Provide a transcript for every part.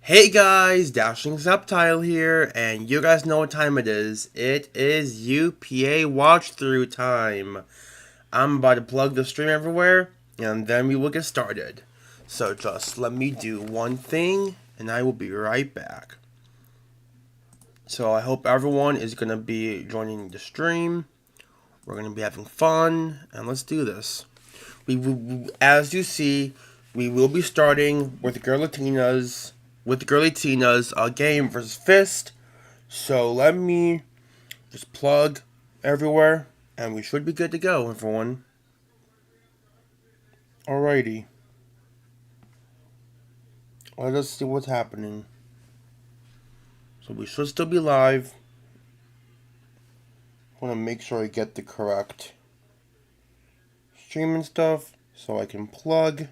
Hey guys, Dashing Subtile here, and you guys know what time it is. It is UPA Watchthrough time. I'm about to plug the stream everywhere, and then we will get started. So just let me do one thing, and I will be right back. So I hope everyone is going to be joining the stream. We're going to be having fun, and let's do this. As you see, we will be starting with Girly Tina's game versus Fist. So let me just plug everywhere, and we should be good to go, everyone. Alrighty. Let us see what's happening. So we should still be live. I want to make sure I get the correct stream and stuff so I can plug.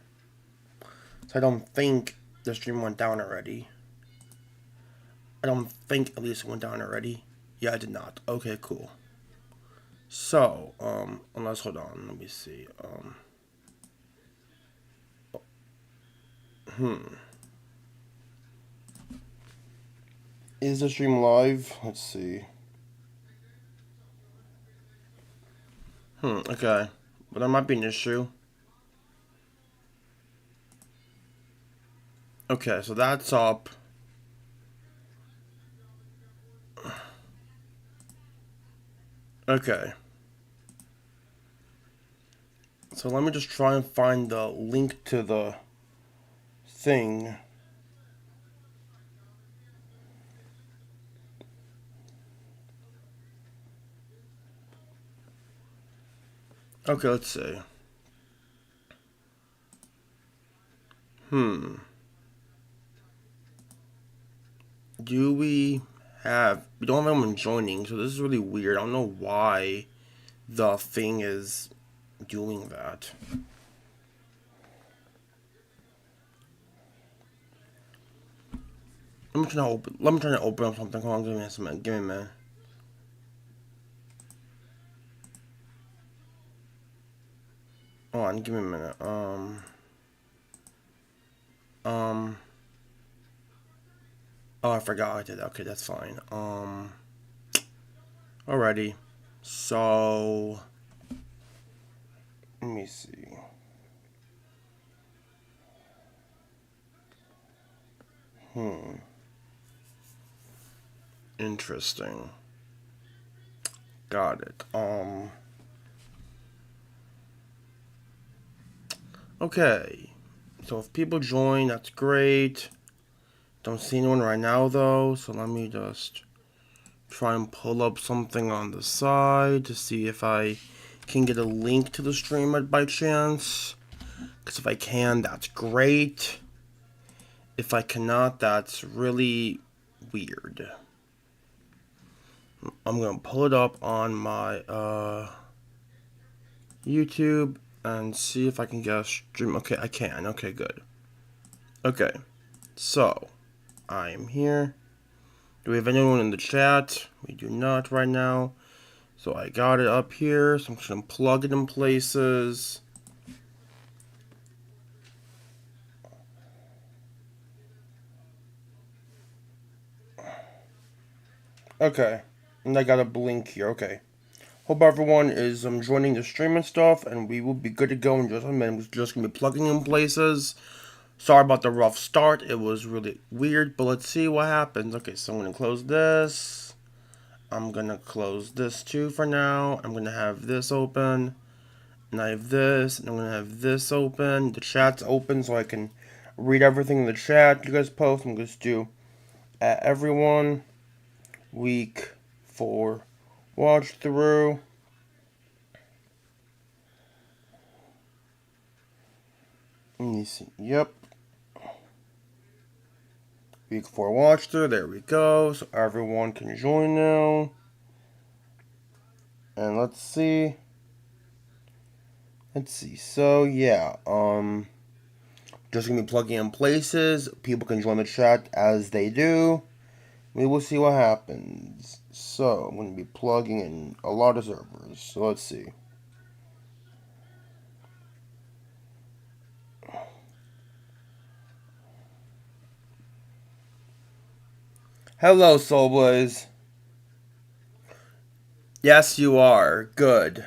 So I don't think the stream went down already. I don't think at least it went down already. Yeah, I did not. Okay, cool. So, unless, hold on, let me see. Is the stream live? Let's see. Okay. But there might be an issue. Okay, so that's up. Okay. So let me just try and find the link to the thing. Okay, let's see. Do we don't have anyone joining, so this is really weird. I don't know why the thing is doing that. Let me try to open up something. Hold on, give me a minute. Give me a minute. Hold on, give me a minute. Oh, I forgot I did that. Okay, that's fine. Alrighty. So, let me see. Interesting. Got it. Okay. So if people join, that's great. Don't see anyone right now though, so let me just try and pull up something on the side to see if I can get a link to the stream by chance. Because if I can, that's great. If I cannot, that's really weird. I'm gonna pull it up on my YouTube and see if I can get a stream. Okay, I can. Okay, good. Okay, so I am here. Do we have anyone in the chat? We do not right now. So I got it up here. So I'm just gonna plug it in places. Okay, and I got a blink here. Okay. Hope everyone is joining the stream and stuff, and we will be good to go in just a minute. We're just gonna be plugging in places. Sorry about the rough start. It was really weird, but let's see what happens. Okay, so I'm gonna close this. I'm gonna close this too for now. I'm gonna have this open, and I have this, and I'm gonna have this open. The chat's open, so I can read everything in the chat you guys post. I'm gonna just do everyone week 4 watch through. Let me see. Yep. Week 4 watch through. There we go. So everyone can join now. And let's see. So yeah, just gonna be plugging in places. People can join the chat as they do. We will see what happens. So I'm gonna be plugging in a lot of servers. So let's see. Hello, Soul Blaze. Yes, you are. Good.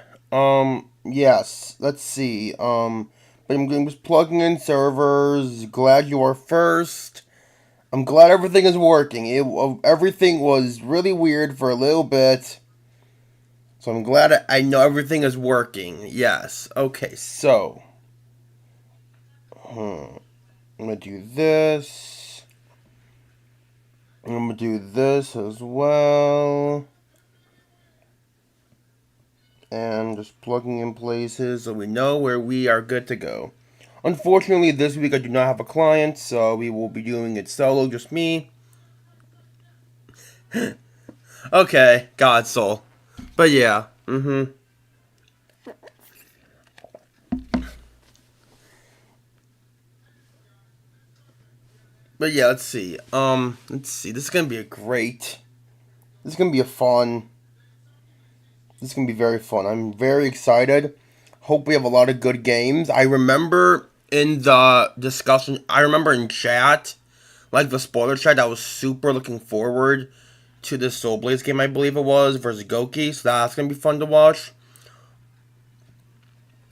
Yes. Let's see. But I'm just plugging in servers. Glad you are first. I'm glad everything is working. Everything was really weird for a little bit. So I'm glad I know everything is working. Yes. Okay, so. I'm gonna do this. I'm gonna do this as well. And just plugging in places so we know where we are good to go. Unfortunately, this week I do not have a client, so we will be doing it solo, just me. Okay, God soul. But yeah, But yeah, let's see. Let's see. This is gonna be a great. This is gonna be a fun. This is gonna be very fun. I'm very excited. Hope we have a lot of good games. I remember in the discussion. I remember in chat, like the spoiler chat. I was super looking forward to this Soul Blaze game. I believe it was versus Goki. So that's gonna be fun to watch.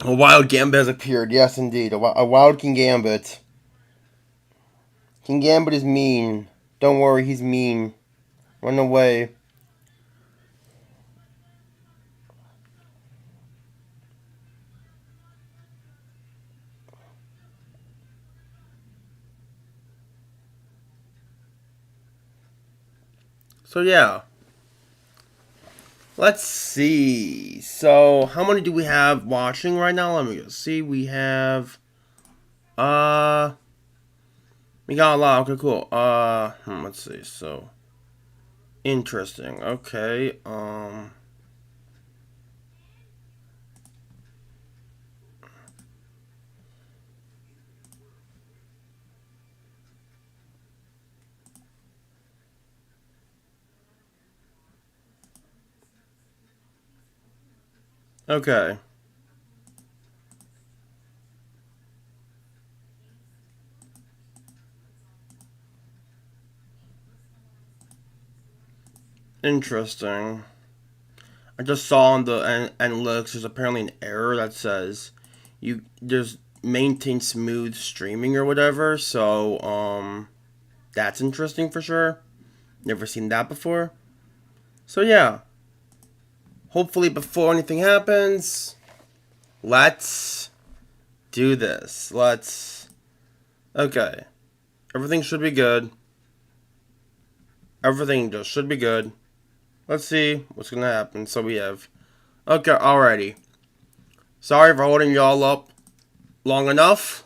A wild Gambit has appeared. Yes, indeed. A wild King Gambit. King Gambit is mean. Don't worry, he's mean. Run away. So yeah. Let's see. So how many do we have watching right now? Let me go see. We have uh we got a lot. Okay, cool. Let's see. So interesting. Okay. Okay. Interesting. I just saw on the analytics there's apparently an error that says there's maintain smooth streaming or whatever. So that's interesting for sure. Never seen that before. So yeah. Hopefully before anything happens, let's do this. Okay. Everything should be good. Everything just should be good. Let's see what's gonna happen. So we have. Okay, alrighty. Sorry for holding y'all up long enough.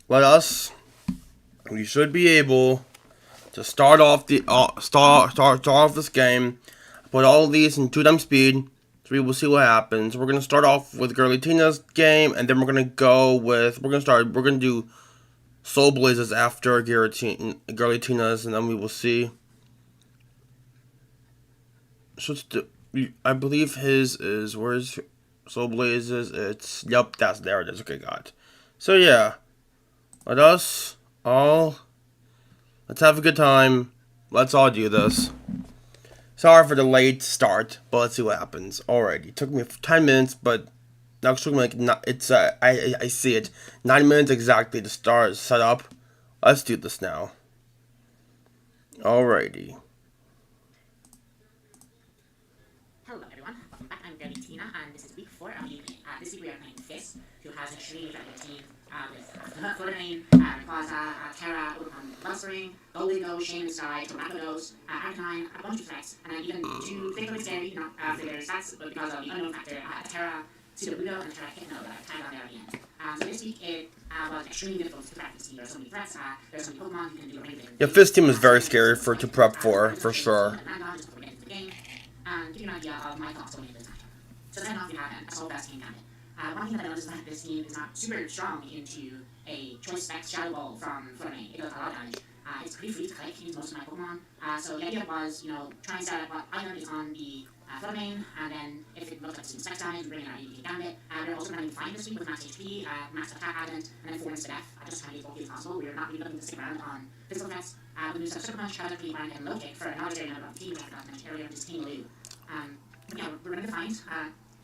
Let us. We should be able to start off this game. Put all of these in 2x speed. So we will see what happens. We're gonna start off with Girly Tina's game, and then we're gonna go with we're gonna do Soul Blazes after Girly Tina's, and then we will see. So I believe his is where's Soul Blazes? It's yep, there it is. Okay, got it. So yeah, let us all let's have a good time. Let's all do this. Sorry for the late start, but let's see what happens. Alright, it took me 10 minutes, but now it's took me like it's I see it 9 minutes exactly to start set up. Let's do this now. Alrighty. Hello everyone, welcome back. I'm Gary Tina, and this is week 4 of UPA. This week we are playing Fist, who has an extremely effective team with Fluttermane, Rayquaza, Terra, Buzzring, Goldigo, Shane Sky, Tornadoes, Arcanine, a bunch of threats, and then even two Thickly Scary, not for their stats, but because of the unknown factor, Terra, Pseudo-Budo, and Terra Hypno that I tagged on there at the end. So this week it was extremely difficult to prep this team. There are so many threats, there are so many Pokemon who can do a range of different Yeah, things. Fist team is very scary to prep for sure. And give you an idea of my thoughts going into this matchup. So then off we have an Assault Vest King Gambit. One thing that I noticed is that this team is not super strong into a Choice Specs Shadow Ball from Fluttermane. It does a lot of damage. It's pretty free to collect, use most of my Pokemon. So the idea was, try and set up what item is on the Fluttermane, and then if it looks like some sex damage, we bring in our EDK Gambit. We're also running Find this week with max HP, max attack adamant, and then 4 insta death, just trying to be as bulky as possible. We're not really looking to stick around on physical threats. The moves of Super Punch, Shadow Creep, and Low Kick for an arbitrary member of the team, which I forgot to mention earlier, which is King Lu. Yeah, we're running to Find.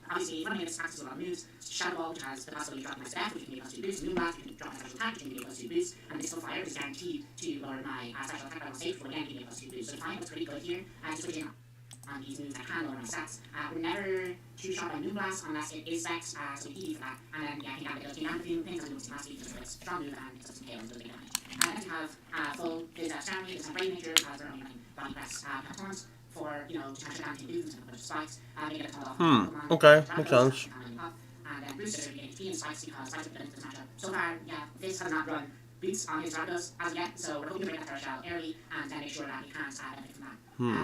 Obviously, running this access to a lot of moves. Shadow Ball, which has the possibility of dropping my staff, which can be a +2 boost. Moonblast, which can drop my special attack, which can be a +2 boost. And Mystical Fire is guaranteed to lower my special attack by 1 stage, which will again give me a +2 boost. So Find looks pretty good here. Switching on these moves that can lower my stats. We're never too shot by Moonblast unless it is Vex, so we ED for that. And then, yeah, I think that does down a few things. I do last week just with strong move and it does some tail and does big damage. Then we have full is Ceremony, it's a Brave Nature, as we're only running Body Press Pentatons for, you know, to try to shut down King Dudes and a bunch of spikes. They get a ton off Pokemon. Okay, makes sense. And then Booster, we get HP and spikes because spikes are good into this matchup. So far, yeah, Fizz has not run boots on his Rakdos as yet, so we're hoping to break that Terra Shell early and then make sure that we can't benefit from that.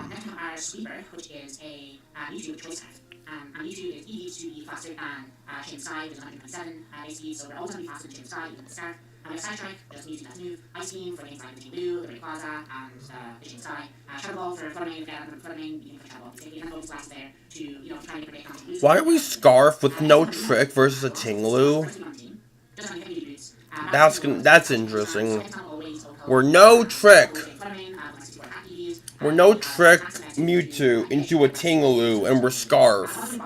Next we have our Sweeper, which is a Mewtwo with Choice Scarf. And Mewtwo is EV to be faster than Shin Sai, which is 127 AC, so we're always going to be faster than Shin Sai, even with the Scarf. We have Side Strike, just Mewtwo next move, Ice Beam for things like the Team Blue, the Rayquaza, and the Shin Sai. Shadow Ball for Fluttermane, again, Fluttermane, you can put Shadow Ball, and then Focus Blast there to, you know, try and predict counter boost. Why are we Scarf with no trick versus a Tinglu? That's interesting. We're no trick. We're no trick Mewtwo into a Tinglu, and we're Scarf.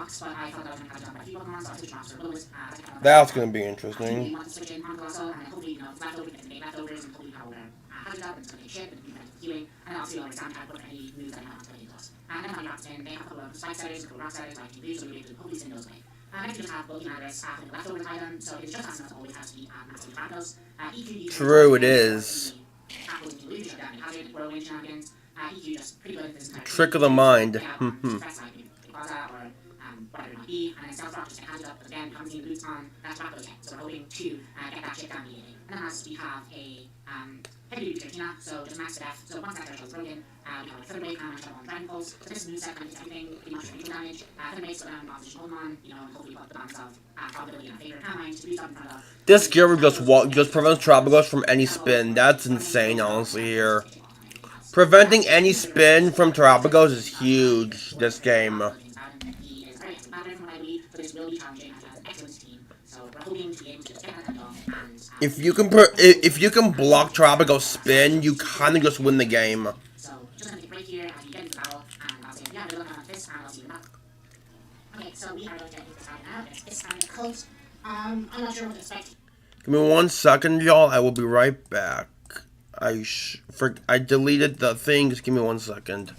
That's gonna be interesting. True, it is. Trick of the mind. Whatever it might be, and then Stealth Rock just hands it up, but again, haven't seen the boots on that Rakdos yet, so we're hoping to get that shit done immediately. And then last, we have a heavy duty Giratina, so just max to death, so once that threshold is broken, we have a Feather Wave, and Shadow Ball, and Dragon Pulse, so this moveset kind of does everything, pretty much for neutral damage. Feather Wave, slow down opposition Pokemon, you know, and hopefully put the balance of probability in our favor. Kind of mind to boost up in front of. This gear just prevents Tropicals from any spin. That's insane, honestly, here. Preventing any spin from Tropicals is huge, this game. If you can block Tropical spin, you kind of just win the game. So just gonna take a break here as we get into battle, and I'll say yeah, we're looking at this, and I'll see you back. Okay, so we are going to get into this battle now. It's time to close. I'm not sure what to expect. Give me 1 second, y'all. I will be right back. I deleted the thing. Just give me 1 second.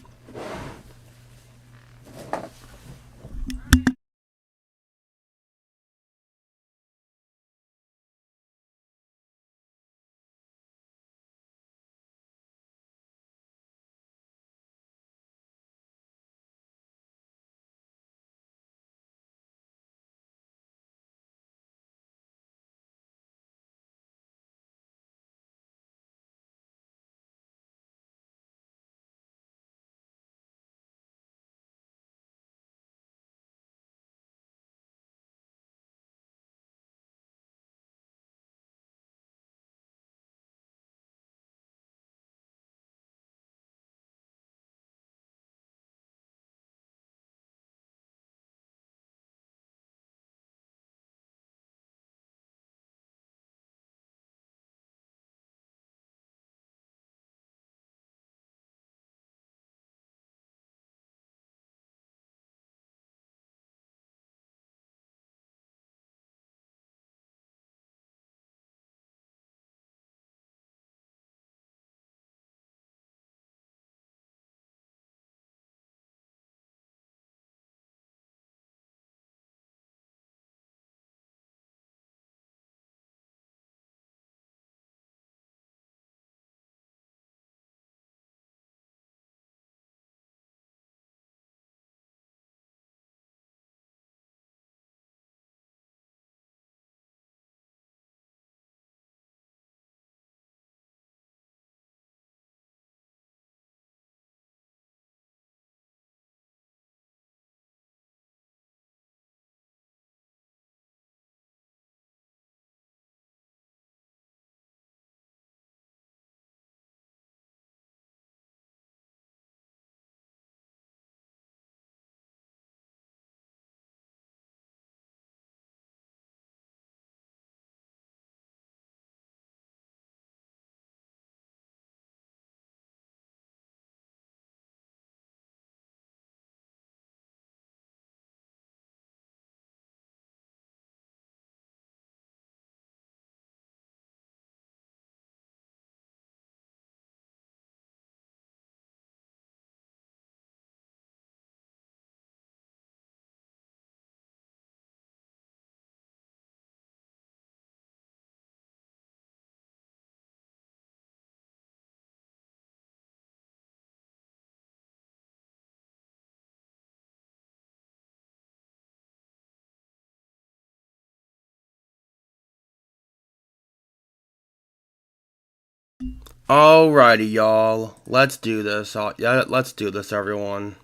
Alrighty, y'all. Let's do this. Yeah, let's do this, everyone.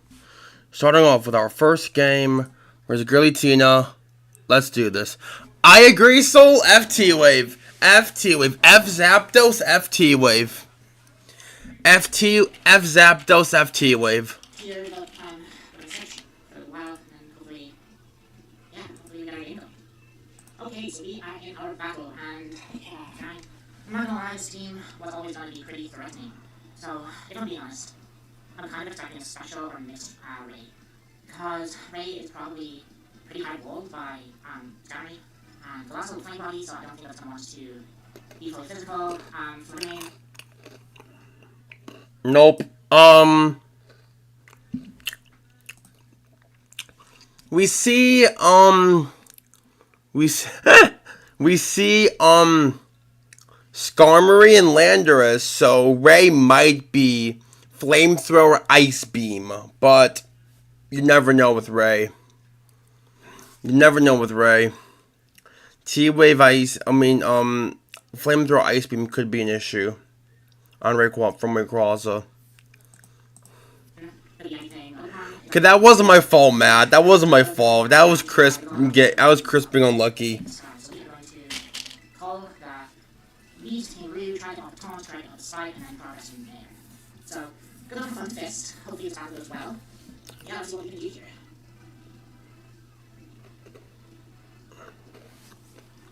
Starting off with our first game. Where's Tina? Let's do this. I agree, Soul. FT Wave. FT Wave. F Zapdos. FT Wave. F Zapdos. FT Wave. Here we go, research for a while, and then hopefully, yeah, hopefully we got our game going. Okay, so we are in our battle, and yeah, I'm not gonna lie, this team was always going to be pretty threatening. So, if I'm being honest, I'm kind of expecting a special or mixed Ray. Because Ray is probably pretty high rolled by Jeremy, and Colossal Flame Body, so I don't think that's going to want to be fully physical. For the main. Nope. We see, we see, Skarmory and Landorus, so Ray might be Flamethrower Ice Beam, but you never know with Ray. You never know with Ray. T-Wave Ice, Flamethrower Ice Beam could be an issue on from Rayquaza. Okay, that wasn't my fault, Matt. That wasn't my fault. That was Crisp. I was Crisp being unlucky. So we're going to call that Lee's Team Ryu, trying to off taunt, trying to off the site, and then progress from there. So, good luck for Fun Fist. Hopefully this battle goes well. Yeah, let's see what we can do here.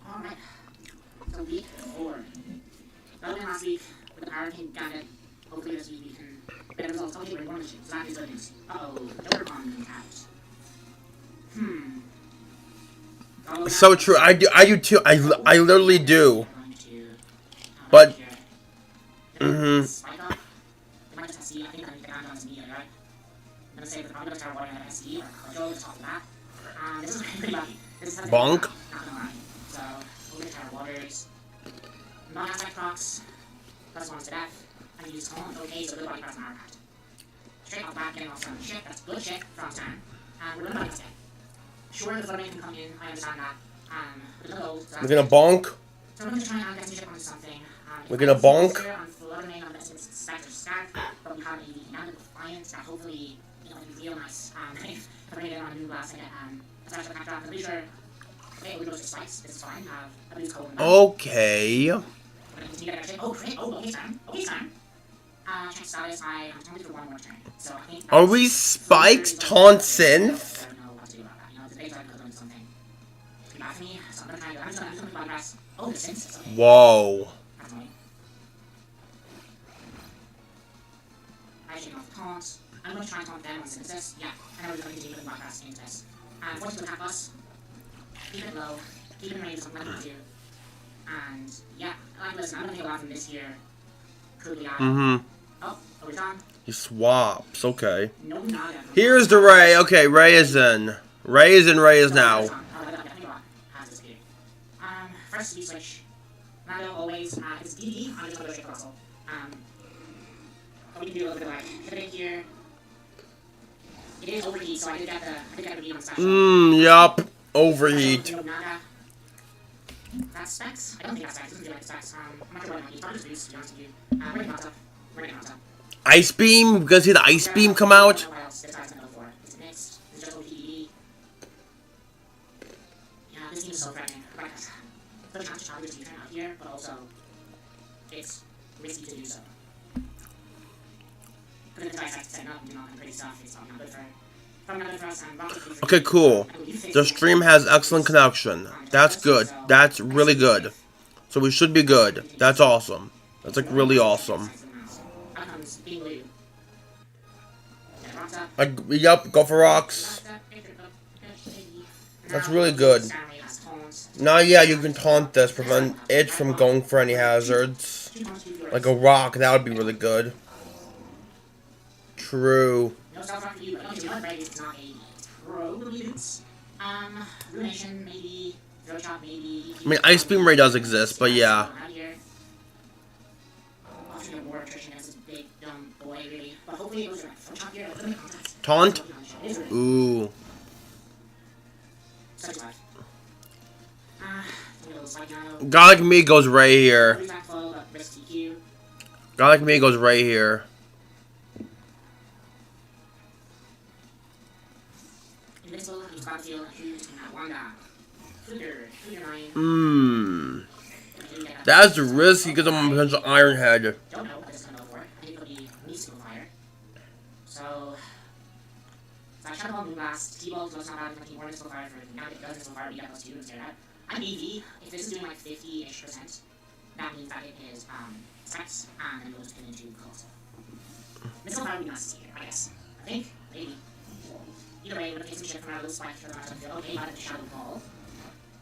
Alright. So week 4. Better than last week with the Power King Gambit. Hopefully this week we can get a result. Okay, we're going to shoot. So that is good news. Uh-oh. Jokercon out. So true. I do too. I literally do. But Bonk. So we're gonna try waters. Not aspect procs. Plus 1 to death. And use taunt. Okay, so good body press on our part. Straight off back, getting off some shit. That's good shit from Stan. And we're gonna body instead. Sure, the Fluttermane can come in, I understand that. We're gonna bonk. So we're going to try and get some shit onto something. We're gonna bonk. On Fluttermane on this Spectre Scarf, but we have a Nano Defiance that hopefully, you know, is real nice. If I get on a new blast, I get a special attack drop. I'm pretty sure. Okay, we go to Spikes, this is fine. I believe it's cold. Okay. Oh, great. Oh, okay, Sam. Okay, Sam. Check status, I'm only for one more turn. So I think. Are we Spikes Taunt Synth? Whoa. I'm going to try and taunt them on Synthesis. Yeah, I know we're going to continue with Black Grass into this. Force to attack us. Keep it low. Keep it in range of something like 2. And yeah, listen, I'm going to take a lot from this here. Crudely Eye. Oh, we're done. He swaps. Okay. No, nada. Here's the Ray. Okay, Ray is in. Ray is in. Ray is now. First we switch. Nando always is DD. I'm just going to go straight Colossal. We can do a little bit of like hitting here. It is overheat, so I did get the read on special. Yup. Overheat. That's specs? I don't think that's specs. It doesn't feel like specs. I'm not sure what it might be. It's probably just boost, to be honest with you. We're getting knocked up. We're getting knocked up. Ice Beam? We're gonna see the Ice Beam come out? I don't know what else this guy's gonna go for. Is it mixed? Is it just OPD? Yeah, this team is so threatening. Like, there's a chance to try to do turn out here, but also, it's risky to do so. Because if the guy's setting up and doing all kind of pretty stuff, it's probably not good for us. Okay, cool. The stream has excellent connection. That's good. That's really good. So we should be good. That's awesome. That's like really awesome. Yup, go for rocks. That's really good. Now, yeah, you can taunt this, prevent it from going for any hazards. Like a rock, that would be really good. True. I mean, Ice Beam Ray does exist, but yeah. Taunt? Ooh. God like me goes Ray here. Guy like me goes right here. Invincible, use battlefield, who's in that Wanda. Fluger, 9. That's risky because I'm a potential Iron Head. Don't know what this is going to go for. I think it'll be Mystical Fire. So I Shadow Ball, Moonblast, T-Bolt, so it's not bad. If more Mystical Fire for now, it does Mystical Fire, we get +2 and stare at. I'm EV. If this is doing like 50-ish%, that means that it is Specs, and then it goes into Colossal. Mystical Fire would be nice to see here, I guess. I think, maybe. Either way, we're going to take some shit from our little spike for the match of the field. Okay, got the Shadow Ball.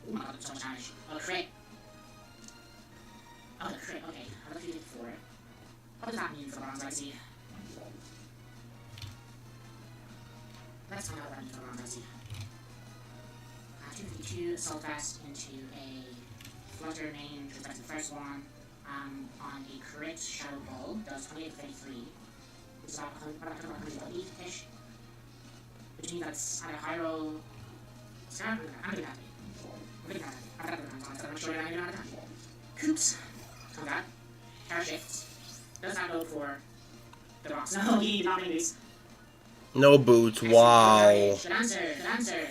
Oh my god, that's so much damage. Oh, crit. Oh, the crit, okay. I looked at it before. What does that mean for Bronze Icy? Let's find out what that means for Bronze Icy. 252 Assault Vest into a Flutter main, which respects the first one. On a crit, Shadow Ball does 28-33. Which is about 180-ish. Which means that's at a high roll. I'm doing that. I'm sure I'm doing that. Coops. Comes out. Terra shifts. Does not go for the box. No, he did not bring these. No boots. Wow. Good answer. Good answer.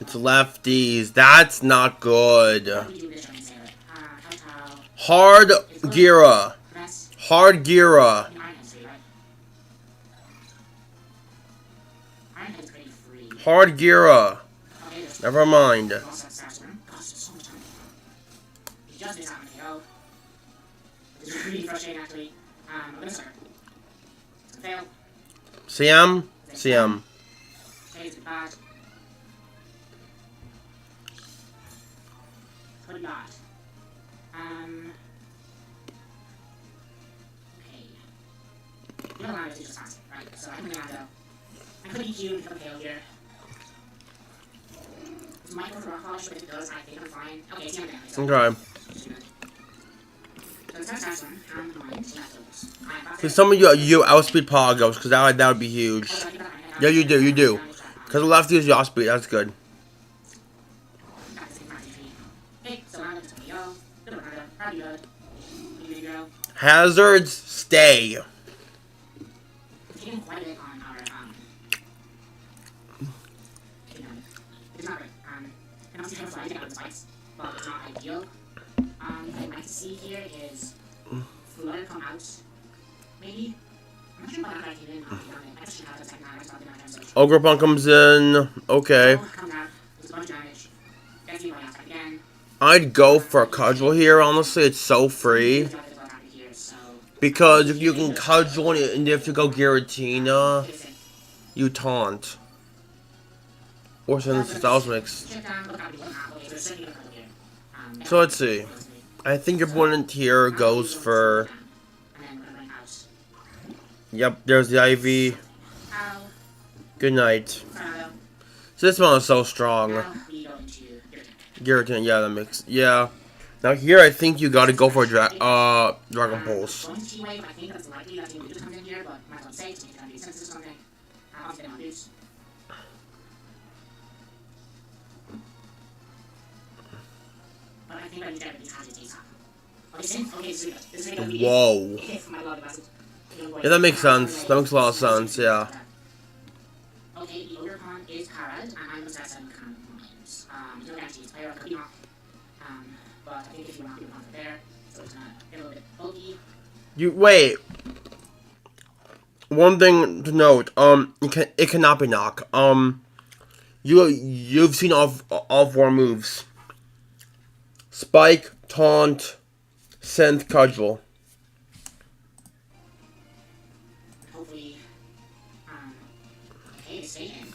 It's lefties. That's not good. Hard Gira. Hard Gira. Hard Gira. Never mind. CM? CM. What do you got? Okay. You don't allow me to just answer, right? So I'm gonna go. I could EQ and become pale here. It's Michael for rock polish, but if it does, I think I'm fine. Okay, it's down there. Okay. So the first one, hand mine, So some of you outspeed Poggos, because that would be huge. Yeah, you do. Because the lefty is your outspeed, that's good. Hazards, stay. It's not great. And also have flies out of the spikes, but it's not ideal. What I'd like to see here is Flutter come out. Maybe. I'm not sure why that came in. I just have to second time. I thought they might have Ogre Punk comes in. Okay. comes out. There's a bunch of damage. Gets me right outside again. I'd go for a cudgel here, honestly. It's so free. Because if you can cudgel and if you go Giratina, you taunt. Or send the styles mix. So let's see. I think your opponent here goes for. Yep, there's the IV. Good night. So this one is so strong. Giratina, yeah, that makes. Yeah. Now here, I think you gotta go for Dragon Pulse. Whoa. Yeah, that makes sense. That makes a lot of sense, yeah. Okay, the Ogre Con is Harad, and I'm just at 7 coins. No guarantees, player could be not. But I think if you want to do one there, so it's gonna get a little bit bulky. Wait. One thing to note, it cannot be knock. You've seen all 4 moves. Spike, taunt, synth, cudgel. Hopefully, okay, to stay in.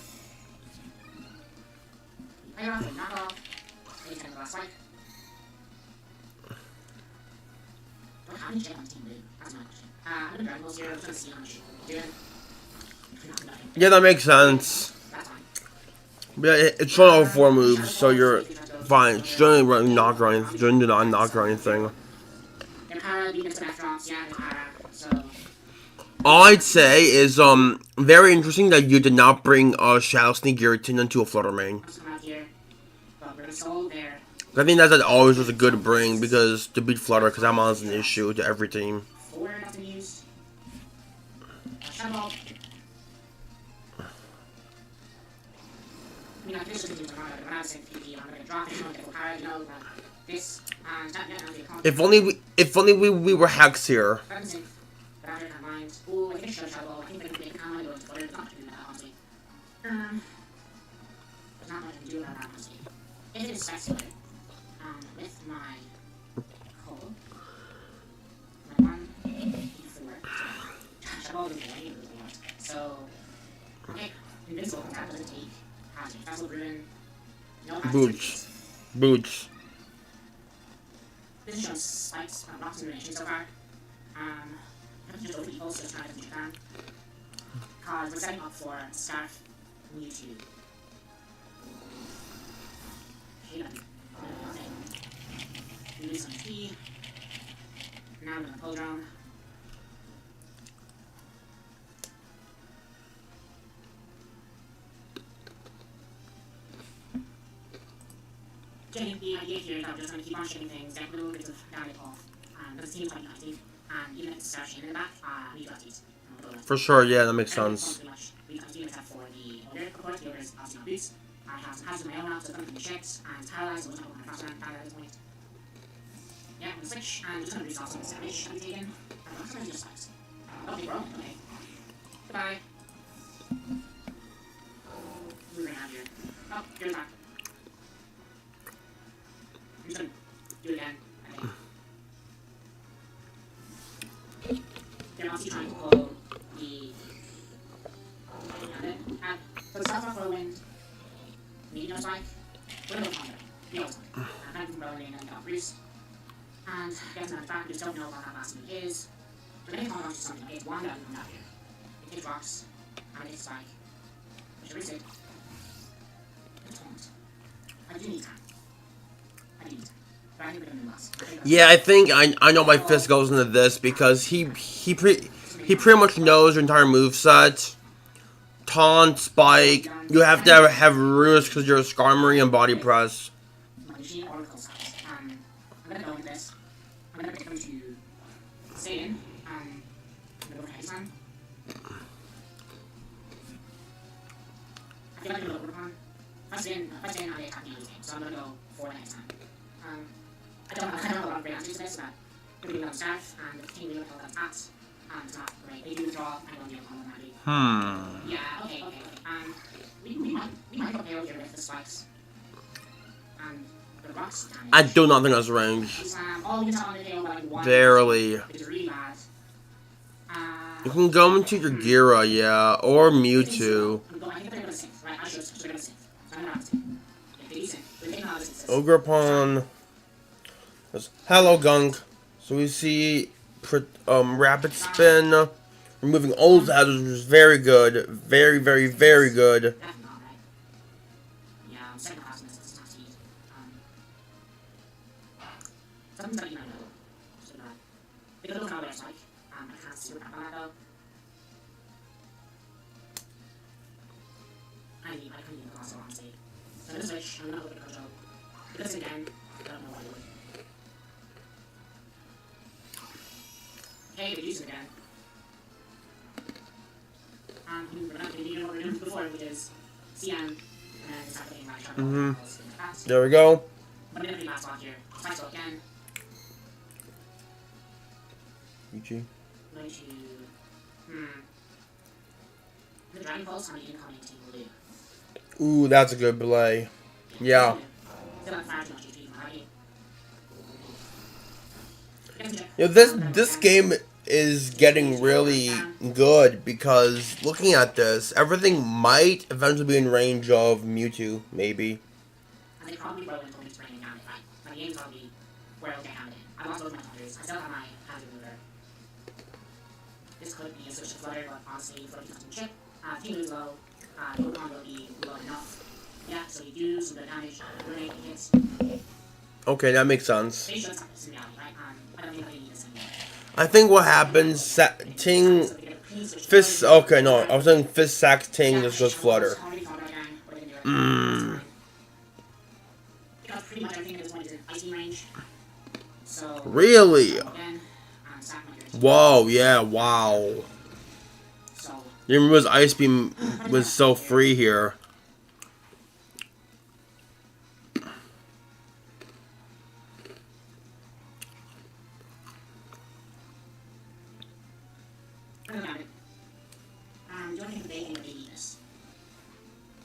Player off and knock off. Then you can last spike. How many check on team blue? That's my question. I'm gonna Dragon Balls here. I'm gonna see how much you're doing. Yeah, that makes sense. That's fine. But yeah, it's showing all 4 moves, so you're fine. It's generally knock or anything. Generally not knock or anything. So All I'd say is very interesting that you did not bring Shadow Sneak Giratina into a Flutter main. I think that always was a good bring because to beat Flutter, because that mon's an issue to every team. 4 nothing used. Shadow Ball. I mean, I this is when I was in PvP, I'm gonna drop it, I'm gonna get full power, you know, this, and that, If only we were Hex here. But after I mind, ooh, I think Shadow Ball, I think they're gonna be a common go into flutter, there's not much to do with that, honestly. There's not much to do about that, honestly. If it is Sex Flutter, with my Cold, my 1, 4, Shadow Ball is way really lot. So, okay, Invincible, that doesn't take. Festival Bruin. No Boots. Boots. This is showing spikes, rocks and ruination so far. I'm just over evil, so it's trying to do Japan. Cause we're setting up for Scarf Mewtwo. Okay, then. We lose some key. Now I'm gonna pull drone. The idea here is that we're just going to keep on shooting things, get little bits of damage off, because the team's quite active, and even if it's start shooting in the back, we got these. For sure, yeah, that makes sense. We got to except for the other, of course, the others obviously not boots. I have some hazards of my own now, so it's going to be checked, and it's paralyzed, so it's not going to fast around at this point. Yeah, I'm going to switch, and just going to boost off some damage that we taken. I'm going to just spikes. Okay, bro, okay. Goodbye. Moving out here. Oh, here's back. I'm just gonna do it again, I think. They're obviously trying to pull the... So it starts off whirlwind, maybe no spike, we're gonna go combo. No spike. I'm trying to whirlwind and get off Bruce. And gets him out back, we just don't know about how fast he is. We're gonna combo onto something, it's one that we come down here. It hits rocks, and it hits spike. Which is it. It's taunt. I do need time. Yeah, I think I know my fist goes into this because he pretty much knows your entire moveset. Taunt, spike. You have to have roots because you're a Skarmory and body press. I'm gonna go with this. I'm gonna pick them to stay in. I'm gonna go for Hazeman. I feel like I'm gonna go Overcon. If I stay in, I attack the game, so I'm gonna go for the Hazeman. I don't have a lot of great answers to this, but we're going to be on staff, and the team we don't know that at, and it's not great. They do withdraw, I don't know how already. Yeah, okay. We might go here with the spikes. And the rocks damage. I do not think that's range. All units on the KO by like 1. Barely. It's really bad. You can go into your Gira, yeah, or Mewtwo. I think they're going to save, right? I should have they're going to save. So I'm going to have to save. If they do save, we're taking out this. Ogerpon. Hello, Gunk. So we see rapid spin, removing old hazards, which is very good. Very, very, very good. Yeah, second class miss, it's not speed. Something's that you might know. So that. They could look at other strike. I can't see what happened though. I couldn't even cross it on stage. So I'm gonna switch, I'm gonna look at the control. Because again, I don't know what I'm doing. Okay, we use it again. We're not going to do what we were doing before, which is CM, and then start putting my shot. There we go. But I'm going to put last block here. Cycle again. Ichi. I'm going to... The Dragon Pulse on the incoming team will do. Ooh, that's a good play. Yeah. Still not far too much HP from Hardy. Yeah, this game is getting really good because looking at this, everything might eventually be in range of Mewtwo, maybe. And they probably will until it's raining down, right? Like the game's probably where it'll get handed in. I lost both my counters. I still have my hazard mover. This could be a switch to Flutter, but honestly, Flutter keeps on chip. Team moves low. Pokemon will be low enough. Yeah, so you do some good damage. Grenade hits. Okay, that makes sense. They should stop this in reality, right? I don't think I need this anymore. I think what happens, Ting, Fist, okay, no, I was saying Fist sacks Ting, this goes Flutter. Really? Whoa, yeah, wow. Didn't realize Ice Beam was so free here. Do you think they can do this?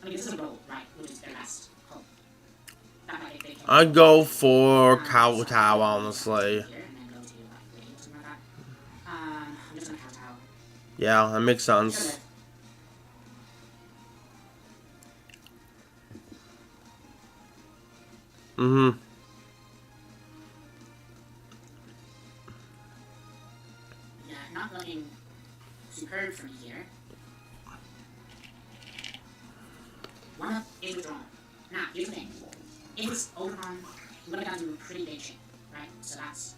I mean, this is a roll, right? Which is their last hope. That might be I'd go for Kowtow, honestly. here and then go to like green or something like that. I'm just gonna kowtow. Yeah, that makes sense. Mm-hmm. Yeah, not looking superb for me here. One up is withdrawn. Now, here's the thing. If it's overcome, I'm gonna get down to a pretty big shape, right? So that's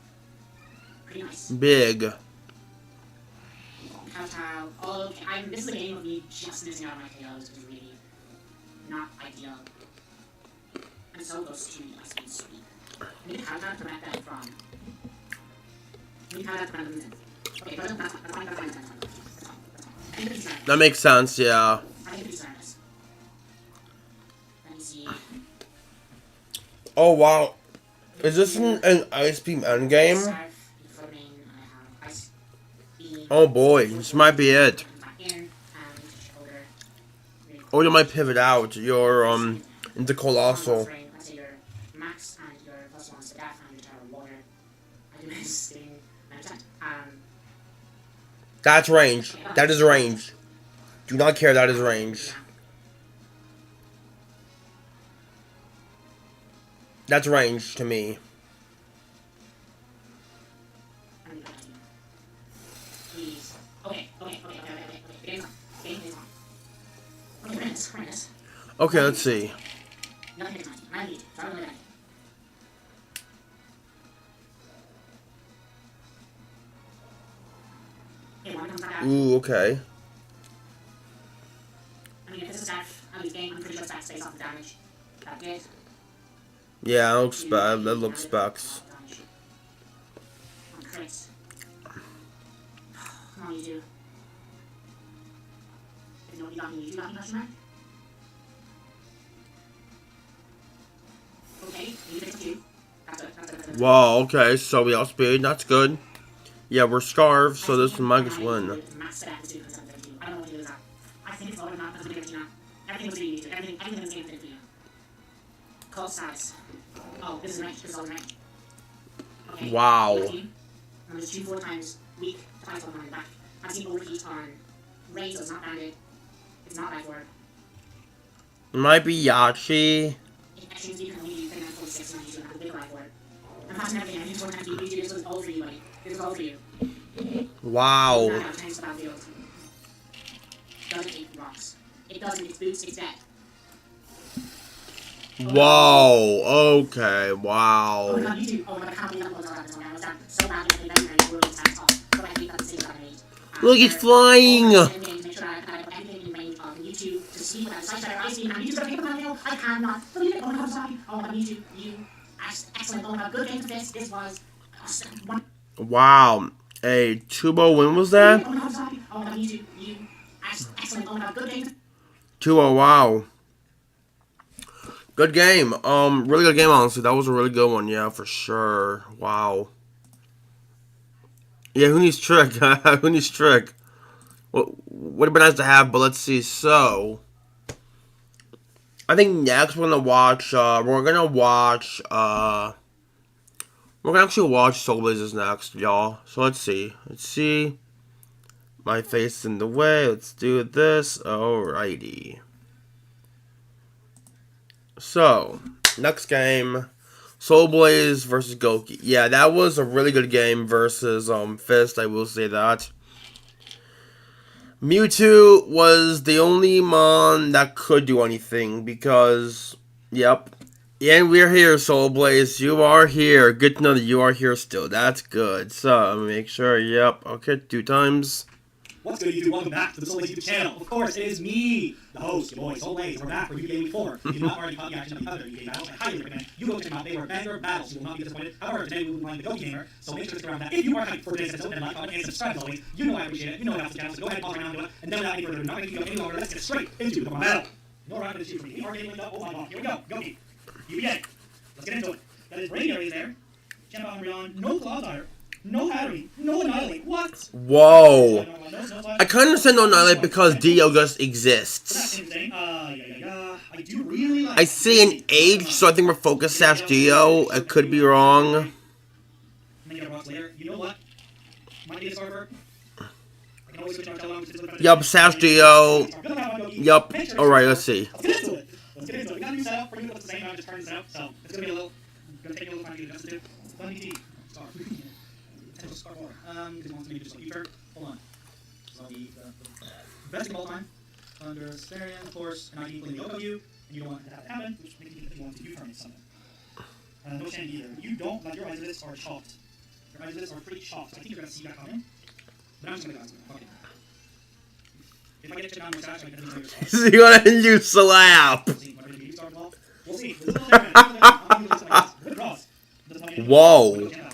pretty nice. Big. Kowtow. Okay, this is a game of me just missing out on my KOs, which is really not ideal. And so goes to my speed sweep. I need Kowtow to prevent that from. I need Kowtow to prevent them. Okay, that's fine. That makes sense, yeah. I think it's this. Let me see. Oh, wow. Is this an Ice Beam endgame? Oh boy, this might be it. Or you might pivot out your into Colossal. That's range. That is range. Do not care, that is range. That's range to me. Okay, let's see. Ooh, okay. I mean, if this is F, on this game, I'm pretty sure F stays off the damage. That did. Yeah, that looks bad. That looks specs. On crits. Come on, you do. If nobody got me, you do got me, question mark? Okay, you take 2. That's good. Wow, okay, so we outspeed. That's good. Yeah, we're Scarves, so this might just win. I don't know what to do with that. I think it's lower than that. That's a big idea. Everything was really everything in this game is good for you. Call status. Oh, this is range. This is all range. Okay. Wow. I'm just 2-4 times weak to fight someone on the back. I've seen overheat on range, so it's not banded. It's not life orb. It might be Yachi. Actions you can only do 46 and you have a big life orb. I'm passing everything. I think 4 times you do this was all for you, buddy. This is all for you. Wow. Doesn't eat rocks. It doesn't, it's boots, it's dead. Whoa, okay, wow. Oh my god, you do. Oh my god, I can't believe that was I was down so bad in the very world attack off. But I think that's the same that I made. Look, he's flying! To make sure I put anything in range of YouTube to see what I was like. I see, and YouTube's gonna pick up on it. I cannot believe it. Oh my god, I'm sorry. Oh my god, YouTube, you. Excellent. Oh my god, good game for this. This was one. Wow. A 2-0 win was that? Oh my god, I'm sorry. Oh my god, YouTube, you. Excellent. Oh my god, good game. 2-0, wow. Good game. Really good game, honestly. That was a really good one, yeah, for sure. Wow. Yeah, who needs Trick? Who needs Trick? Would have been nice to have, but let's see. So, I think next we're gonna watch. We're gonna actually watch Soul Blazers next, y'all. So let's see. Let's see. My face in the way. Let's do this. Alrighty. So, next game, Soul Blaze versus Goki. Yeah, that was a really good game versus Fist, I will say that. Mewtwo was the only mon that could do anything because, yep. And we're here, Soul Blaze. You are here. Good to know that you are here still. That's good. So, make sure, yep. Okay, 2 times. What's good, YouTube? Welcome back to the Soul Lays YouTube channel. Of course, it is me, the host, your boy, Soul Lays. We're back for UPA Week 4. If you have not already caught the action of the other UPA battles, I highly recommend you go check them out. They were banger battles. You will not be disappointed. However, today we will be playing the Go Gamer, so make sure to stick around that. If you are hyped for today's episode, then like, comment, and subscribe as always. You know I appreciate it. You know I helps the channel, so go ahead and follow around and do it. And then without any further ado, not making you any longer, let's get straight into the battle. No round of the 2 for me. We are getting linked up. Oh my god. Here we go. Go Game. UPA. Let's get into it. That is Brain Areas there. Channel Umbreon. No Cloudfire. No Hattery, no Annihilate, what? Whoa. I kind of understand no Annihilate because Dio just exists. I do really like... I see an H, so I think we're Focus Sash Dio. I could be wrong. You know what? Might be a Starver. Yup, Sash Dio. Yup. Alright, let's see. Let's get into it. We got a new setup for you at the same time, just turn this out, so it's gonna be a little... gonna take a little time to get adjusted to. Fun DT. Star. Potential Star 4. Because it wants to make it just like Ether. Hold on. So the best of all time. Under Starion, of course, and ID playing the OW, and you don't want that to happen, which makes you want to U-turn something. No Shandy either. You don't, like, your eyes of this are chopped. Your eyes of this are pretty chopped. I think you're gonna see that coming. But I'm just gonna go. Fuck it. If I get to down my sash, I can do your So you're gonna use Slap. We'll see. Whoa. Yeah,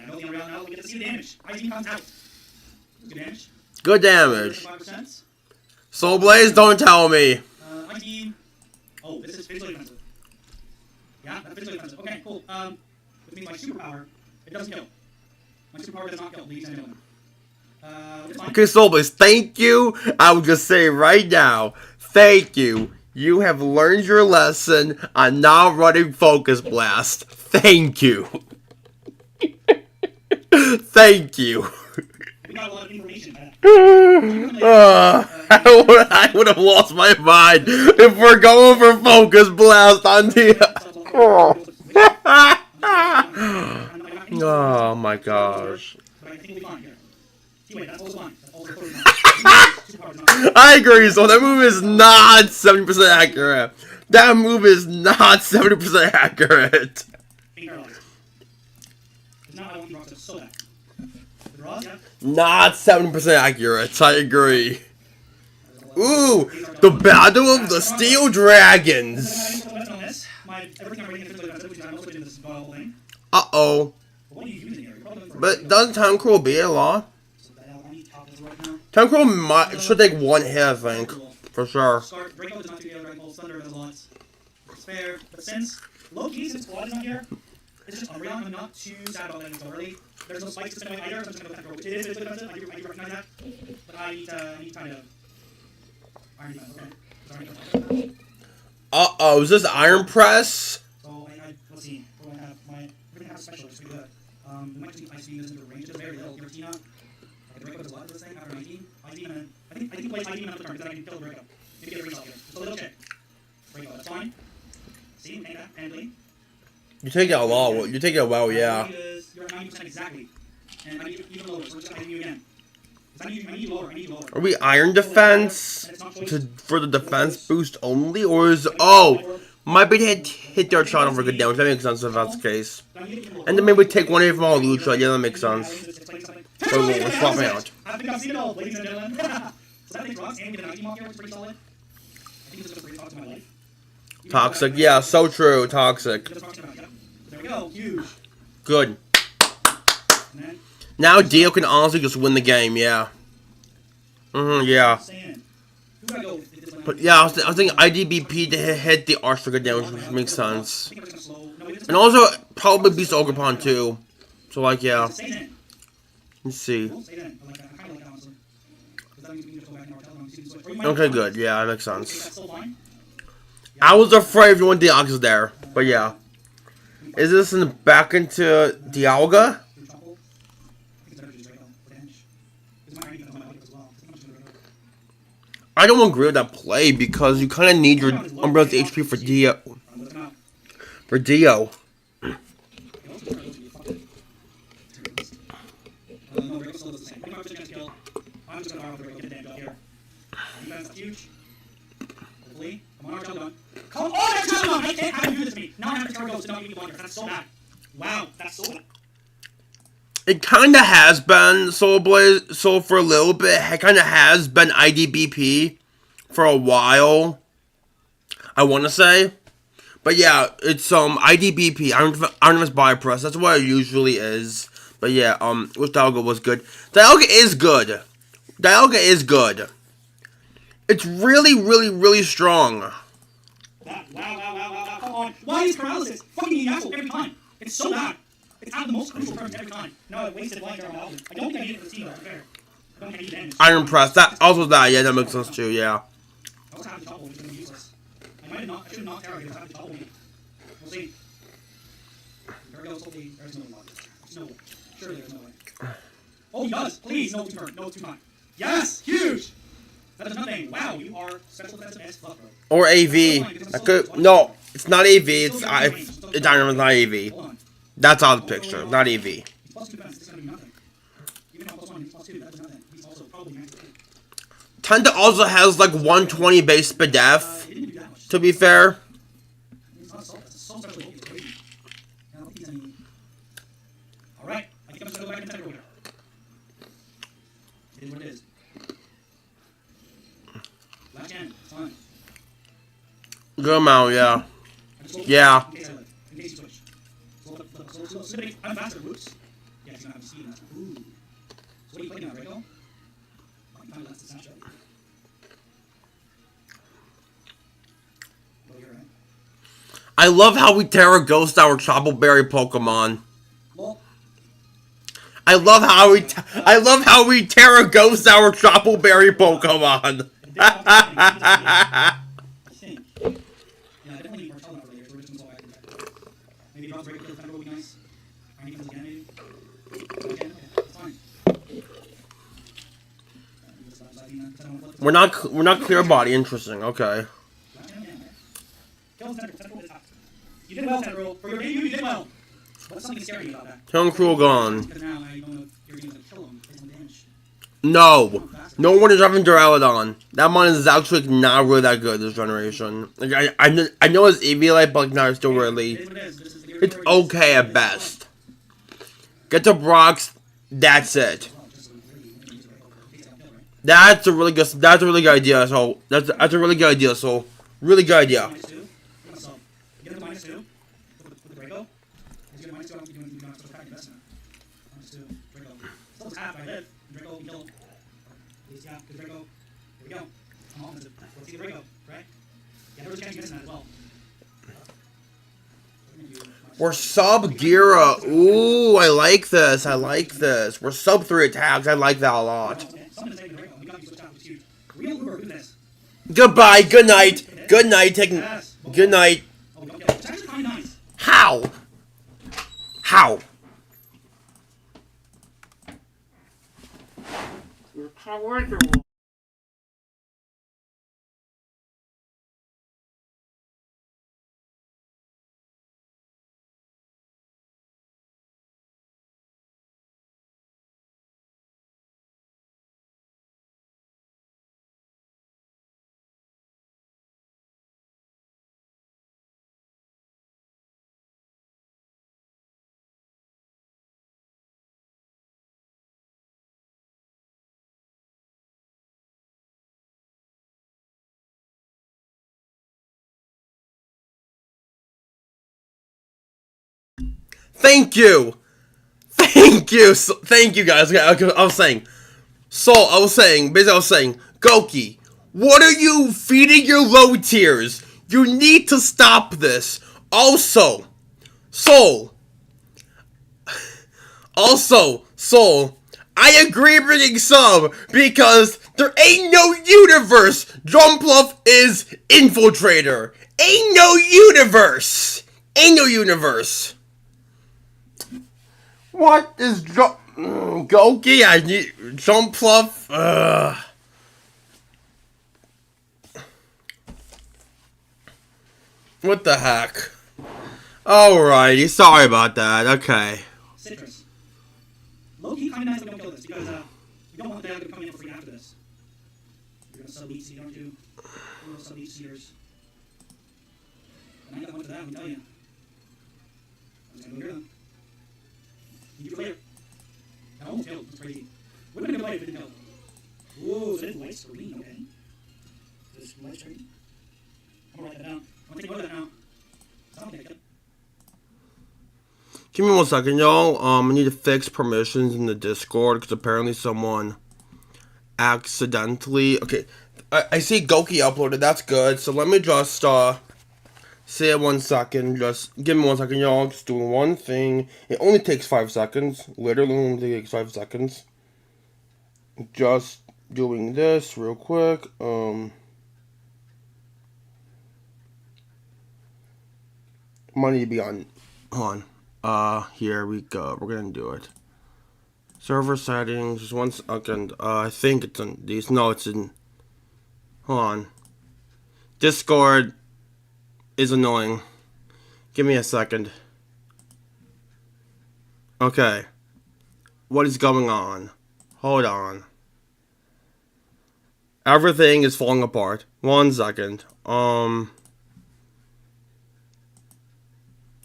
I know the unreal now. We get to see the damage. ID comes out. Good damage. Good damage. 5%. Soul Blaze, don't tell me. ID. Oh, this is physically defensive. Yeah, that's physically defensive. Okay, cool. Which means my superpower, it doesn't kill. My superpower does not kill. Leaves and villain. It's fine. Okay, Soul Blaze, thank you. I will just say right now, thank you. You have learned your lesson on not running Focus Blast. Thank you. Thank you. We got a lot of information. I would have lost my mind if we're going for Focus Blast on the... Oh my gosh. I agree, so that move is not 70% accurate. That move is not 70% accurate. Not 70% accurate, I agree. Ooh, the Battle of the Steel Dragons. Uh-oh. But doesn't Time Cruel beat it, Law? Time Cruel should take one hit, I think. For sure. But since low-key, since Quad is not here, it's just Umbreon. I'm not too sad about letting it go early. There's no spikes to spin away either, so I'm just going to go with It is physically defensive, I do recognize that. But I need kind of... Iron Defense, okay. Uh-oh, is this Iron Press? So, let's see. We're going to have a specialist, pretty good. We might just Ice Beam this into range just very little. Giratina. The Draco does a lot of this thing after 19. Ice Beam and then... I think he plays Ice Beam after the turn, because then I can kill the Draco. Maybe get a resolve here. Just a little check. Draco, that's fine. See, take that, and clean. You take it a lot. You take it well, yeah. You're at 90% exactly. And I need even lower, so we're just going to you again. I need lower, Are we Iron Defense for the defense boost only? Or is... Oh! Might be hit their shot over good damage. That makes sense if that's the case. And then maybe take one hit from all Lucha. Yeah, that makes sense. So we're swapping out. I think I've seen it all, ladies and gentlemen. So that takes rocks, and we get an 19 off here, which is pretty solid. I think this is just a great talk to my life. Toxic, yeah, so true, Toxic. There we go, huge. Good. Now Dio can honestly just win the game, yeah. Yeah. But yeah, I was thinking IDBP to hit the arch for good damage, which makes sense. And also, probably beats Ogerpon too. So like, yeah. Let's see. Okay, good, yeah, that makes sense. I was afraid if you went Deoxys there, but yeah. Is this back into Dialga? I don't agree with that play because you kind of need your Umbreon's HP for Dio. For Dio. Come on, Archon! I can't have you do this to me! Now I have to turn ghost to not give me wonder. That's so bad. Wow, that's so bad. It kind of has been Soul Blaze, so for a little bit, it kind of has been IDBP for a while. I want to say, but yeah, it's IDBP. I don't know if it's buy press. That's what it usually is. But yeah, which Dialga was good. Dialga is good. Dialga is good. It's really, really, really strong. Wow, come on. Why is paralysis fucking the asshole every time? It's so bad. It's out of the most crucial turns every time. No, I wasted one turn on Alvin. I don't think I need it for the team, though, to be fair. I don't think I need damage. Iron Press. That also that. Yeah, that makes sense too. Yeah. I also have the topple, which is going to be useless. I might have not. I should have not Terra because I have the topple me. We'll see. There goes. Hopefully, there's no way. There's no way. Surely there's no way. Oh, he does. Please, no 2-turn. No 2-time. Yes, huge. That does nothing. Wow, you are special defensive S fluff, bro. Or AV. That could, no, it's not AV. It's Dynamo's not AV. That's out of the picture. Not AV. He's plus 2 defense. This is going to be nothing. Even though plus 1, he's plus 2. That does nothing. He's also probably max 2. Tenta also has like 120 base SPDF. To be fair. It's not assault. That's so special. It's crazy. I don't think he's any. Alright. I think I'm just going to go back and Tenta here. It is what it is. Last hand. It's fine. Good amount, yeah. Yeah. In case you switch. So I'm faster, whoops. Yeah, he's gonna have to speed. Ooh. So what are you playing now, Rico? Oh, you finally left the snapshot. Well, you're right. I love how we Terra Ghost our Choppleberry Pokemon. Well, I love how we Terra Ghost our Choppleberry Pokemon. I think. Yeah, I definitely need more talent over later, so we're just gonna go back and check. Maybe drop Rico kill Thunder would be nice. Or anything again, maybe. Okay, it's fine. We're not clear body. Interesting. Okay. Kill Thunder. Thunder is hot. You did well, Thunder. For your debut, you did well. What's something scary about that? Killing Cruel gone. Because now I don't know if you're going to kill him. Take some damage. No. No one is driving Duraludon. That one is actually not really that good this generation. Like I know it's Eviolite, but not still really. It's okay at best. Get to Brock's. That's it. That's a really good idea. So that's a really good idea. So really good idea. Get the -2 with the Draco. He's going to -2. I don't think you don't have to attack investment. -2. Draco. Still has half. I live. Draco can kill him. Please, yeah. Good Draco. Here we go. I'm offensive. Let's see the Draco, right? Yeah, there was a chance of missing that as well. We're sub Gira. Ooh, I like this. I like this. We're sub 3 attacks. I like that a lot. Goodbye. Good night. Good night. Good night. How? How? Thank you. Thank you. Thank you guys. Okay, I was saying. Basically I was saying, Goki, what are you feeding your low tiers? You need to stop this. Also, Soul, I agree bringing sub because there ain't no universe Drumpluff is Infiltrator. Ain't no universe. What is Goki? I need Drumpluff. What the heck? Alrighty, sorry about that. Okay. Citrus. Low-key kind of nice that we don't kill this because you don't want the Dialga coming in for free after this. You're gonna sub each seed, aren't you? You're gonna sub each seeders. And I ain't got much of that, I can tell you. I'm just gonna go here then. Need you clear. That almost killed. That's crazy. Would have been a good play if it didn't kill. Ooh, so it is light screen, okay. This light screen. I'm gonna write that down. I'm gonna take a look at that now. Something I killed. Give me 1 second, y'all. I need to fix permissions in the Discord because apparently someone accidentally. Okay, I see Goki uploaded. That's good. So let me just say it 1 second. Just give me 1 second, y'all. Just doing one thing. It only takes 5 seconds. Literally only takes 5 seconds. Just doing this real quick. Might need to be on. Hold on. Here we go. We're gonna do it. Server settings. Just 1 second. I think it's in these. No, it's in. Hold on. Discord is annoying. Give me a second. Okay. What is going on? Hold on. Everything is falling apart. 1 second.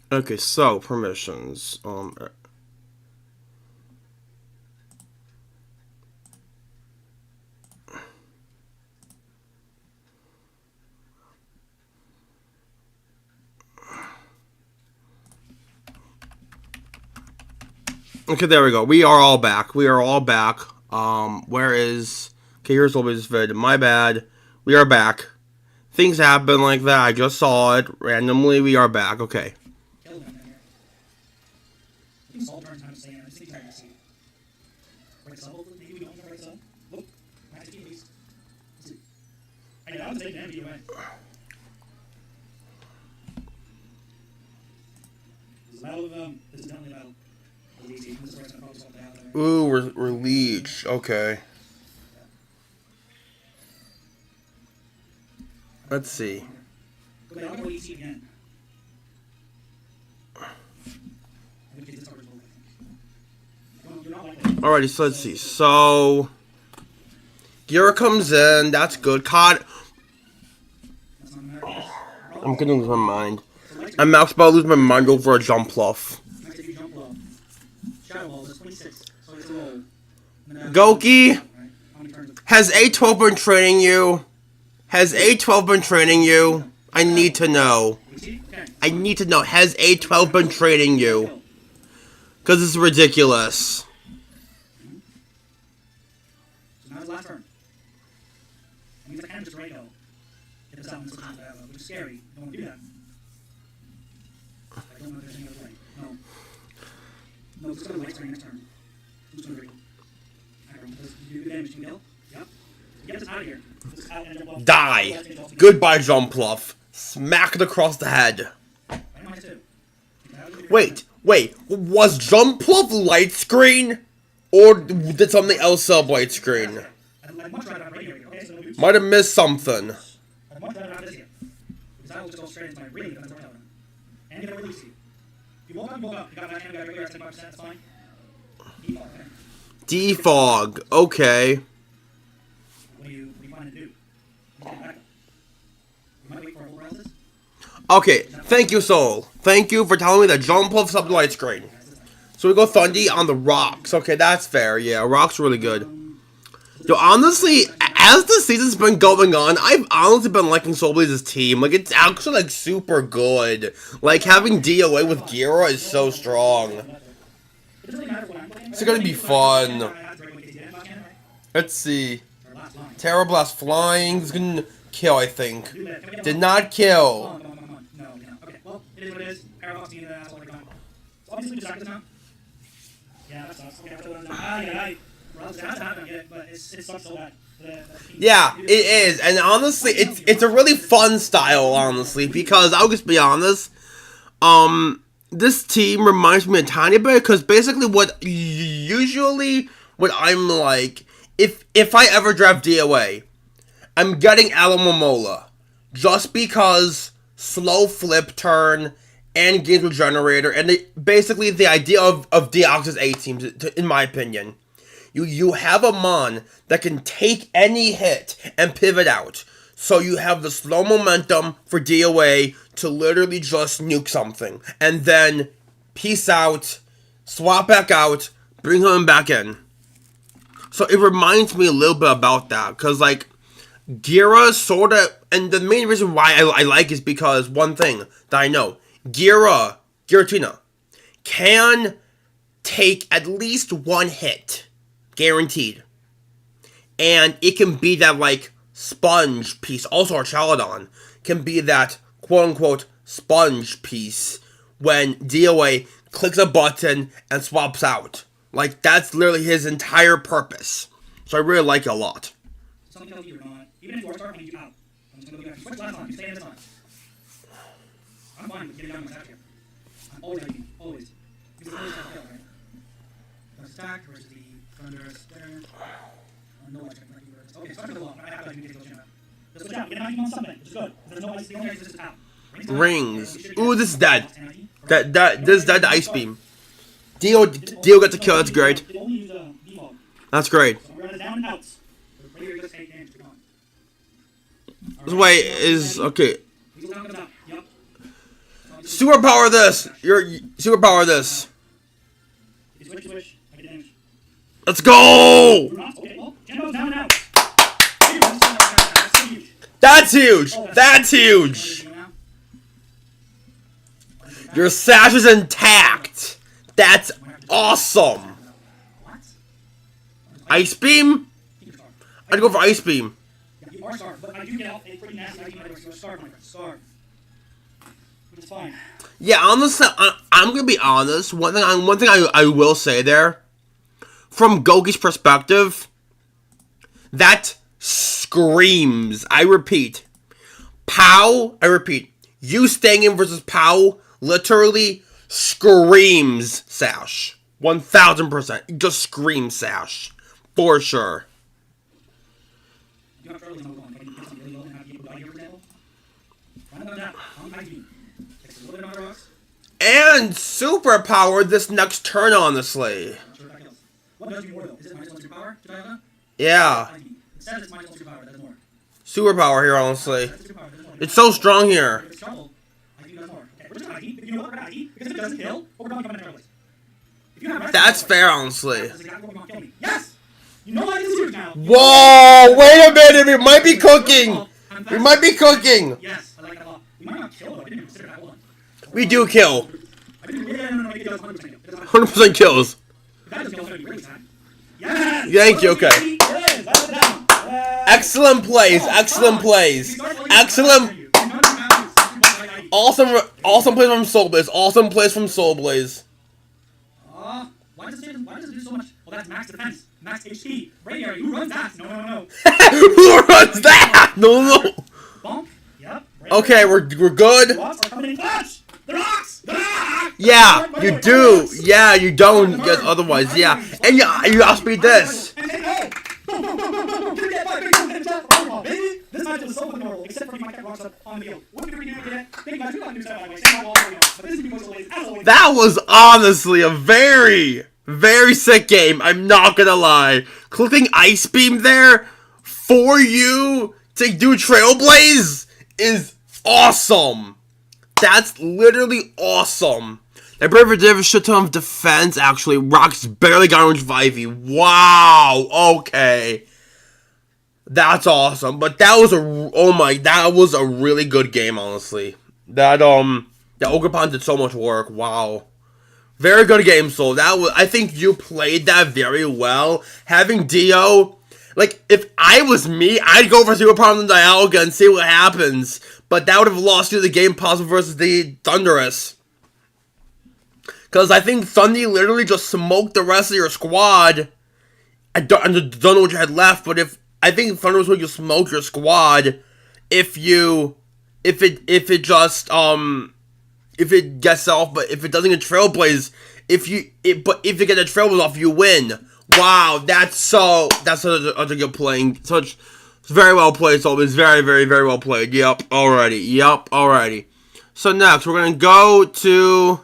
Okay, so permissions. Okay, there we go. We are all back. We are all back. Where is... Okay, here's what was vid. My bad. We are back. Things happen like that. I just saw it. Randomly, we are back. Okay. Kill them here. I think Saul turns time to say it. I just think he's trying to see. Right sub, maybe we don't have right sub. Look. Max team, please. Let's see. I know, I would take damage either way. This is a battle of, this is definitely a battle. Easy. This is where it's gonna focus on the out there. Ooh, we're leech. Okay. Let's see. Okay, I'll go easy again. Alrighty, so let's see. So Gira comes in. That's good. COD. I'm gonna lose my mind. I'm about to lose my mind over a jump fluff. Goki, has A12 been training you? Has A12 been training you? I need to know. I need to know. Has A12 been training you? Because it's ridiculous. So now his last turn. That means I can just Rado. Get this out and switch into that, which is scary. You don't want to do that. I don't know if there's any other way. No. No, it's going to wait next turn. Who's going to Rado? Does you do damage to kill? Yep. Get this out of here. This out and jump off. Die. Goodbye, jump fluff. Smacked across the head. Wait. Was jump fluff light screen? Or did something else sub light screen? Might have missed something. I'd much rather have this here. Because I will just go straight into my really defensive retailer. And get a release you. If you woke up, you woke up. You got that hand, you got regular 75%, that's fine. Defog, okay. What do you plan to do? You might wait for a whole release. Okay, thank you, Soul. Thank you for telling me that jump fluff sub light screen. So we go Thundy on the rocks. Okay, that's fair. Yeah, rocks really good. Yo, honestly, as the season's been going on, I've honestly been liking Soul Blaze's team. Like, it's actually, like, super good. Like, having DOA with Gira is so strong. It's gonna be fun. Let's see. Terra Blast flying is gonna kill, I think. Did not kill. No. Okay, well, it is what it is. Parabox needed that, that's all they're going. So obviously we just this now. Yeah, that sucks. Okay, after that, well, it's not happening yet, but it sucks so bad. Yeah, it is, and honestly, it's a really fun style, honestly, because I'll just be honest, this team reminds me a tiny bit, because basically what I'm like, if I ever draft DOA, I'm getting Alamomola, just because slow flip turn and gains regenerator, and basically the idea of Deoxys-Attack teams, in my opinion. You have a Mon that can take any hit and pivot out. So you have the slow momentum for DOA to literally just nuke something. And then peace out, swap back out, bring him back in. So it reminds me a little bit about that, because like Gira sort of, and the main reason why I like is because one thing that I know, Giratina can take at least one hit, guaranteed, and it can be that like sponge piece. Also, Archaludon can be that quote unquote sponge piece when DOA clicks a button and swaps out. Like, that's literally his entire purpose. So I really like it a lot. Something tells you or not. Even if you are starting, you out. I'm just going to go back. Switch last time. You stay in this time. I'm fine with getting down myself here. I'm always hiking. Always. Because it's always a kill, right? Attack versus the Thunderous there. No one checking. Okay, so I'm going to go on. I have to take the chin out. Just switch out. Get an item on something, which is good. There's no ice. The only ice is just out. Rings. Ooh, this is dead. This is dead to Ice Beam. Dio got the kill. That's great. That's great. This way is okay. Superpower this. You're superpower this. Let's go. That's huge. That's huge. Your sash is intact. That's awesome. Ice Beam? I'd go for Ice Beam. Yeah, you are starved, but I do get a pretty nasty item whenever you're starved, my friend. Starved. But it's fine. Yeah, honestly, I'm gonna be honest. One thing I will say there, from Goki's perspective, that screams. I repeat, Pow. I repeat, you staying in versus Pow literally screams Sash. 1000%. It just screams Sash. For sure. And superpower this next turn, honestly. What does more though? Is it minus 1 superpower? Yeah. It says it's minus 1 superpower, that does more. Superpower here, honestly. It's so strong here. If it's trouble, I do that more. Okay, we're just gonna IT. You know what? We're gonna IT because if it doesn't kill, we're going to come in trouble. If you have That's fair, honestly. that's exactly what you want to kill me. Yes! You know I can see it now. Whoa! Wait a minute! We might be cooking! We might be cooking! Yes, I like that a lot. We might not kill though. I didn't even consider that. Hold on. We do kill. I didn't. No, it does 100% kill. 100% kills. If that doesn't kill, it's gonna be really sad. Yes! Thank you, okay. Yes! That's it down. Yes! Excellent plays, excellent plays. Excellent. Awesome plays from Soul Blaze. Awesome plays from Soul Blaze. Why does it do so much? Well, that's max defense, max HP. Right area. Who runs that? No. Who runs that? No. Bonk. Yep. Right Okay, we're good. Rocks are coming in clutch. The rocks. Yeah, you do. Yeah, you don't. Yes, otherwise, yeah. And you outspeed this. Baby, this match was so phenomenal, except for if my cat rocks up on the field. What did we do today? Thank you guys. We got new stuff, by the way. Same all going on. But this is because always, as always. That was honestly a very, very sick game. I'm not gonna lie. Clicking Ice Beam there for you to do Trailblaze is awesome. That's literally awesome. That Braver did have a shit ton of defense, actually. Rock's barely got orange Vivey. Wow. Okay. That's awesome. But that was that was a really good game, honestly. That Ogerpon did so much work. Wow. Very good game, Soul. I think you played that very well. Having Dio, like, if I was me, I'd go for Superpower and Dialga and see what happens. But that would have lost you the game possible versus the Thunderous. Because I think Thundy literally just smoked the rest of your squad. I don't know what you had left, but I think Thunderous would just smoke your squad if it gets off, but if it doesn't get Trailblaze, if you get a Trailblaze off, you win. Wow, that's such a good playing, such very well played. So it's very, very, very well played. Yep, alrighty. So next we're gonna go to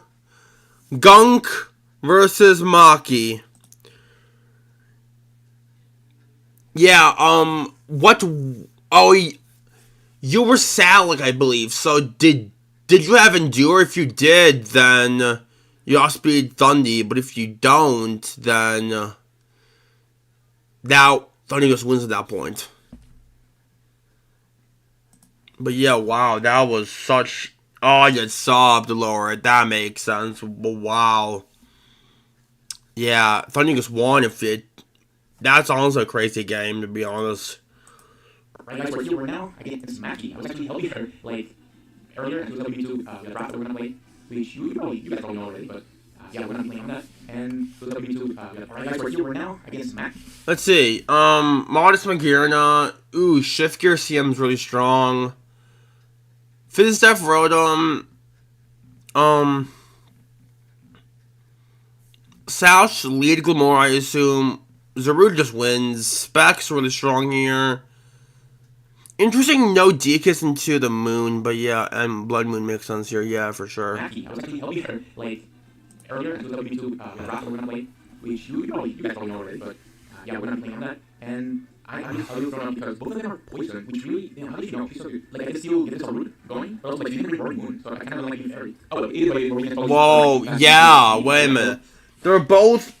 Gunk versus Maki. Yeah, you were Salic, I believe. So did you have Endure? If you did, then you outspeed Thundy, but if you don't, then now Thundy just wins at that point. But yeah, wow, that was such... Oh, I get sobbed, Lord. That makes sense. But wow. Yeah, Thundy just won if it... That's honestly a crazy game, to be honest. Right, guys, we're here right now. I get this Mackie. I was actually helping her, like, earlier, and she was helping me to the draft that we're gonna play, which you guys probably know already, but yeah, we're gonna be playing on that. And she was helping me to, alright guys, we're here right now against Mackie. Let's see. Modest Magirna. Ooh, Shift Gear CM's really strong. Fizzdeath Rotom. Sash lead Glamour, I assume. Zarude just wins. Specs really strong here. Interesting, no Deoxys into the Moon, but yeah, and Blood Moon makes sense here, yeah, for sure. Mackie, I was actually helping her, like, earlier, and she was helping me to the draft that we're gonna play, which you guys probably know already, but yeah, we're gonna be playing on that. And I'm just a little thrown off because both of them are poison, which really, how did you know? She's so good. Like, I can still get this Zarude going, but also, like, she didn't bring Moon, so I kind of don't like being fairy. Oh, either way, whoa, yeah, wait a minute. They're both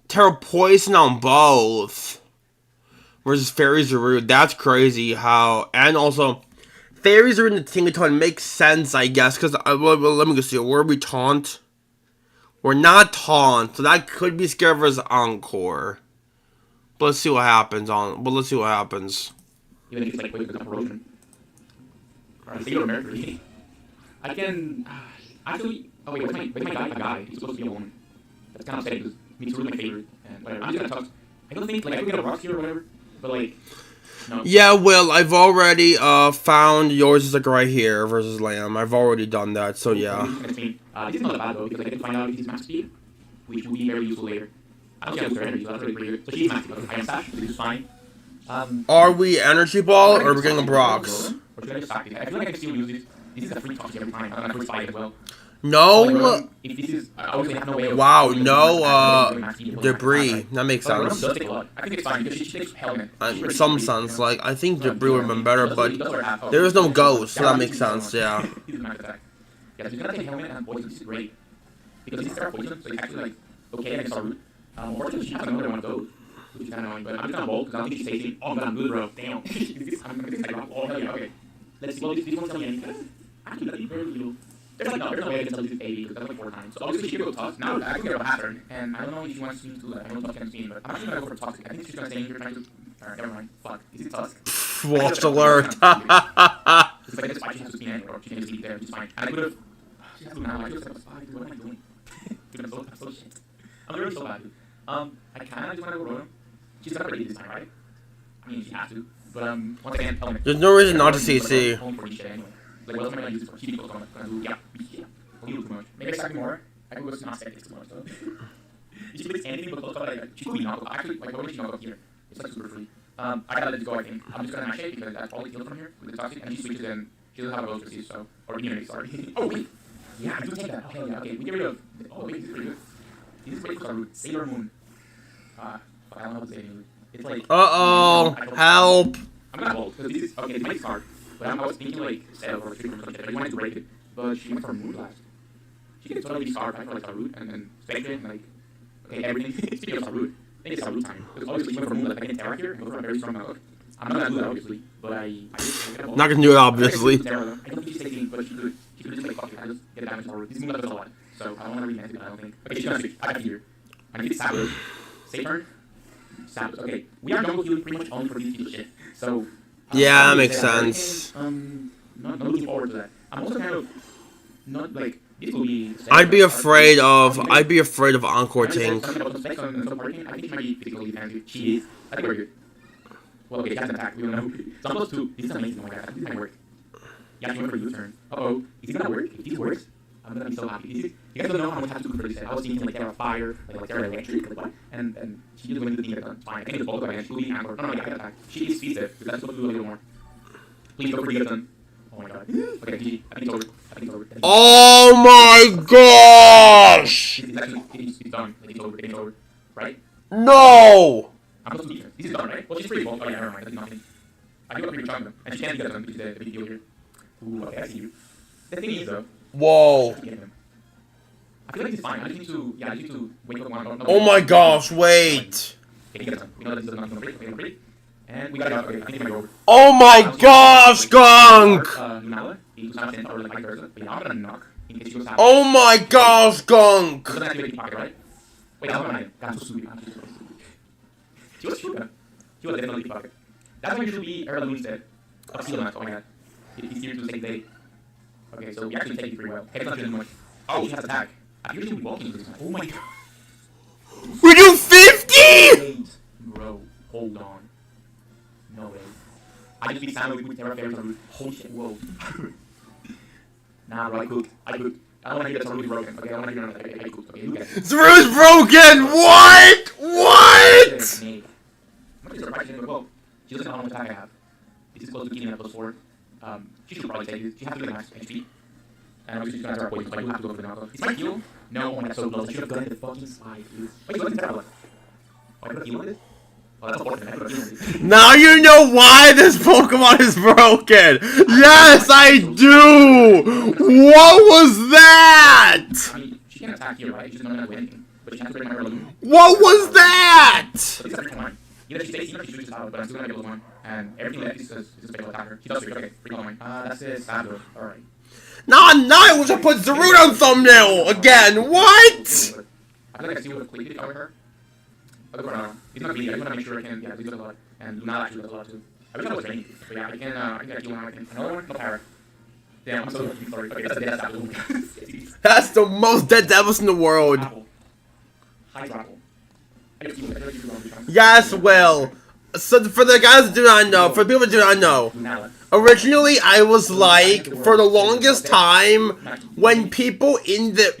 Terra Poison on both. Versus Fairy Zarude. That's crazy how... And also, Fairy Zarude and the Tinkaton makes sense, I guess. Because, let me go see. Were we Taunt? We're not Taunt. So that could be scared versus Encore. But let's see what happens let's see what happens. Even if it's like quick with erosion. Alright, Zero Mercury. I can... actually... Oh wait, what's my guy? He's supposed to be a woman. That's kind of sad because Mitsuru's my favorite. And whatever. I'm just gonna talk. I don't think, like, I could get a rock here or whatever. But, like, no. Yeah, Will, I've already found yours is like right here versus Lamb. I've already done that, so yeah. This is not bad though, because I get to find out if he's max speed, which will be very useful later. I don't see how to energy, so that's really pretty good. So she's max speed, I am Sash, so this is fine. Are we Energy Ball or are we getting a Brox? Or should I just sack these? I feel like I can still use this. This is a free toxic every time. I'm gonna first fight as well. No. If this is, obviously I have no way of... Wow, no Debris. That makes sense. I think it's fine, because she takes Helmet. In some sense, like, I think Debris would have been better, but there is no Ghost, so that makes sense, yeah. He's max attack. Yeah, so he's gonna take Helmet and Poison, this is great. Because he's Terra Poison, so he's actually, like, okay against our root. Unfortunately, she has another one of those, which is kind of annoying, but I'm just gonna bolt, because I don't think she's tasting. Oh, I'm good, bro. Damn. I'm gonna take Cyclops. Oh, hell yeah, okay. Let's see, well, this one's telling me anything. Actually, that'd be very little. There's no way I can tell this is 80 because that's like 4 times. So obviously she could go Tusk. Now I can get a pattern, and I don't know if she wants me to do that. I know Tusk can spin, but I'm actually gonna go for Tusk. I think she's gonna stay in here trying to... Alright, never mind. Fuck. Is it Tusk? Watch alert. If I get this fight, she has to spin anywhere, or she can just leave there, which is fine. And I could've... She has to now. I could've said, fuck, what am I doing? Dude, I'm so shit. I'm literally so bad, dude. I kinda just wanna go Rotom. She's gonna ready this time, right? I mean, she has to. But, once again, Element. There's no reason not to CC. Like, what else am I gonna use it for? She goes gonna do, yeah. A little too much. Maybe I stack more. I could go not stack this too much though. If she plays anything but close up, like, she could be knocked up. Actually, like, why would she knock up here? It's like super free. I gotta let it go, I think. I'm just gonna mash it because that's probably killed from here with the toxic, and she switches and she doesn't have a ghost receive, so. Or immunity, sorry. Oh, wait! Yeah, I do take that. Oh, hell yeah, okay. We get rid of. Oh, wait, this is pretty good. This is great for Zarude. Sailor Moon. I don't know how to say it. It's like. Uh-oh! Help! I'm gonna hold, because this is. Okay, it's my card. But I was thinking, like, set up or trick or something. I wanted to break it, but she went for Moon Blast. She could totally be Scarf, right, for like Zarude, and then Spectre, and like, okay, everything. Speaking of Zarude, I think it's Zarude time. Because obviously, she went for Moon Blast, I can Terra here, and go for a very strong hook. I'm not gonna do that, obviously, but I not gonna do it, obviously. I don't think she's taking, but she could. She could just, like, fuck it, I just get damage to Zarude. This Moon Blast does a lot, so I don't wanna rematch it, I don't think. Okay, she's gonna switch. I have here. I need Sabotage. Safe turn. Sabotage. Okay, we are jungle healing pretty much only for these people shit, so. Yeah, that makes sense. Not looking forward to that. I'm also kind of not like this will be. I'd be afraid of Encore Tink. I think she might be physically defensive. She is. I think we're good. Well, okay, she has an attack. We don't know. Zombo's 2. This is amazing. Oh my god, this might work. Yeah, she went for a U-turn. Uh-oh. Is it gonna work? If this works, I'm gonna be so happy. You guys don't know how much I have to do for this set. I was thinking like Terra Fire, like Terra Electric, like what? And she just went to the thing that's fine. I think it's Bulk again. She will be Anchor. No, yeah, I can attack. She is speed step, because that's supposed to do a little more. Please go for the done. Oh my god. Okay, GG. I think it's over. I think it's over. Oh my gosh! It's actually, it's done. I think it's over. I think it's over. Right? No! I'm supposed to beat her. This is done, right? Well, she's pretty bold. Oh yeah, never mind. That's nothing. I give up pretty chunk them. And she can't get them because the big deal here. Ooh, okay, I see you. The thing is though. Whoa. I feel like it's fine. I just need to, yeah, I just need to wake up one. No, Oh my gosh, wait. Okay, get some. We know this is not gonna break. Okay, gonna break. And we got it out. Okay, I think it might go over. Oh my gosh, Gunk! Nala, into Zamazenta, or like vice versa. But yeah, I'm gonna knock in case she goes out. Oh my gosh, Gunk! Doesn't activate the pocket, right? Wait, that was my God, so stupid. I'm so stupid. She was stupid. She was definitely the pocket. That's why you should be Erla instead. Of Seal oh my god. He's here to save the day. Okay, so we actually take it pretty well. Head's not doing much. Oh, she has attack. I usually be walking this time. Oh my god. We do 50?! Wait, bro, hold on. No way. I just beat Samuel with Terra Fairies on route. Holy shit, whoa. Nah, bro, I cooked. I don't want to hear that Saru's broken. Okay, I don't want to hear that. I cooked. Okay, look at it. Zeru's broken! What?! What?! I'm actually surprised she didn't go well. She doesn't know how much attack I have. This is close to killing at +4. She should probably take it. She has to be like max HP. And obviously she's gonna start poison, so I do have to go for the knockoff. Is my heal? No, oh my god, so close. I should have done the fucking slide, dude. Wait, so what's the Terra? Oh, I put a heal on this? Oh, that's unfortunate. I put a heal on this. Now you know why this Pokemon is broken! Yes, I do! What was that?! I mean, she can attack here, right? She's not gonna do anything. But she has to break my Heirloom. What was that?! So these are pretty fine. Either she stays here or she switches out, but I'm still gonna get +1. And everything left is a special attacker. She does switch, okay. Free mine. That's it, Sabdo. Alright. Nah, I wish I put Zerud on thumbnail again! What?! I feel like I still would have clicked it if I were her. I'll go for another. It's not greedy, I just want to make sure I can, yeah, do a lot. And Lunala actually does a lot too. I wish I was raining. But yeah, I can get you one, I can. Another one? No power. Damn, I'm so lucky, sorry. Okay, that's a dead Sabdo. That's the most dead devils in the world. Apple. High apple. I just feel like you Yes, well, so for the guys that do not know, for the people that do not know, Lunala. originally I was like, for the longest time, when people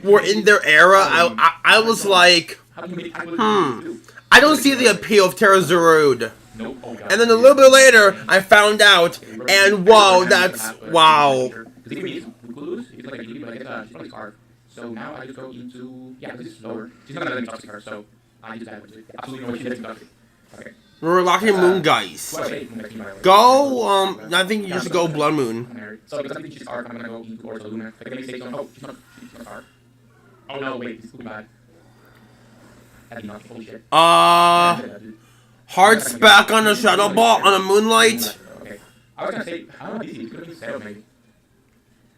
were in their era, I was like, How do you make it? I don't see the appeal of Terra Zerud. Nope. Oh god. And then a little bit later, I found out, and whoa, that's, wow. Because if we lose, it's like a beauty, but I get she's probably scarf. So now I just go into, yeah, this is lower. She's not gonna let me toxic her, so I use that. Absolutely no way she gets toxic. Okay. We're locking Moongeist. Well, wait, Moongeist, by the way. Go, I think you just go Blood Moon. So because I think she's scarf, I'm gonna go into Orzo Luna. Like, let me say so. Oh, she's not scarf. Oh no, wait, this is too bad. That'd be not, holy shit. Hearts back on the Shadow Ball on a Moonlight. Okay. I was gonna say, I don't know, DC, it could have been set up maybe.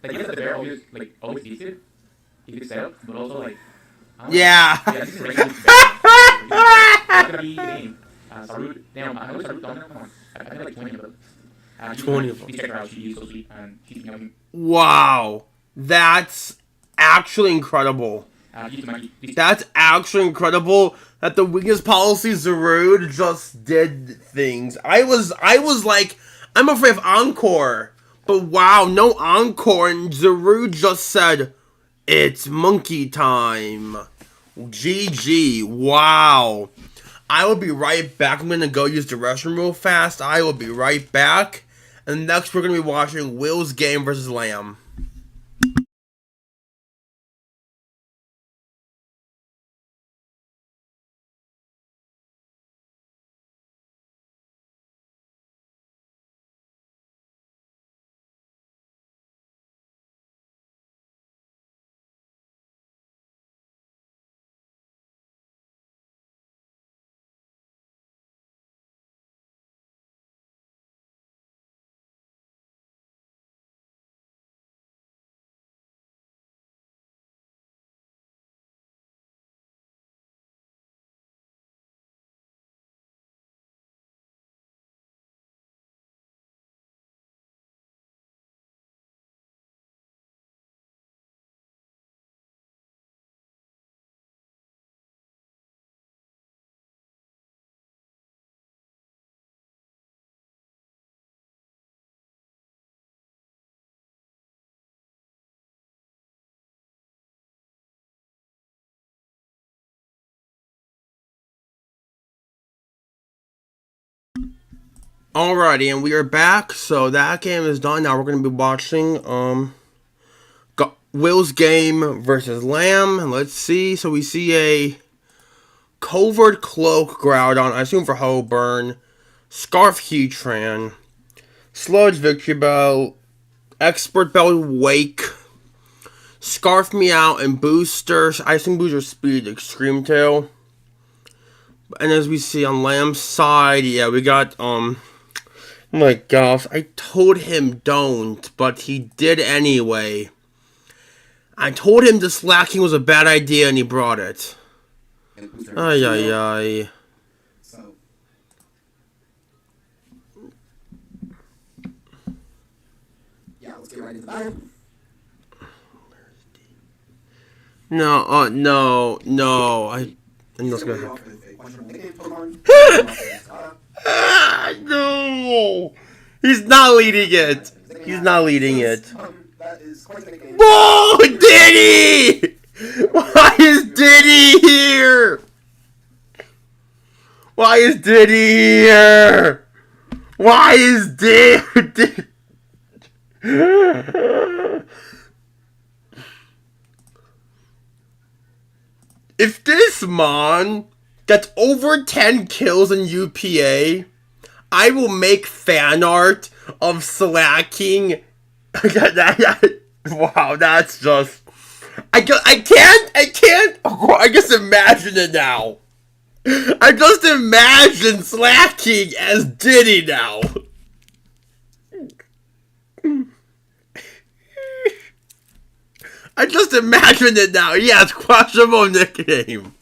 Like, yes, the bear always, like, always beats it. He could set up, but also, like, I don't know. Yeah. Yeah, this is a regular bear. It's gonna be the game. Sarud, damn, I know Sarud down there, come on. I feel like 20 of them. 20 of them. Please check her out, she's so sweet, and she's young. Wow. That's actually incredible. That's actually incredible that the weakest policy Zerud just did things. I was like, I'm afraid of Encore. But wow, no Encore, and Zerud just said, it's monkey time. GG, wow. I will be right back. I'm gonna go use the restroom real fast. I will be right back. And next we're gonna be watching Will's game versus Lamb. Alrighty, and we are back. So that game is done. Now we're going to be watching Will's game versus Lamb. And let's see. So we see a Covert Cloak Groudon, I assume for Hoburn, Scarf Heatran, Sludge Victory Bell, Expert Bell Wake, Scarf Me Out and Booster. I think Booster Speed, Extreme Tail. And as we see on Lamb's side, yeah, we got, oh my gosh, I told him don't, but he did anyway. I told him the slacking was a bad idea and he brought it. Ay, ay, ay. So. Yeah, let's get right into the battle. No, no. I'm just gonna. No! He's not leading it! He's not leading it. Whoa! Diddy! Why is Diddy here? Why is Diddy here? Why is Diddy? If this Mon gets over 10 kills in UPA, I will make fan art of slacking. Wow, that's just... I can't, I just imagine it now. I just imagine slacking as Diddy now. I just imagine it now. Yeah, it's questionable nickname.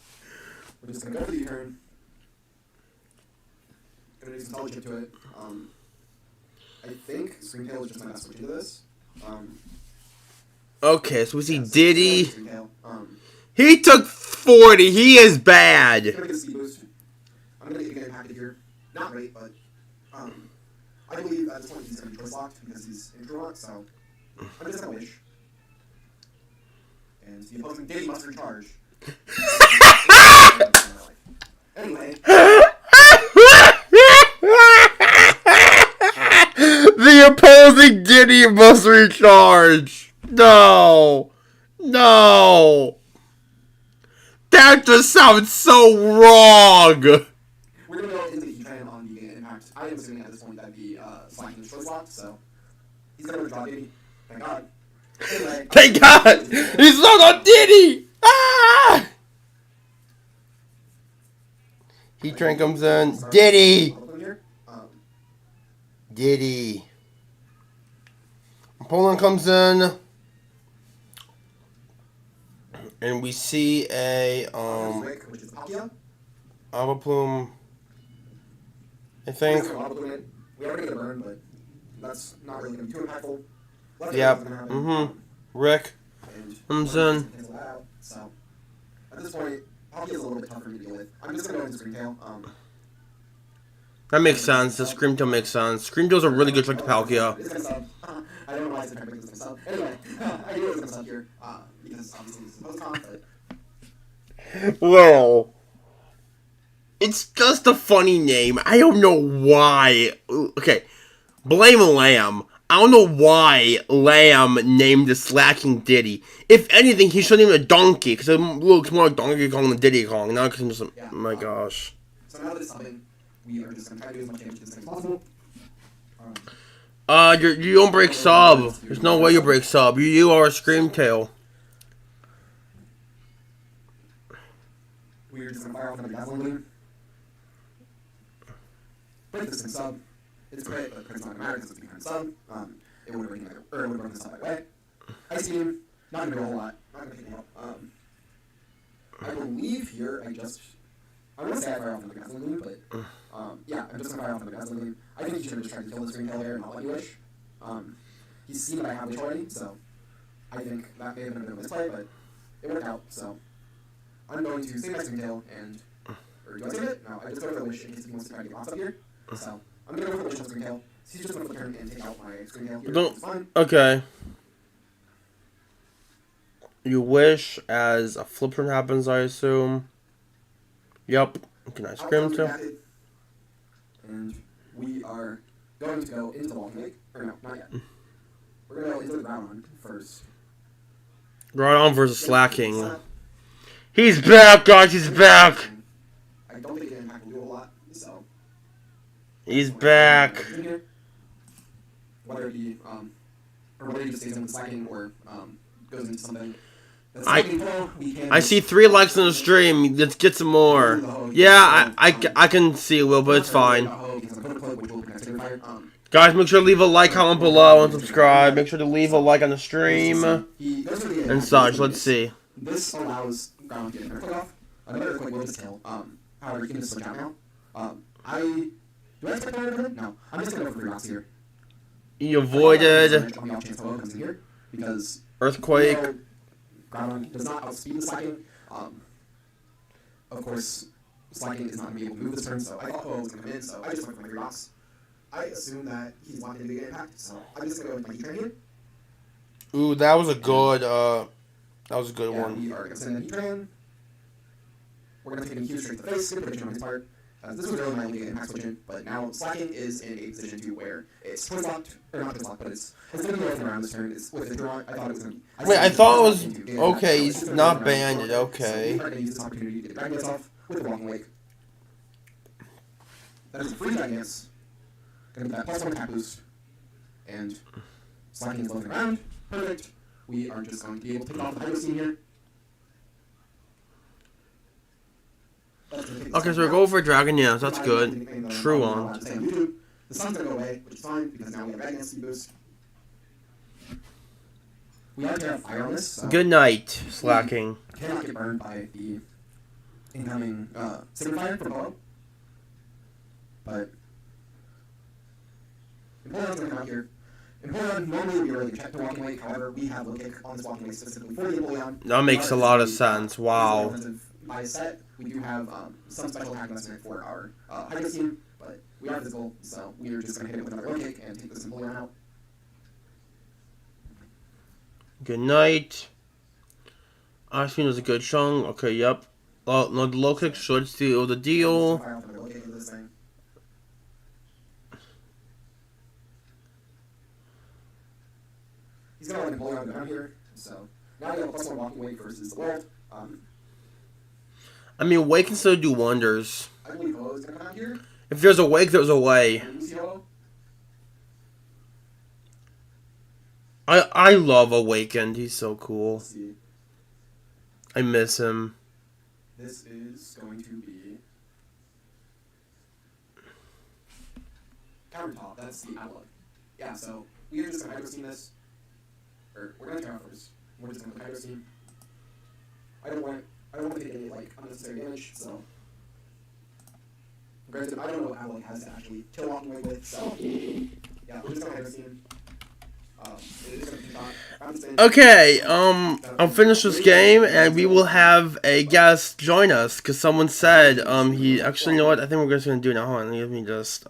We're just gonna go for the U-turn. Gonna do some intelligent to it. I think Screamtail is just gonna switch into this. Okay, so we see Diddy. Screamtail. He took 40. He is bad. I'm gonna get a speed boost. I'm gonna get impacted here. Not great, but I believe at this point he's gonna be choice locked because he's intro locked, so I'm just gonna wish. And the opposing Diddy must recharge. Anyway. The opposing Diddy must recharge. No. No. That just sounds so wrong. We're gonna go into the E-Tran on the impact. I am assuming at this point that the slacking is choice locked, so he's gonna withdraw Diddy. Thank God. Anyway. Thank God. He's not on Diddy. Ah! E-Tran comes in. Diddy. Diddy. Poland comes in. And we see a which is Palkia. Ava Plume, I think. We already get a burn, but that's not really going to be too impactful. Yep. Rick comes in. So at this point, Palkia is a little bit tougher to deal with. I'm just going to go into Screamtail. That makes sense. The Screamtail makes sense. Screamtail's a really good trick to Palkia. It's going to sub. I don't know why I said trying to make this going to sub. Anyway, I knew it was going to sub here because obviously this is post-comp, but... Well, it's just a funny name. I don't know why. Okay, blame Lamb. I don't know why Lamb named the slacking Diddy. If anything, he should name it a donkey, because it looks more like Donkey Kong than Diddy Kong. Now because just, oh my gosh. So now that it's subbing, we are just going to try to do as much damage to this thing as possible. You don't break sub. There's no way you break sub. You are a Screamtail. We're just going to fire off another Dazzling Gleam. Break this thing sub. It's great, but it's not going to matter because it's behind sub. It would have broken the sub right away. Ice Beam, not going to do a whole lot. Not going to take me out. I believe here I want to say I fire off another Dazzling Gleam, but yeah, I'm just going to fire off another Dazzling Gleam. I think he should have just tried to kill the Screamtail there and not let me wish. He's seen that I have wish already, so I think that may have been a bit of a misplay, but it worked out, so I'm going to save my Screamtail and... Or do I save it? No, I just go for the wish in case he wants to try to get lost up here. So, I'm going to go for the wish on Screamtail. He's just going to flip turn and take out my Screamtail here. It's fine. Okay. You wish as a flip turn happens, I assume. Yep. Can I Screamtail? And we are going to go into the wall cake. Or no, not yet. We're going to go into the ground first. Groudon versus slacking. He's back, guys. He's back. I don't think the impact will do a lot, so. He's back. Whether he just stays in with slacking or goes into something. That's I- something cool. We can I see 3 likes on the stream. Let's get some more. Yeah, I can see it, Will, but it's fine. Guys, make sure to leave a like, comment below, and subscribe. Make sure to leave a like on the stream and such. Let's see. This allows ground to get an earthquake off. Another earthquake will just tail. However, you can just switch out now. Do I expect another hit? No. I'm just gonna go for 3 rocks here. You avoided On the off chance Hello comes in here, because earthquake. ground does not outspeed the slacking. Of course, slacking is not going to be able to move this turn, so I thought Ho was going to come in, so I just went for my 3 rocks. I assume that he's wanting to get impact, so I'm just going to go with my heat train here. Ooh, that was a good one. We are going to send in heat train. We're going to take a Q straight to the face, good prediction on his part. This was really my only impact switch in, but now slacking is in a position to where it's twin locked, or not twin locked, but it's going to be working around this turn. It's with the draw. I thought it was going to be. Wait, I thought it was okay. He's not banded. Okay. So we are going to use this opportunity to get Dragon Dance off with the Walking Wake. That is a free Dragon Dance. Going to get that +1 attack boost, and slacking is looking around. Perfect. We are just going to be able to take off the Hydro Steam here. Okay, so we're going for Dragon Dance. That's good. True on. The sun's gonna go away, which is fine because now we have Dragon Dance boost. We are Terra Fire on this. So Good night, slacking. cannot get burned by the incoming Sacred Fire from below. But Empoleon's gonna come out here. Empoleon normally we really check the Walking Wake. However, we have low kick on this Walking Wake specifically for the Empoleon. That makes a lot of sense. Wow. By set, we do have some special attack investment for our Hydro Steam, but we are physical, so we are just going to hit it with another low kick and take this Empoleon out. Good night. Ashwin was a good chunk. Okay, yep. Oh, no, the low kick should seal the deal. Fire off another low kick into this thing. He's going to let Empoleon go down here, so now we have a +1 Walking Wake versus the world. I mean, Wake can still do wonders. I believe Ho is going to come out here. If there's a Wake, there's a way. And Lucy Ho. I love Awakened. He's so cool. Let's see. I miss him. This is going to be countertop. That's the outlook. Yeah, so we are just going to Hydro Steam this. Or we're going to turn first. We're just going to Hydro Steam. I don't want to take any like unnecessary damage, so. Granted, I don't know what Outlook has to actually kill Walking Wake with, so. Yeah, we're just going to Hydro Steam. It is going to be fine. Okay, I'll finish this game, and we will have a guest join us, because someone said, he, actually, you know what, I think we're just going to do it now, hold on, let me just,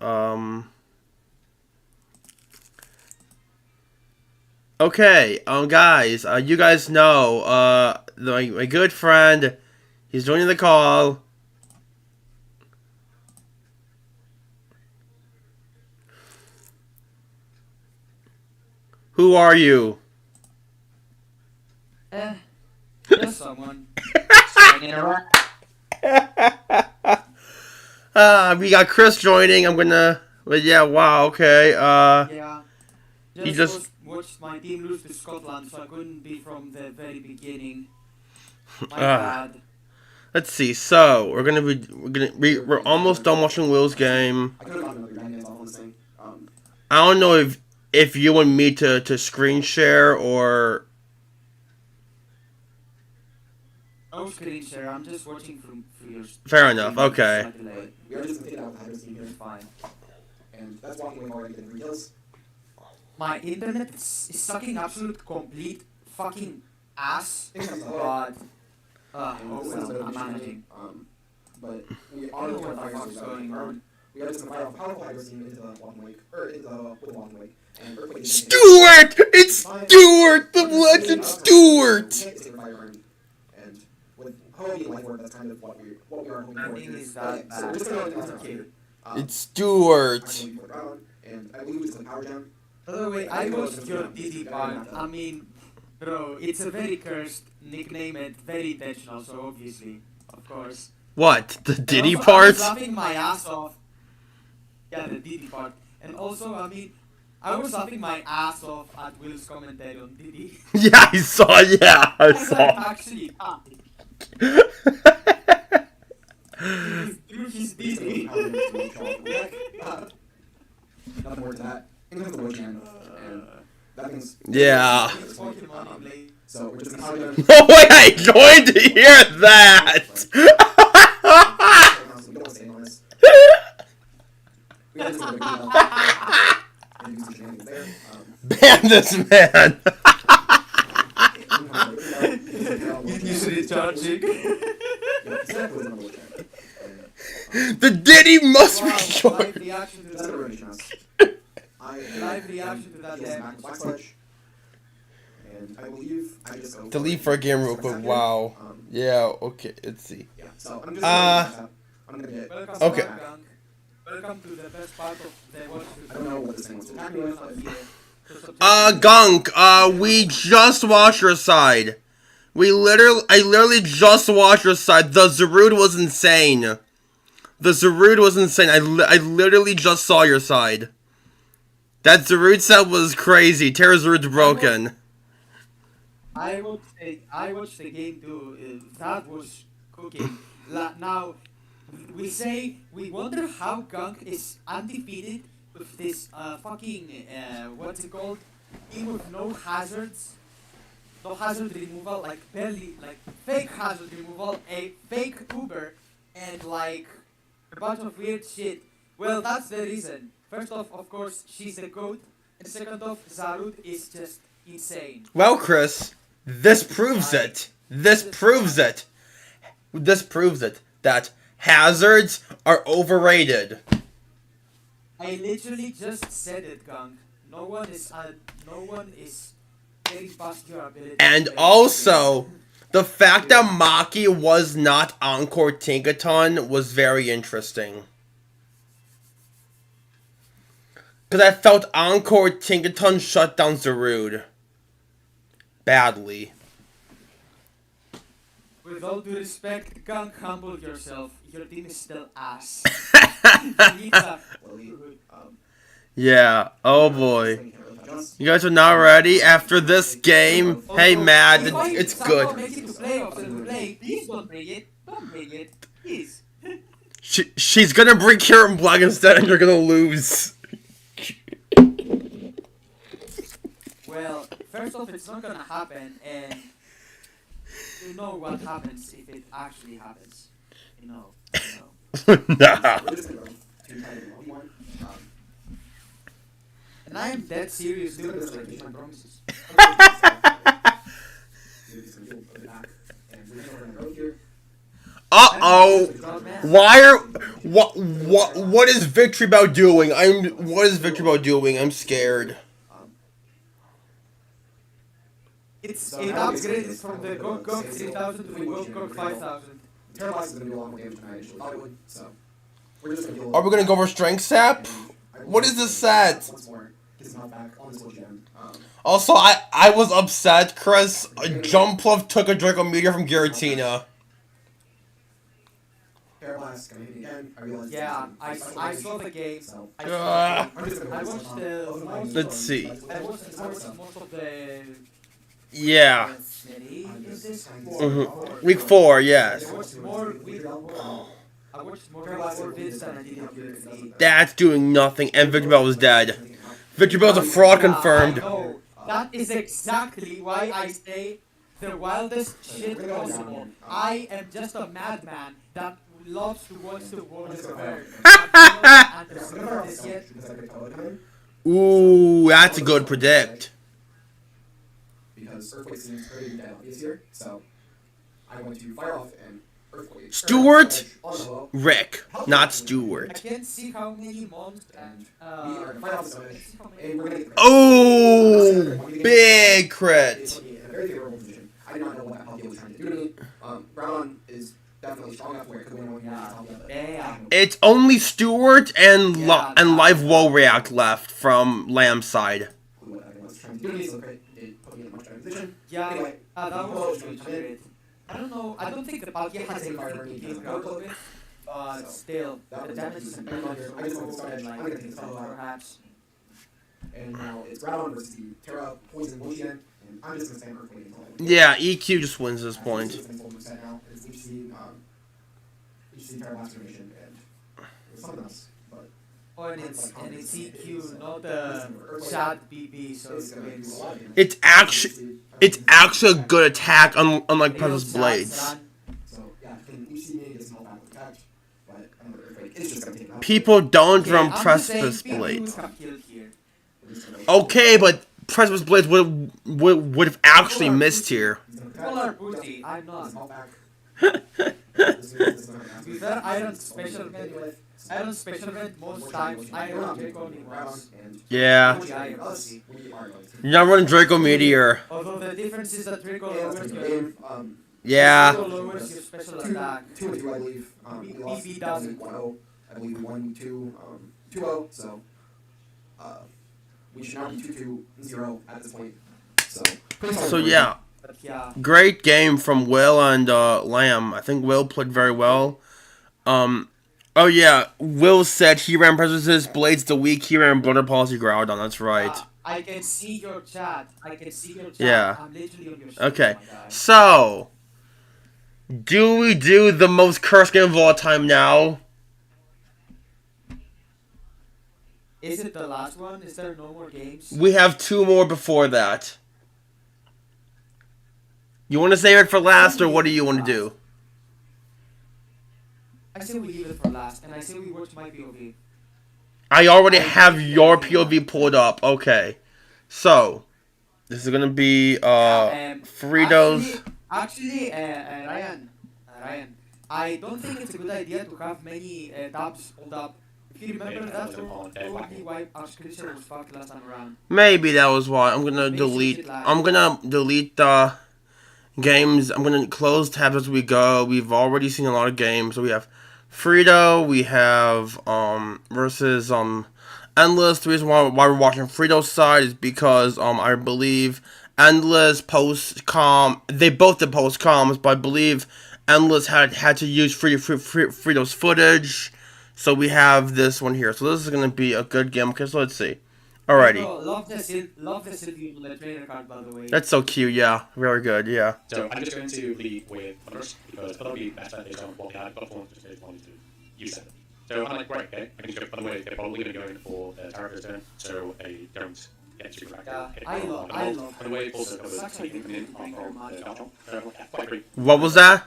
okay, guys, you guys know, my good friend, he's joining the call. Who are you? Just someone. We got Chris joining. I'm gonna. But yeah, wow. Okay. Yeah. He just- watched my team lose to Scotland, so I couldn't be from the very beginning. My Ah. bad. Let's see. So we're almost done watching Will's game. I could have gotten another Dragon Dance off on this thing. I don't know if you want me to screen share or. No screen share, I'm just watching from your Fair enough. Okay. slight delay. We are just going to take it out with Hydro Steam here. It's fine. And that's Walking Wake already getting 3 kills. My internet is sucking absolute complete fucking ass, It comes out. but And oh this is a bit well, of I'm a managing. But we I are don't know going to what the fire fuck's this going on. We are just going to fire off powerful Hydro Steam into the Walking Wake, or into the with the Walking Wake. And Earthquake is Stuart! It's Stuart! The Legend Stuart! And with Ho being life orb, that's kind of what we are hoping for. Nothing is that So we're just bad. going to It's okay. It's Stuart. And I believe it's the power gem. By the way, I watched your Diddy part. I mean, bro, it's a very cursed nickname and very intentional, so obviously, of course. What? The And Diddy also, I was part? laughing my ass off. Yeah, the Diddy part. And also, I mean, I was laughing my ass off at Will's commentary on Diddy. Yeah, I saw. Yeah, I I'm saw. actually through his Diddy. Nothing more to that. In comes the Witch Hand, and that means Yeah. It's Pokemon in late. so we're just gonna No way! I'm going to hear that. we don't say on this. We have to do and do some shenanigans there. Ban this man. He's recharging. The Diddy must Wow, rejoice. live reaction to That's that. a reaction us. Live reaction to that Yes, damn. Mac Black Sludge. And I believe I just go. To leave for a game real quick. Wow. Yeah. Okay. Let's see. Yeah. So I'm just. I'm gonna get. Welcome Okay. back, Gang. Welcome to the best part of the Watchthrough. I don't know what this thing wants to attack me with. Gunk. We just watched your side. I literally just watched your side. The Zarude was insane. I literally just saw your side. That Zarude set was crazy. Terra Zarude's broken. I watched the game too. That was cooking. Now, we wonder how Gunk is undefeated with this fucking what's it called? Team with no hazards, no hazard removal, like barely, like fake hazard removal, a fake Uber, and like a bunch of weird shit. Well, that's the reason. First off, of course, she's the goat, and second off, Zarude is just insane. Well, Chris, this proves it. That hazards are overrated. I literally just said it, Gang. No one is getting past your ability. And also, the fact that Maki was not Encore Tinkaton was very interesting. Because I felt Encore Tinkaton shut down Zarude. Badly. With all due respect, Gang, humble yourself. Your team is still ass. Yeah, oh boy. You guys are not ready after this game? Hey, Mad, it's good. Please don't bring it. Don't bring it. Please. She's gonna bring Kyurem-Black instead and you're gonna lose. Well, first off, it's not gonna happen, and you know what happens if it actually happens. You know. Nah. And I am dead serious doing this, like, my promises. Uh-oh. What is Victory Bout doing? What is Victory Bout doing? I'm scared. It upgraded from the Go 3000 to the Go 5000. Terralize is going to be a lot more damage than I initially thought it would, so we're just going to deal with Are we gonna go for Strength Sap? What is this set? Once more, get his mouth back on this little gem. Also, I was upset, Chris. Jumpluff took a Draco Meteor from Giratina. Parablast, gonna hit me again. I realized Yeah, I saw the game. So, I I'm just gonna watched the most. Let's see. I watched most of the. Yeah. Mm-hmm. Week 4, yes. I watched more week 4. I watched more week 4 vids than I did in week 3. That's doing nothing, and Victor Bell was dead. Victor Bell's a fraud confirmed. I know. That is exactly why I say the wildest shit possible. I am just a madman that loves to watch the world burn. I don't understand this yet. Ooh, that's a good predict. Because Earthquake seems pretty dead obvious here, so I want to fire off an Earthquake. Stuart? On the low, Rick, not I Stewart. can't see how many monsters. and we are gonna fire off this damage, and we're gonna get the crit. Oh, big It crit. put me in a very favorable position. I did not know what that Palkia was trying to do to me. Brown is definitely strong enough where it could win one against Palkia, but Damn. It's only Stewart and Yeah, and Live Woe React left from Lamb's side. what I was trying to do to me, so the crit did put me in a much better position. Yeah, Anyway, that was 300. I don't know. I don't think the Palkia has anything to give out of it. But still, the damage is I just want to start. I'm gonna take this off. perhaps. And now it's Groudon versus the Terra Poison Motion, and I'm just gonna stand Earthquake until I win. Yeah, EQ just wins this point. This is now. It's HC Terra Blaster Nation, and there's something else, but. Oh, and it's EQ, not the chat BB, so it wins. It's actually a good attack, unlike Precious Blades. So yeah, each team gets an all back attack, but another Earthquake is just gonna take it out. People don't run Precious Blades. Okay, but Precious Blades would have actually missed here. People are bougie, I'm not. To be fair, Iron special event most times, Iron Draco was. Yeah. Iron pussy. You're not running Draco Meteor. Although the difference is that Draco lowers your Yeah. Draco lowers your special attack. 2-2, I believe. We lost BB doesn't. 1-0. I believe 1-2, 2-0. So we should now be 2-2-0 at this point. So pretty solid. So yeah, But yeah. great game from Will and Lamb. I think Will played very well. Oh yeah, Will said he ran Precious Blades the week he ran Border Policy Groudon. That's right. I can see your chat. Yeah. I'm literally on your screen, Okay, my guy. so do we do the most cursed game of all time now? Is it the last one? Is there no more games? We have 2 more before that. You want to save it for last, or what do you want to do? I say we leave it for last, and I say we watch my POV. I already have your POV pulled up. Okay, so this is gonna be Fritos. Actually, Ryan, I don't think it's a good idea to have many tabs pulled up. If you remember, that's probably why our screen share was fucked last time around. Maybe that was why. I'm gonna delete the games. I'm gonna close tabs as we go. We've already seen a lot of games. So we have Frito. We have versus Endless. The reason why we're watching Frito's side is because I believe Endless post-com. They both did post-coms, but I believe Endless had to use Frito's footage. So we have this one here. So this is gonna be a good game. Okay, so let's see. Alrighty. Love the Sylvie on the trainer card, by the way. That's so cute, yeah. Very good, yeah. So I'm just going to lead with Thunders, because that'll be better based on what we had before, just based on to use it. So I'm like, right, okay, I can just go, by the way, they're probably going to go in for the Tarot's turn, so they don't get too cracked. Yeah, Okay, I love by the way, also covers such a anything good coming in thing, from the Dalton. So yeah, quite great. What was that?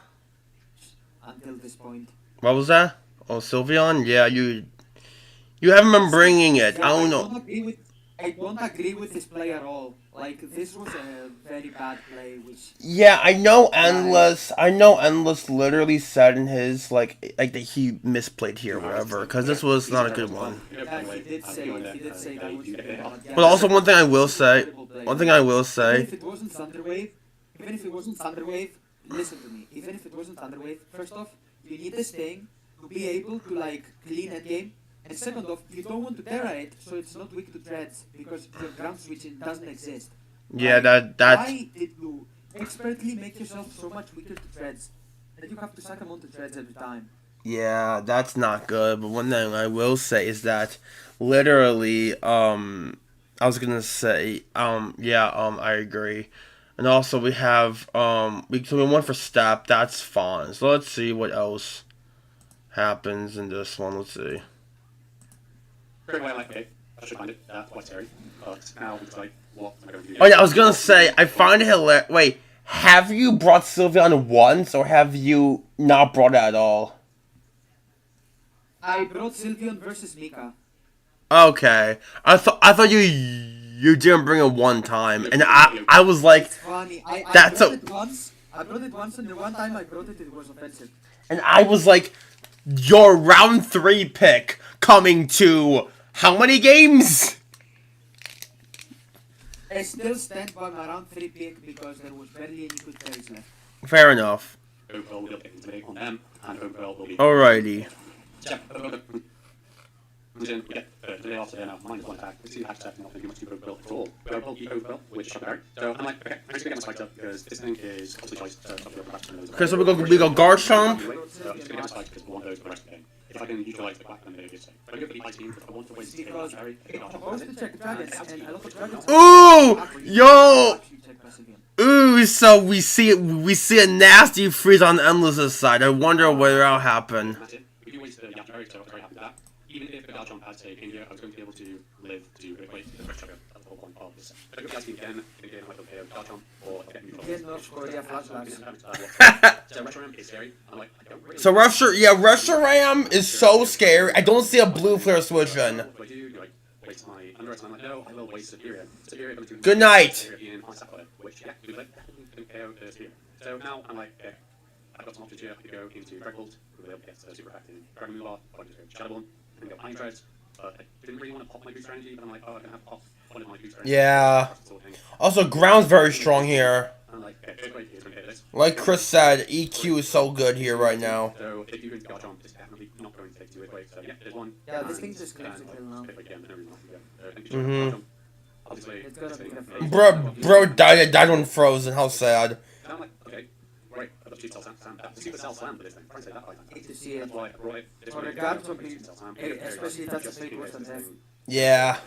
Until this point. What was that? Oh, Sylveon? Yeah, you haven't been bringing it. Yeah, I don't know. I don't agree with this play at all. Like, this was a very bad play, which... Yeah, I know Endless literally said in his, like that he misplayed here or whatever, because this was not a good one. Yeah, he did say that was very bad. Yeah, But also one thing I will say, Even if it wasn't Thunderwave, listen to me. Even if it wasn't Thunderwave, first off, you need this thing to be able to, like, clean a game. And second off, you don't want to Terra it, so it's not weak to Dreads, because your ground switching doesn't exist. yeah, Like, that why did you expertly make yourself so much weaker to Dreads that you have to suck them onto Dreads every time? yeah, that's not good. But one thing I will say is that literally, I was gonna say, I agree. And also we have, we went for step. That's fine. So let's see what else happens in this one. Let's see. Great way I like it. I should find it. Quite scary. But now it's like, what am I going to do? Oh yeah, I was gonna say, I find it hilarious. Wait, have you brought Sylveon once, or have you not brought it at all? I brought Sylveon versus Mika. Okay, I thought you didn't bring it one time, and I was like, It's funny. I That's brought a- it once. I brought it once, and the one time I brought it, it was offensive. and I was like, your round 3 pick coming to how many games? I still stand by my round 3 pick because there was barely any good carries left. Fair enough. Overall, we'll take today on them, and overall, will be. Alrighty. So, today after dinner, minus 1 attack, this is attack, not going to do much to overbuild at all. We overbuild, you overbuild, which shot there. So I'm like, okay, I'm just going to get my spikes up because this thing is obviously choice. Okay, so we go Garchomp. So I'm just going to get my spikes because we want those for the rest of the game. if I can utilize the Black, then maybe it's safe. But I go for the Ice Beam if I want to waste the Because Berry. most of the check dragons and a lot of dragons. Ooh, yo. Actually check passive game. Ooh, so we see a nasty freeze on Endless's side. I wonder whether that'll happen. Massive. We do waste the Yap Berry, so I was very happy with that. Even if the Garchomp had stayed in here, I was going to be able to live to equate the first trigger. That's the whole point of this. But I go for the Ice Beam again, thinking I might KO Garchomp, or I'll get neutral. Against North Korea flashbacks. So Reshiram is scary. I'm like, I don't really. So Reshiram is so scary. I don't see a blue flare switching. What do I do? Do I waste my Underoath? And I'm like, no, I will waste Superior. Superior goes to Good night. Superior in on Sapphire, which, yeah, we play. KO the Superior. So now I'm like, okay, I've got some options here. I could go into Dragbolt, we'll be able to get super effective Dragon Moolah, or I can just go Shadow Ball, and go Iron Treads. But I didn't really want to pop my booster energy, but I'm like, oh, I can have pop one of my booster energy. Yeah. Also, ground's very strong here. I'm like, okay, it's great, it's going to hit this. Like Chris said, EQ is so good here right now. So if you go into Garchomp, it's definitely not going to take 2 away. So yeah, there's one. Yeah, this thing just connects to kill now. It's gonna be a phase. Bro died when frozen. How sad. I'm like, okay, right, I've got to Cell Slam. Super Cell Slam for this thing. Try to say that 5 times. Hate to see it. That's why I brought it this For way. the Garchomp, especially if that's a fake worse than death. Yeah.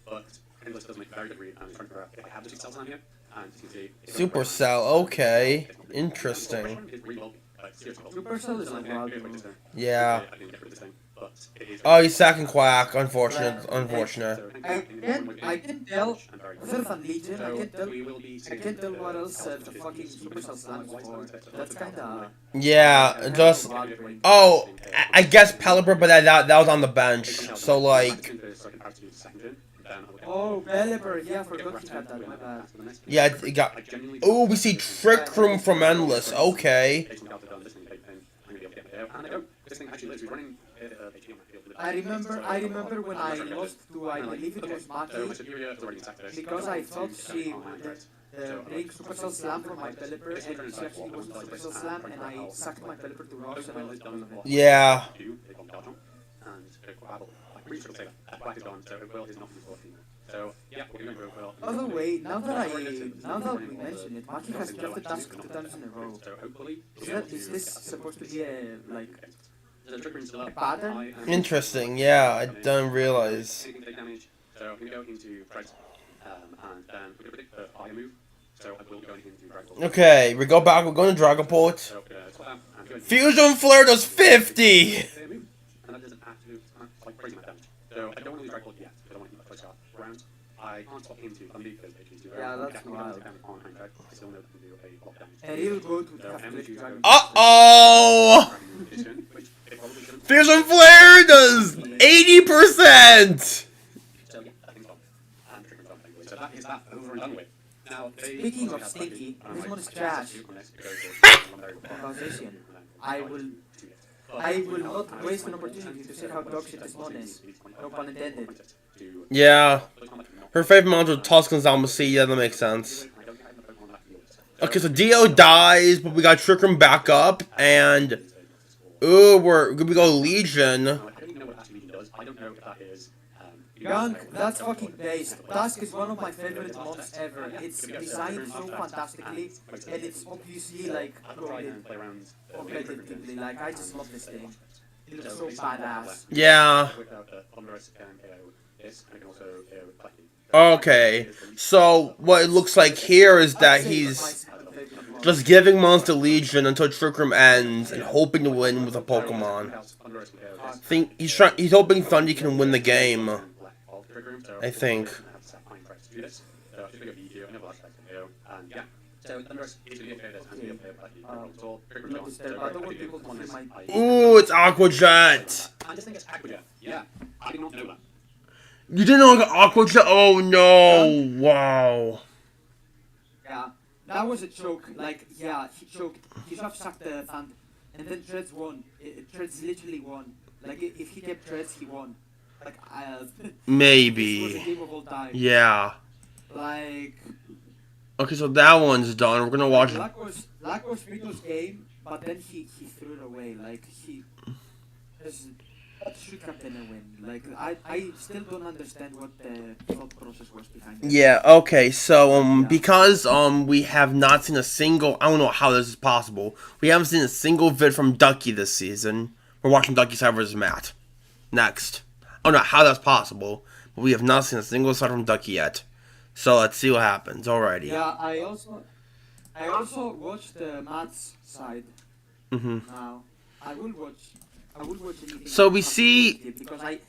But Endless does make very good read, and I'm trying to figure out if I have the Super Cell Slam here, and you can see... Supercell, okay. Interesting. Supercell is like wild. Yeah. I didn't get rid of this thing, but it is... Oh, he's sacking Quack. Unfortunate. I can tell, other than Legion, I can tell what else the fucking Supercell Slam is for. That's kinda... Yeah, just... Oh, I guess Pelipper, but that was on the bench. So, like... Oh, Pelipper, yeah, I forgot he had that, my bad. Yeah, it got... Oh, we see Trick Room from Endless. Okay. I remember when I lost to, I believe it was Maki, because I thought she would bring Supercell Slam for my Pelipper, and she actually wasn't Supercell Slam, and I sucked my Pelipper to rocks and I lost all of it. Yeah. By the way, now that we mention it, Maki has left the task 2 times in a row. Is this supposed to be a, like, a pattern? Interesting, yeah, I don't realize. So I'm going to go into Treads, and then we're going to predict the fire move. So I will go into Dragon. Okay, we go back, we're going to Dragapult. So, Fusion Flare does 50! and that doesn't have to, it's like crazy amount of damage. So I don't want to do Dragon yet, because I want to keep my first round. I can't swap into Thundy because HP's too Yeah, that's wild. I still know that can do a lot of damage. And he'll go to the Half-Life Dragon. Uh-oh! Fusion Flare does 80%! So yeah, that thing's gone. And Trigger's gone, thankfully. So that is that over and done with. Now, Speaking of stinky, this one is trash. Causation. I will not waste an opportunity to say how dog shit this one is. No pun intended. Yeah. Her favorite mount was Tuscan Zamazaenta, yeah, that makes sense. Okay, so Dio dies, but we got Trick Room back up, and... Ooh, we go Legion. I don't even know what actually Legion does. I don't know if that is... Gunk, that's fucking based. Task is one of my favorite mods ever. It's designed so fantastically, and it's obviously like coded competitively. Like, I just love this thing. It looks so badass. Yeah. Okay, so what it looks like here is that he's just giving Monster Legion until Trick Room ends and hoping to win with a Pokemon. He's hoping Thundy can win the game. I think. Ooh, it's Aqua Jet. I just think it's Aqua Jet. Yeah, I did not know that. You didn't know like Aqua Jet? Oh no! Wow. Yeah, that was a joke. Like, yeah, he choked. He should have sucked the Thund, and then Treads won. Treads literally won. Like, if he kept Treads, he won. Like, maybe. This was a game of all time. Yeah. Like. Okay, so that one's done. We're gonna watch. Black was Rito's game, but then he threw it away. Like, that should have been a win. Like, I still don't understand what the thought process was behind it. Yeah, okay, so, because, we have not seen a single, I don't know how this is possible, we haven't seen a single vid from Ducky this season, We're watching Ducky side versus Matt. Next. I don't know how that's possible, but we have not seen a single side from Ducky yet. So let's see what happens. Alrighty. Yeah, I also watched the Matt's side. Now, I will watch anything. So we see because I.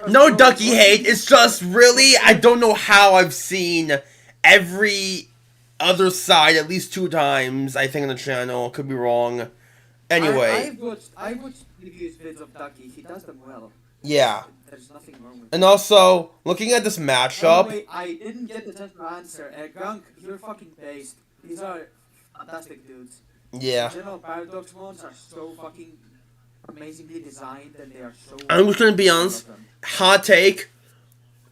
no Ducky hate. It's just really I don't know how I've seen every other side at least 2 times. I think on the channel. Could be wrong. Anyway. I watched previous vids of Ducky. He does them well. Yeah. There's nothing wrong with it. And also, looking at this matchup. Anyway, I didn't get the chance to answer. Gunk, you're fucking based. These are fantastic dudes. Yeah. The general Paradox ones are so fucking amazingly designed and they are so... I'm just gonna be honest. Hot take.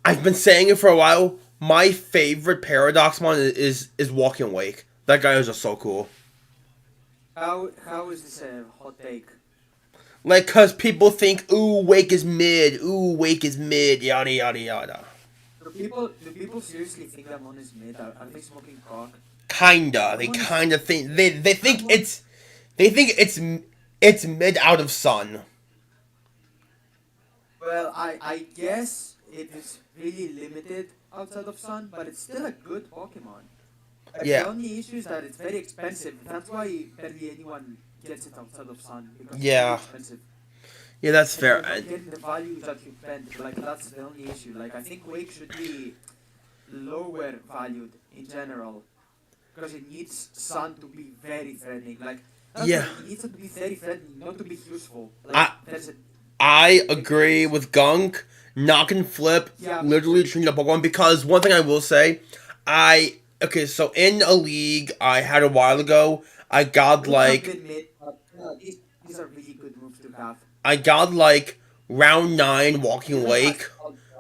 I've been saying it for a while. My favorite Paradox one is Walking Wake. That guy is just so cool. How is this a hot take? Like, cause people think, ooh, Wake is mid, yada yada yada. Do people seriously think that one is mid? Are they smoking cock? Kinda. They kinda think they think it's mid out of Sun. Well, I guess it is really limited outside of Sun, but it's still a good Pokemon. Yeah. The only issue is that it's very expensive. That's why barely anyone gets it outside of Sun. Because Yeah. it's very expensive. Yeah, that's fair. You're not getting the value that you spend. Like, that's the only issue. Like, I think Wake should be lower valued in general. Because it needs Sun to be very threatening. Like, Yeah. it needs it to be very threatening, not to be useful. Like, I agree with Gunk. Knock and flip, Yeah. literally treating a Pokemon. Because one thing I will say, okay, so in a league I had a while ago, I got like these are really good moves to have. round 9 Walking Wake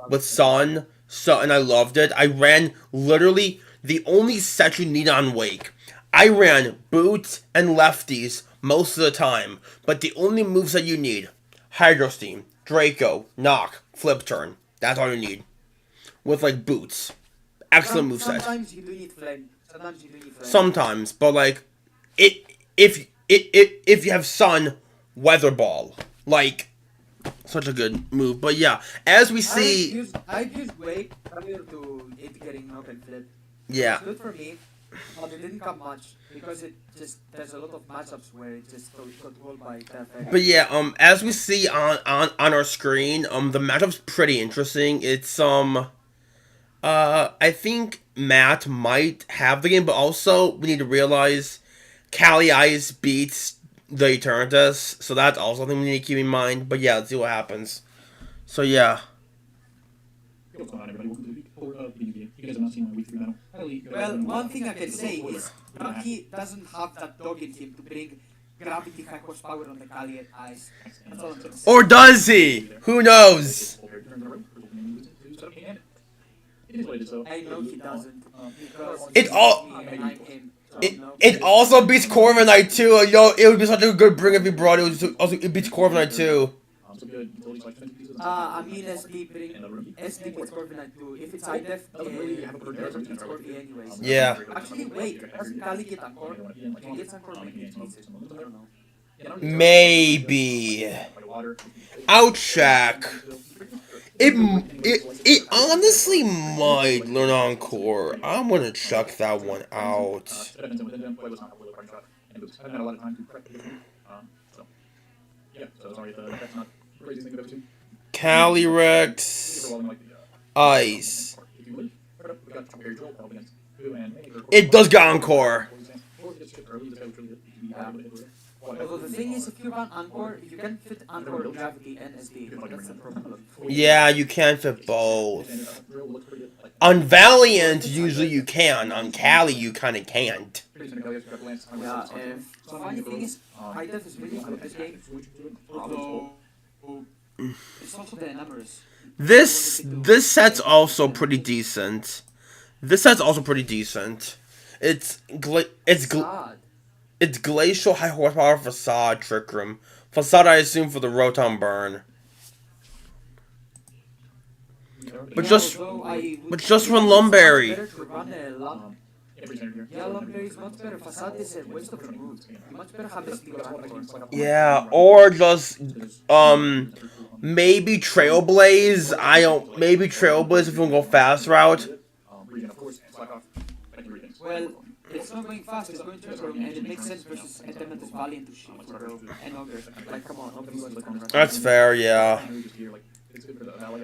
with Sun, and I loved it. I ran literally the only set you need on Wake. I ran Boots and Lefties most of the time, but the only moves that you need, Hydro Steam, Draco, Knock, Flip Turn. That's all you need. With like Boots. Excellent moveset. Sometimes you do need Flame. Sometimes, but like, if you have Sun, Weather Ball, like, such a good move. But yeah, as we see, I've used Wake prior to it getting Knock and Flip. yeah, It's good for me, but it didn't come much because there's a lot of matchups where it just got walled by that effect. but yeah, as we see on our screen, the matchup's pretty interesting. It's I think Matt might have the game, but also we need to realize Cali Ice beats the Eternatus, so that's also something we need to keep in mind. But yeah, let's see what happens. So yeah. Hey, what's going on, everybody? Welcome to the week 4 of the game. You guys have not seen my week 3 battle. Well, one thing I can say is Rocky doesn't have that dog in him to bring gravity high horsepower on the Kali Ice. That's all I'm saying. Or does he? Who knows? It is what it is, though. I know he doesn't. Because It all- I'm him. It also beats Corviknight too. Yo, it would be such a good bring if he brought it. It beats Corviknight too. So good. Totally like 20 pieces. I mean SD beats Corviknight too. If it's high def, it beats Corviknight anyways. Yeah. Actually, wait, doesn't Kali get Anchor? If he gets Anchor, maybe it beats it. I don't know. Maybe. Outcheck. It honestly might learn Encore. I'm gonna check that one out. I haven't had a lot of time to prep. So, yeah, so sorry if that's not the craziest thing I've ever seen. Calyrex. Ice. It does get Encore. Although the thing is, if you run Anchor, you can fit Anchor, Gravity, and SD. That's the problem. Yeah, you can fit both. On Valiant, usually you can. On Cali, you kind of can't. Yeah, so funny thing is, high def is really good this game. Although, it's also the numbers. This set's also pretty decent. It's Glacial High Horsepower Facade Trick Room. Facade, I assume, for the Rotom Burn. But just run Lumberry. Yeah, Lumber is much better. Facade is a waste of remove. You much better have a steel backbone. Yeah, or just maybe Trailblaze. I don't. Maybe Trailblaze if we go fast route. Well, it's not going fast, it's going to and it makes sense versus Eternatus Valiant to shift, bro. And Ogre. Like, come on, obviously. That's fair, yeah.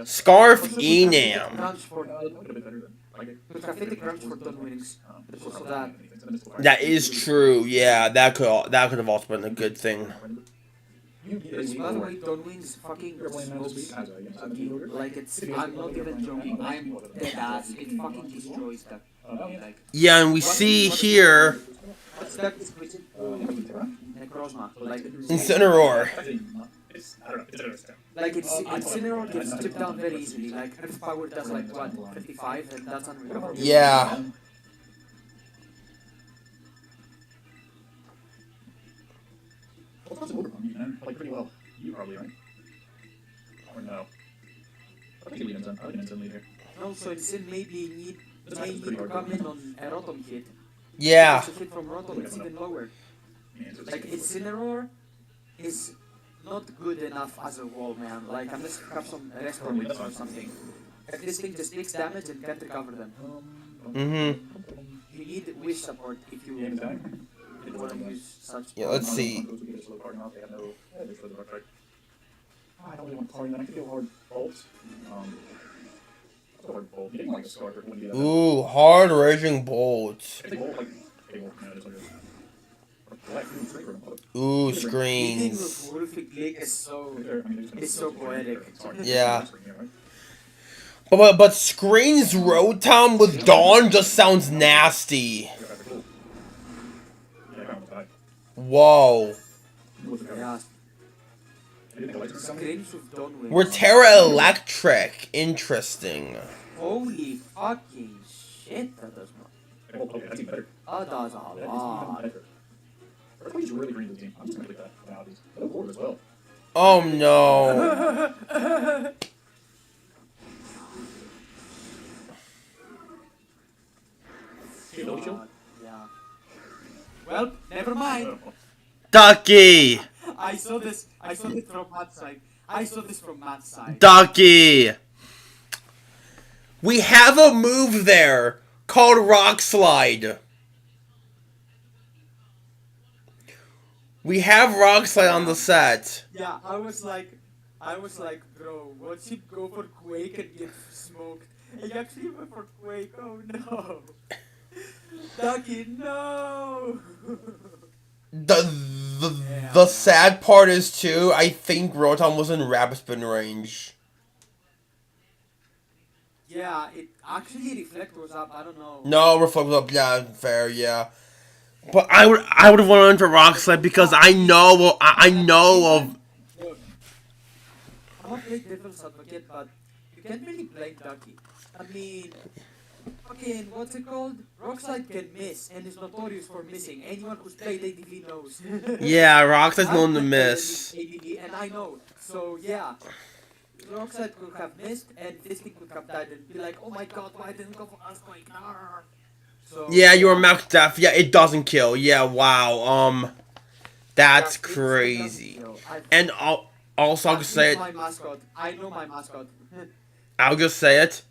Scarf Enam. Pathetic crunch for Don Winnings. So that. That is true. Yeah, that could have also been a good thing. By the way, Don Wings fucking smokes. Like, it's. I'm not even joking. I'm dead ass. It fucking destroys that. Like, Yeah, and we see here what's that? Necrozma. Like, Incineroar. like Incineroar gets stripped down very easily. Like, Earth Power does like what? 55, and that's unreal. Yeah. Like pretty well. You probably, right? Or no? I think Leon's on. I think it's in leader. Also, Incin maybe need to come in on a Rotom hit. Yeah. Because a hit from Rotom is even lower. Like, Incineroar is not good enough as a wall, man. Like, unless you have some restore wins or something. If this thing just takes damage and can't recover them. You need wish support if you want to use such. Yeah, let's see. I don't really want Chlorine, then I could go hard Bolt. Hard Bolt. You didn't like a Scarf, it wouldn't be that bad. Ooh, hard raging bolt. I think Bolt, like, okay, Bolt, no, just like a... Ooh, Meeting screens. with Wolfie Glick is so poetic. Yeah. But screens Rotom with Dawn just sounds nasty. Whoa. Yeah. Screams with Dawn Wings. We're Terra Electric. Interesting. Holy fucking shit, that does not. Okay, that's even better. That does a lot. Earthquake's really green to the team. I'm just gonna click that now. It'll board as well. Oh no. Yeah. Well, never mind. Ducky. I saw this from Matt's side. Ducky. We have a move there called Rock Slide. We have Rock Slide on the set. Yeah, I was like, bro, what's he go for Quake and get smoked? He actually went for Quake. Oh no. Ducky, no. The sad part is too, I think Rotom was in Rapid Spin range. Yeah, it actually Reflect was up. I don't know. No, Reflect was up. Yeah, fair. Yeah, but I would have wanted to Rock Slide because I know of. Look, I'm not playing Devil's Advocate, but you can't really blame Ducky. I mean, fucking what's it called? Rockslide can miss and is notorious for missing. Anyone who's played ADV knows. Yeah, Rock Slide's known to I've miss. played ADV and I know. So yeah. Rockslide could have missed and this thing could have died and be like, oh my god, why didn't go for Earthquake? So, Yeah, you were Max Def. Yeah, it doesn't kill. Yeah, wow. That's yeah, crazy. I've- And also, I'll just say it. my mascot. I know my mascot. I'll just say it.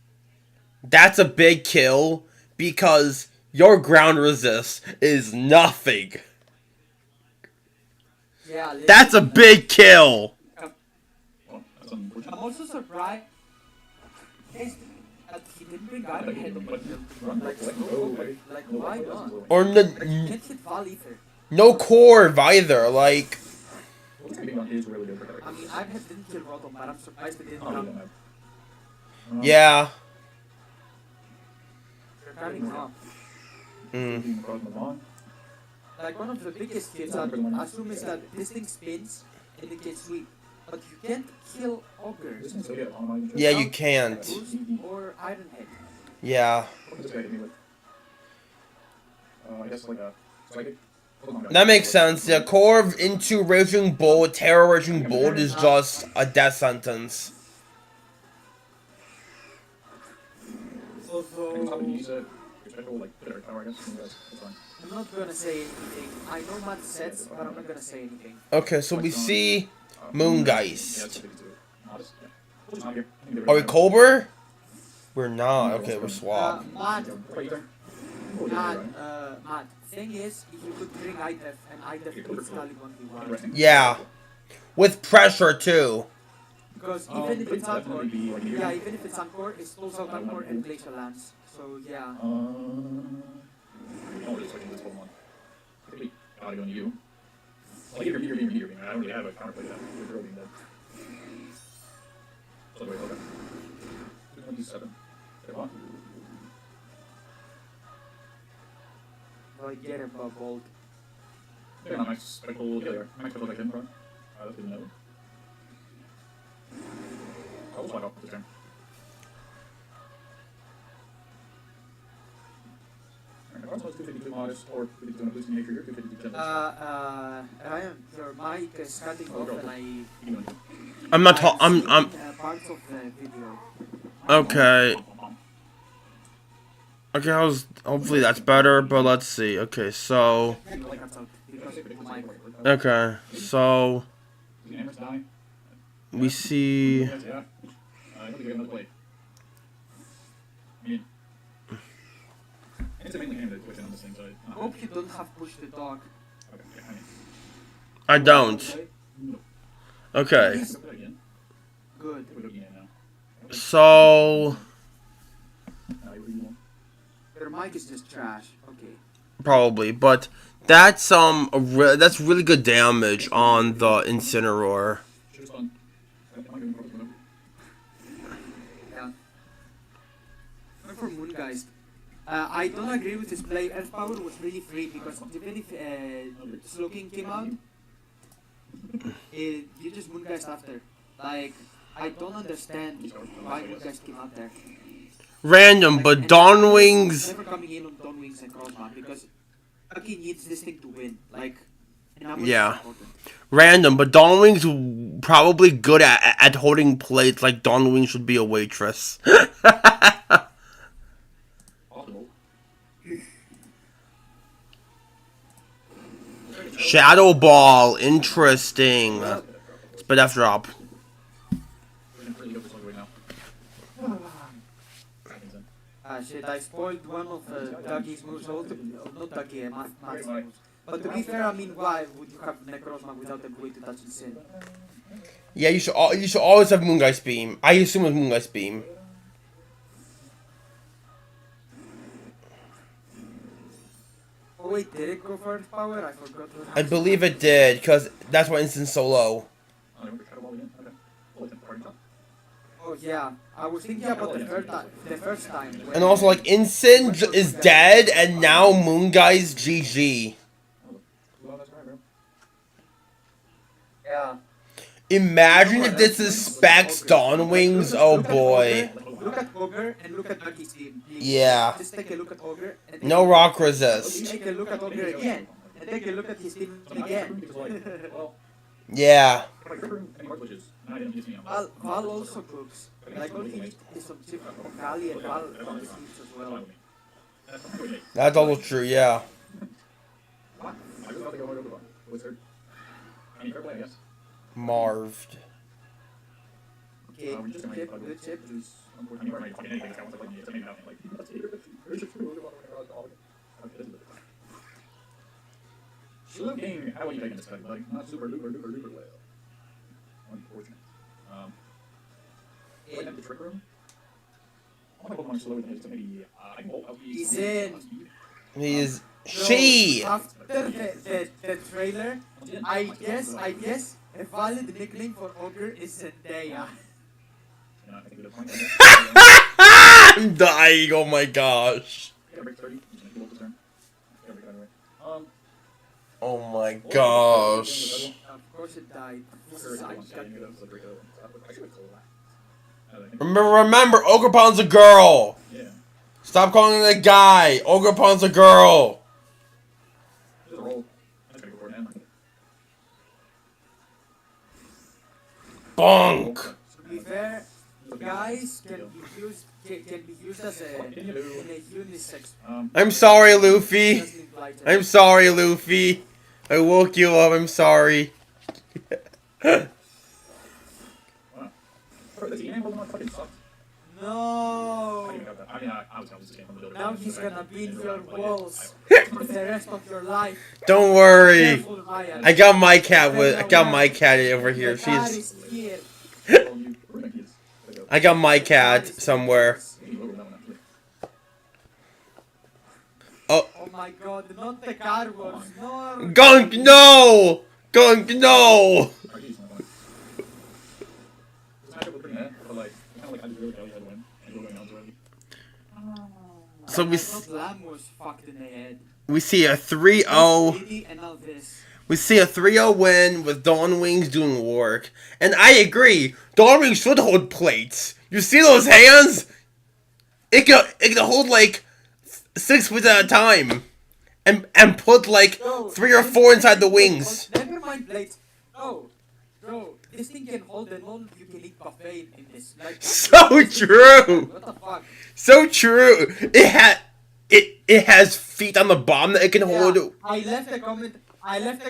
That's a big kill because your ground resist is nothing. Yeah, That's a big kill. Well, that's unfortunate. I'm also surprised that he didn't bring Iron Head. Like, why not? Or Can't hit Val either. no Corv either. Like, What's going on is really good for I mean, Iron Head didn't kill Rotom, but I'm surprised it didn't Oh, come. yeah. They're coming up. Mm. Like, one of the biggest kills I assume is that this thing spins and it gets sweep. But you can't kill Ogre. Yeah, you can't. Boost or Iron Head. Yeah. What this guy hit me with? I guess like a psychic. That makes sense. Yeah, Corv into Raging Bolt, Terror Raging Bolt is just a death sentence. Also, special, like, bitter power, I guess. That's fine. I'm not gonna say anything. I know Matt sets, but I'm not gonna say anything. Okay, so we see Moongeist. Just not here. Are we Colbur? We're not. Okay, we're swap. Matt, thing is, if you could bring IDEF, and IDEF beats Kali 1v1. Yeah. With pressure, too. Because even if it's Encore, yeah, even if it's Encore, it slows out Encore and Glacial Lance. So, yeah. We're just switching this Pokemon. Maybe gotta go on you. Like, here, I don't really have a counterplay to that. You're girl being dead. So, wait, okay. 227. Say what? Well, get him, Bolt. Yeah, no, Max Spectral, yeah, Max Spectral like him, bro. That's good to know. I was wide off this turn. Alright, I was 252 modest, or 52 on a boosting nature, you're 252 Ryan, your mic is cutting off and I'm not talking. I'm. parts of the video. Okay. Okay, hopefully that's better, but let's see. Okay, so. Okay, so. We see. Yeah. I hope you get another play. I mean. It's a mainly game to twitch in on this thing, so I hope you don't have Push the Dog. Okay, I mean. I don't. Okay. Good. So. Your mic is just trash. Okay. Probably, but that's that's really good damage on the Incineroar. Yeah. For Moongeist, I don't agree with his play. Earth Power was really free because even if Slowking came out, you just Moongeist after. Like, I don't understand why Moongeist came out there. Random, but Dawnwings. Never coming in on Dawnwings and Crossman because Aki needs this thing to win. Like, yeah. Random, but Dawnwings probably good at holding plates like Dawnwings should be a waitress. Shadow Ball, interesting. Spit F drop. Shit, I spoiled one of Dougie's moves, not Dougie, Matt's moves. But to be fair, I mean, why would you have Necrozma without a way to touch the sin? Yeah, you should always have Moongeist Beam. I assume it's Moongeist Beam. Oh wait, did it go for Earth Power? I forgot. I believe it did, because that's why Instant's so low. Oh yeah, I was thinking about the first time. And also, like, Instant is dead, and now Moongeist GG. Yeah. Imagine if this is Specs Dawnwings, oh boy. Look at Ogre and look at Ducky's team. Yeah. Just take a look at Ogre. And No rock resist. take a look at Ogre again. And take a look at his team again. Yeah. Val also cooks. Like, all he needs is some chip from Kali and Val eats as well. That's also true, yeah. Marved. Okay, good chip. Looking, how are you taking this cut, buddy? Not super duper duper duper well. Unfortunate. Do I have the trick room? All my Pokemon are slower than his, so maybe I can bolt out the. He's in. He is. So, She! after the trailer, I guess a valid nickname for Ogre is Zendaya. I'm dying, oh my gosh. Oh my gosh. Of course it died. Remember, Ogerpon's a girl! Stop calling it a guy! Ogerpon's a girl! Bonk! To be fair, guys can be used as a in a unisex. I'm sorry, Luffy. Doesn't imply to- I'm sorry, Luffy. I woke you up. I'm sorry. Bro, the team Pokemon fucking sucks. I No. didn't even have that. I mean, I was this game from the builder. Now he's gonna be in your walls for the rest of your life. Don't worry. Careful, Ryan. I got my cat over here. The cat She's. is here. I got my cat somewhere. Oh, Oh my god, not the car was. No. Gunk, no! Gunk, no! So I thought Lamb was fucked in the head. we see a 3-0. Lady and now this. We see a 3-0 win with Dawn Wings doing work. And I agree, Dawn Wings should hold plates. You see those hands? It can hold like 6 plates at a time. And put like No, 3 or 4 inside the wings. Never mind plates. No. Bro, this thing can hold an all you can eat buffet in this. Like, So true! What the fuck? So true! It has feet on the bottom that it can Yeah, hold. I left a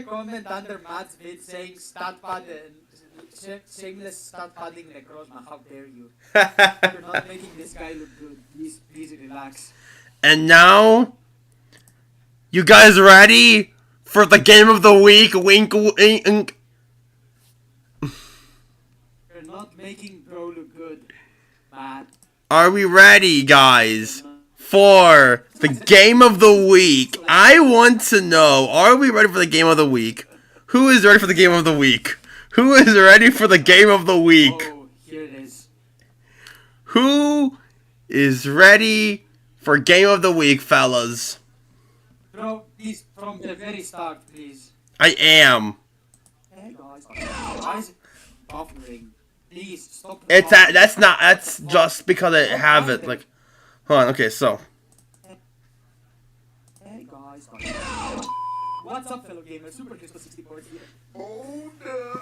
comment under Matt's vid saying stat pad and shameless stat padding Necrozma. How dare you? You're not making this guy look good. Please relax. And now, you guys ready for the game of the week? Wink, wink. You're not making bro look good, Matt. Are we ready, guys, for the game of the week? I want to know, are we ready for the game of the week? Who is ready for the game of the week? Who is ready for the game of the week? Oh, here it is. Who is ready for game of the week, fellas? Bro, please, from the very start, please. I am. Hey guys, why is it buffering? Please stop. It's buffering. that's just because I have it. Like, hold on. Okay, so Hey guys. What's up, fellow gamers? Super Crystal 64 here. Oh no.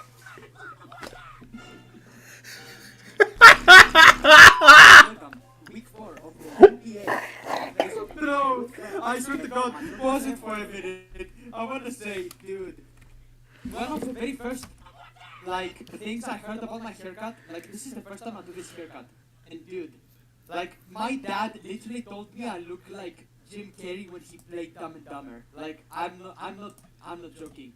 Welcome. Week 4 of the UPA. Bro, I swear to God, pause it for a minute. I want to say, dude, one of the very first, like, things I heard about my haircut, like, this is the first time I do this haircut. And dude, like, my dad literally told me I look like Jim Carrey when he played Dumb and Dumber. Like, I'm not joking.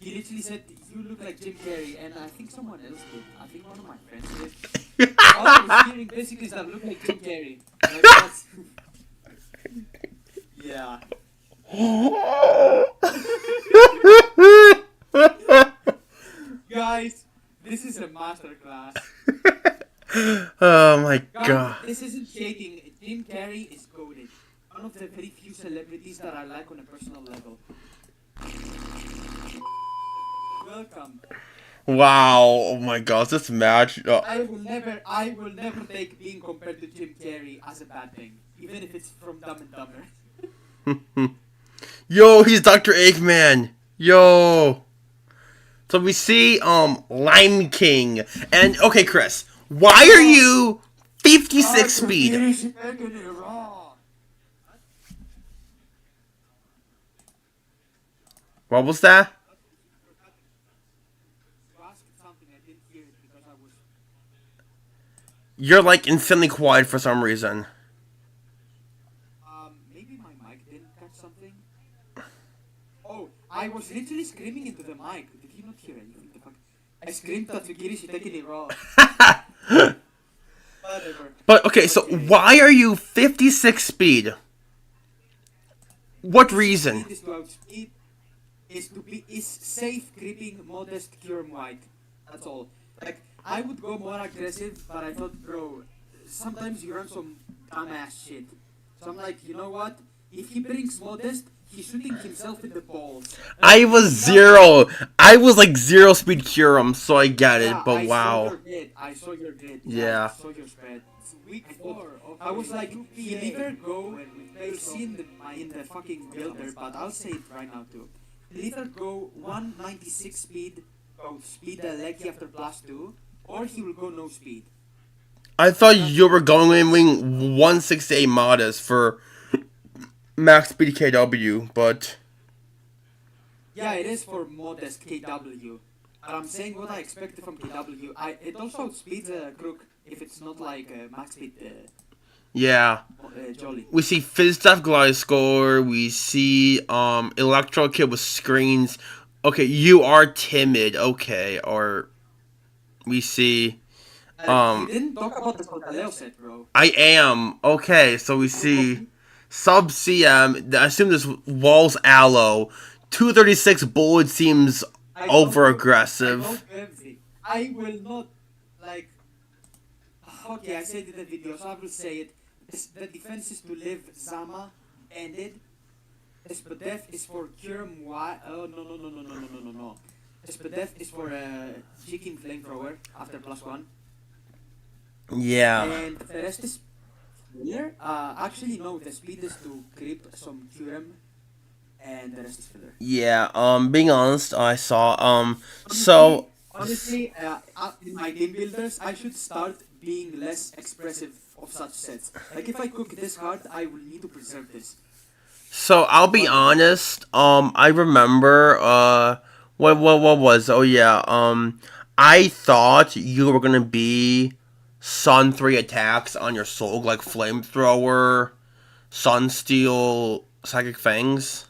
He literally said, you look like Jim Carrey, and I think someone else did. I think one of my friends did. All I was hearing basically is that I look like Jim Carrey. Like, that's... yeah. Guys, this is a masterclass. oh my Guys, god. this isn't shading. Jim Carrey is goated. One of the very few celebrities that I like on a personal level. Welcome. Wow. Oh my gosh, this match. I will never take being compared to Jim Carrey as a bad thing, even if it's from Dumb and Dumber. Yo, he's Dr. Eggman. Yo. So we see Lime King. And okay, Chris, why are you 56 speed? What was that? You asked something, I didn't hear it because I was... You're like insanely quiet for some reason. Maybe my mic didn't catch something. Oh, I was literally screaming into the mic. Did you not hear anything? The fuck? I screamed that Tsugiri taking it raw. Whatever. But okay, so why are you 56 speed? What reason? Speed is to outspeed, is safe, creeping, modest, Kyurem-White. That's all. Like, I would go more aggressive, but I thought, bro, sometimes you run some dumbass shit. So I'm like, you know what? If he brings modest, he's shooting himself in the balls. I was zero. I was like 0 speed Kyurem, so I get it, Yeah, but I wow. saw your grid. Yeah. I saw your spread. Week 4. I was like, he'll either go, you'll see in the fucking builder, but I'll say it right now too. He'll either go 196 speed, go speed the leggy after +2, or he will go no speed. I thought you were going in wing 168 modest for max speed KW, but Yeah, it is for modest KW. But I'm saying what I expected from KW. It also speeds a crook if it's not like max speed yeah. Jolly. We see Fizzstaff Gliscor, we see Electro Kid with screens. Okay, you are timid, okay, or we see You didn't talk about the Solgaleo set, bro. I am. Okay, so we see Sub CM, I assume this Walls Aloe. 236 bullet seems over aggressive. I will not, like, okay, I said it in the video, so I will say it. The defense is to live Zama ended. Espadef is for Kyurem-White. Oh, no. Espadef is for Jikin Flamethrower after +1. Yeah. And the rest is filler. Actually, no, the speed is to creep some Kyurem. And the rest is filler. Yeah, being honest, I saw, so... Honestly, in my game builders, I should start being less expressive of such sets. Like, if I cook this card, I will need to preserve this. So, I'll be honest, I remember, what was, oh yeah, I thought you were gonna be Sun 3 attacks on your soul, like Flamethrower, Sunsteel, Psychic Fangs,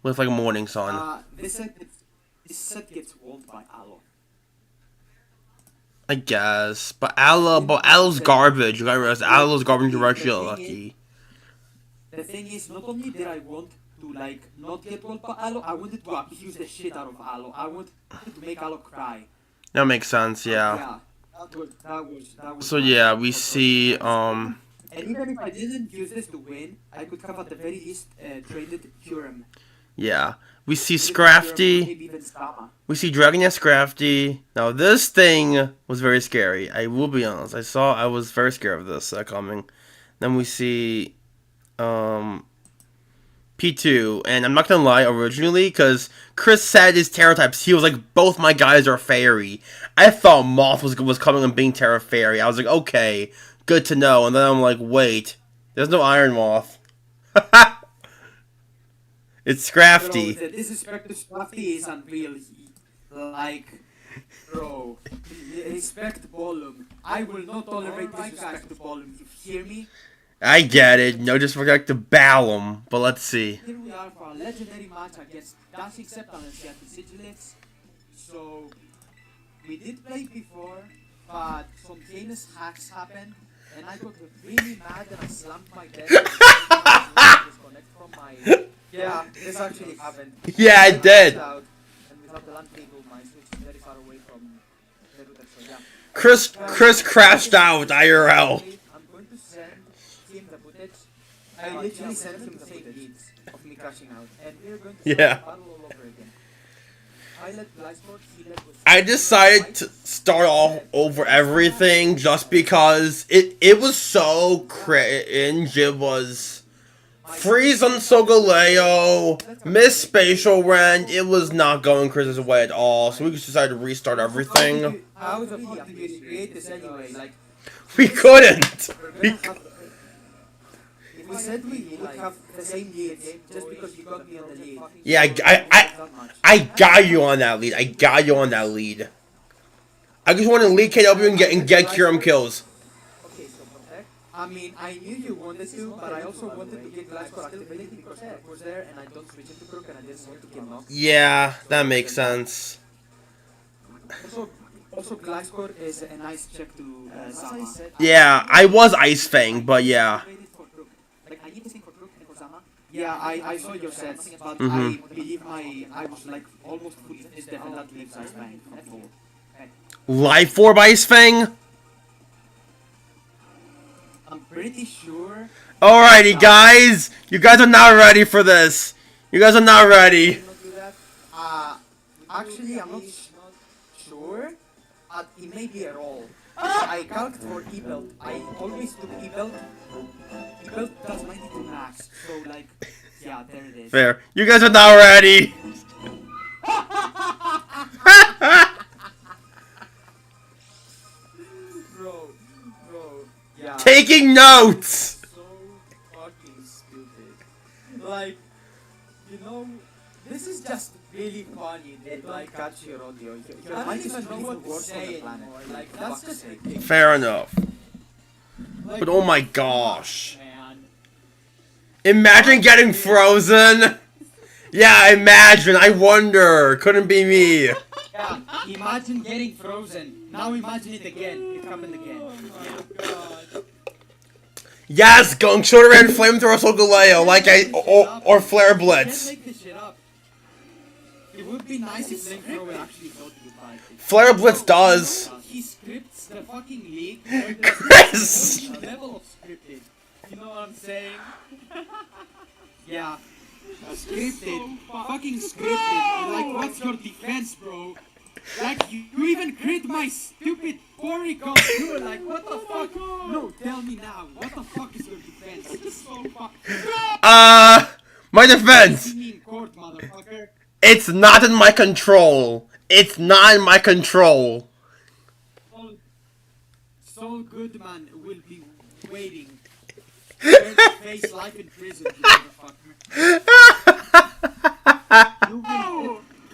with like Morning Sun. This set gets walled by Aloe. I guess, but Aloe's garbage. You gotta realize Aloe's garbage. You're actually lucky. The thing is, not only did I want to like not get walled by Aloe, I wanted to abuse the shit out of Aloe. I wanted to make Aloe cry. That makes sense. Yeah. Yeah. That was So yeah, we see And even if I didn't use this to win, I could have at the very least traded Kyurem. Yeah. We see Scrafty. We see Dragon Scrafty. Now this thing was very scary. I will be honest. I was very scared of this coming. Then we see P2, and I'm not gonna lie, originally, because Chris said his Terra types, he was like, both my guys are Fairy. I thought Moth was coming and being Terra Fairy. I was like, okay, good to know. And then I'm like, wait, there's no Iron Moth. It's Scrafty. Bro, the disrespect to Scrafty is unreal. Like, bro, respect Bolum. I will not tolerate disrespect to Bolum. You hear me? I get it. No disrespect to Ballum, but let's see. Here we are for a legendary match against Dashing Septalus and Sigilix. So, we did play before, but some heinous hacks happened, and I got really mad and I slammed my deck. Disconnect from my... Yeah, this actually happened. Yeah, it did. And without the land table, my switch is very far away from the router, so yeah. Chris crashed out IRL. I'm going to send him the footage. I literally sent him the footage of me crashing out, and we're going to start the battle all over again. I let Glysport, he led with... I decided to start all over everything just because it was so cringe. It was Freeze on Solgaleo, Miss Spatial Rend. It was not going Chris's way at all, so we just decided to restart everything. How the fuck did you create this anyway? Like, We couldn't. we said we would have the same leads just because you got me on the lead. Yeah, I got you on that lead. I got you on that lead. I just wanted to lead KW and get Kyurem kills. Okay, so protect. I mean, I knew you wanted to, but I also wanted to get Glysport activated because Crook was there and I don't switch into Crook and I didn't want to get knocked. Yeah, that makes sense. Also, Glysport is a nice check to Zama. Yeah, I was Ice Fang, but yeah. Like, I need to think for Crook and for Zama. Yeah, I saw your sets, but I believe I was like almost fully finished there and that leaves Ice Fang from full. Life Orb Ice Fang? I'm pretty sure. Alrighty, guys. You guys are not ready for this. You guys are not ready. Actually, I'm not sure. It may be a roll. I calced for E-Belt. I always took E-Belt. E-Belt does 92 max. So, like, yeah, there it is. Fair. You guys are not ready. Bro, Yeah. Taking notes! So fucking stupid. Like, you know, this is just really funny that like catch your audio. I don't even know what to say anymore. Like, that's just ridiculous. Fair enough. Like, But oh my what the fuck, gosh. man. Imagine getting frozen! Yeah, imagine. I wonder. Couldn't be me. Yeah, imagine getting frozen. Now imagine it again. It happened again. Oh my god. Yes, Gunk shoulder and flamethrower Solgaleo, like or Flare Blitz. Can't make this shit up. It would be nice if Flamethrower actually thought you like it. Flare Blitz does. He scripts the fucking league. Chris! A level of scripted. You know what I'm saying? Yeah. Scripted. Fucking scripted. Like, what's your defense, bro? Like, you even crit my stupid Porygon too. Like, what the fuck? No, tell me now. What the fuck is your defense? It's so fucking... My defense. in court, motherfucker. It's not in my control. It's not in my control. Saul Goodman will be waiting. Prepare to face life in prison, you motherfucker.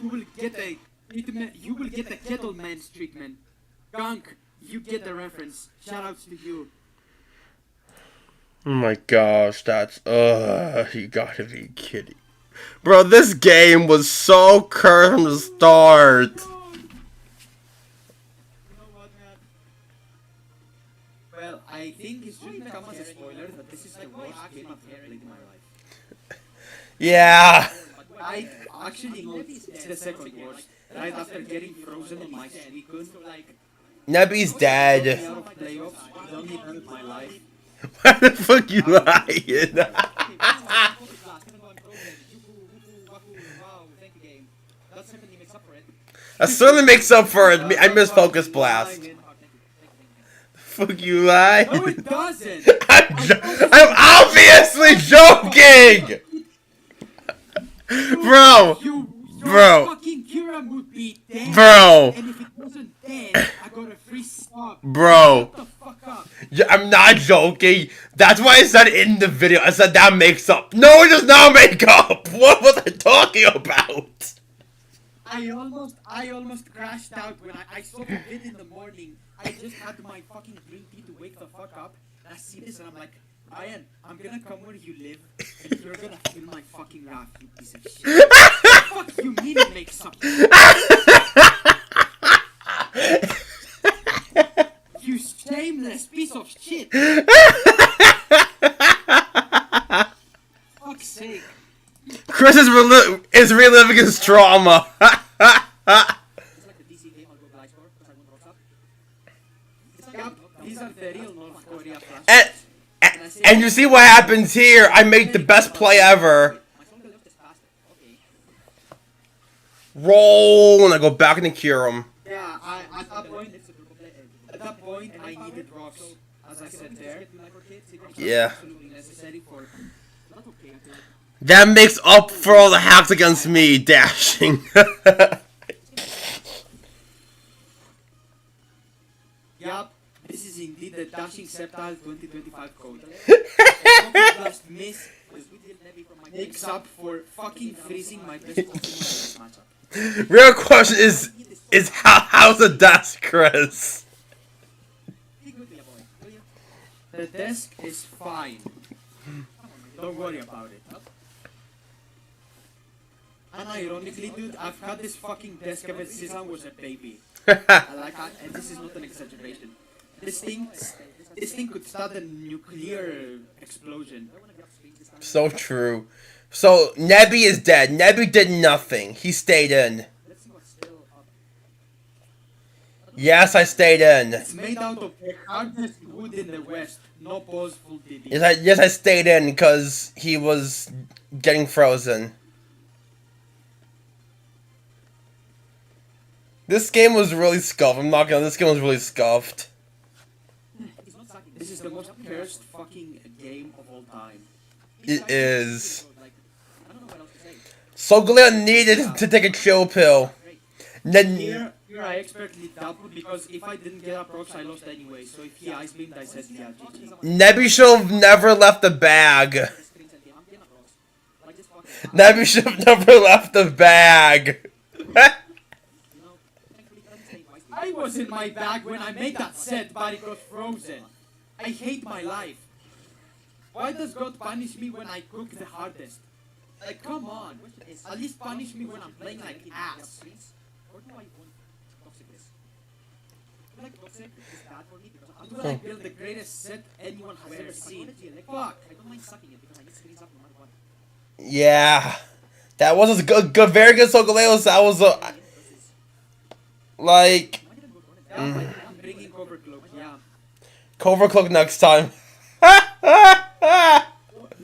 You will get a treatment. You will get a Kettleman's treatment. Gunk, you get the reference. Shoutouts to you. Oh my gosh, that's you gotta be kidding. Bro, this game was so cursed from the start. You know what, man? Well, I think it shouldn't come as a spoiler that this is the worst game I've ever played in my life. Yeah. I actually know it's the second worst. Right after getting frozen on my Suicune, like, Nebby's dead. out of playoffs, it only hurt my life. Why the fuck you lying? That certainly makes up for it. I missed Focus Blast. Fuck you lie. No, it doesn't. I'm obviously joking! Bro! Your Bro. fucking Kyurem would be dead. Bro. And if it wasn't dead, I got a free stop. Bro. Shut the fuck up. Yeah, I'm not joking. That's why I said in the video. I said that makes up. No, it does not make up. What was I talking about? I almost crashed out when I saw the vid in the morning. I just had my fucking green tea to wake the fuck up. And I see this and I'm like, Ryan, I'm gonna come where you live and you're gonna feel my fucking wrath, you piece of shit. What the fuck you mean it makes up? You shameless piece of shit. Fuck's sake. Chris is reliving his trauma. It's like the DC game, I'll go Black Score because I won't rocks up. Yep, these are the real North Korea flashbacks. And you see what happens here. I made the best play ever. My phone left is faster. Okay. Roll, and I go back into Kyurem. Yeah, at that point, I needed rocks, as I said there. Yeah. Absolutely necessary for. Not okay. That makes up for all the hacks against me dashing. Yup, this is indeed the Dashing Septile 2025 code. Just miss makes up for fucking freezing my best Pokemon matchup. Real question is how's the desk, Chris? The desk is fine. Don't worry about it. And ironically, dude, I've had this fucking desk ever since I was a baby. And this is not an exaggeration. This thing could start a nuclear explosion. So true. So Nebby is dead. Nebby did nothing. He stayed in. Yes, I stayed in. It's made out of the hardest wood in the West. No pause, full DD. Yes, I stayed in because he was getting frozen. This game was really scuffed. I'm not gonna. This game was really scuffed. This is the most cursed fucking game of all time. It is. So Galea needed to take a chill pill. Then Here Here I expertly doubled because if I didn't get up rocks, I lost anyway. So if he ice beamed, I said yeah, GG. Nebby should have never left the bag. Nebby should have never left the bag. I was in my bag when I made that set, but it got frozen. I hate my life. Why does God punish me when I cook the hardest? Like, come on. At least punish me when I'm playing like ass. Or do I want toxicness? Like toxic is bad for me because I'm gonna build the greatest set anyone has ever seen. Fuck. I don't mind sucking it because I get screens up no matter what. Yeah. That was a good, very good Sokoleos. That was a... Like... Yeah, I'm bringing Overcloak, yeah. Overcloak next time.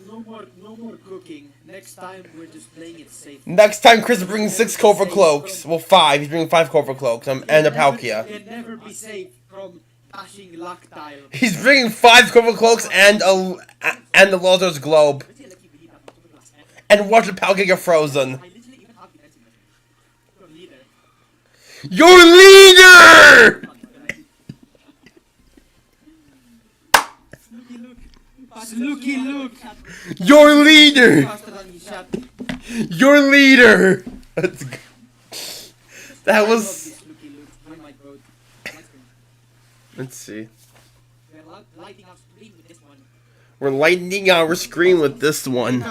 No more cooking. Next time we're just playing it safe. Next time Chris brings 6 Cobra Cloaks. Well, 5. He's bringing 5 Cobra Cloaks and a Palkia. Can never be safe from dashing Lactile. He's bringing 5 Cobra Cloaks and the Loser's Globe. And watch the Palkia get frozen. Your leader! Snooky Luke! Your leader! Your leader! That's good. That was... Let's see. We're lightening our screen with this one.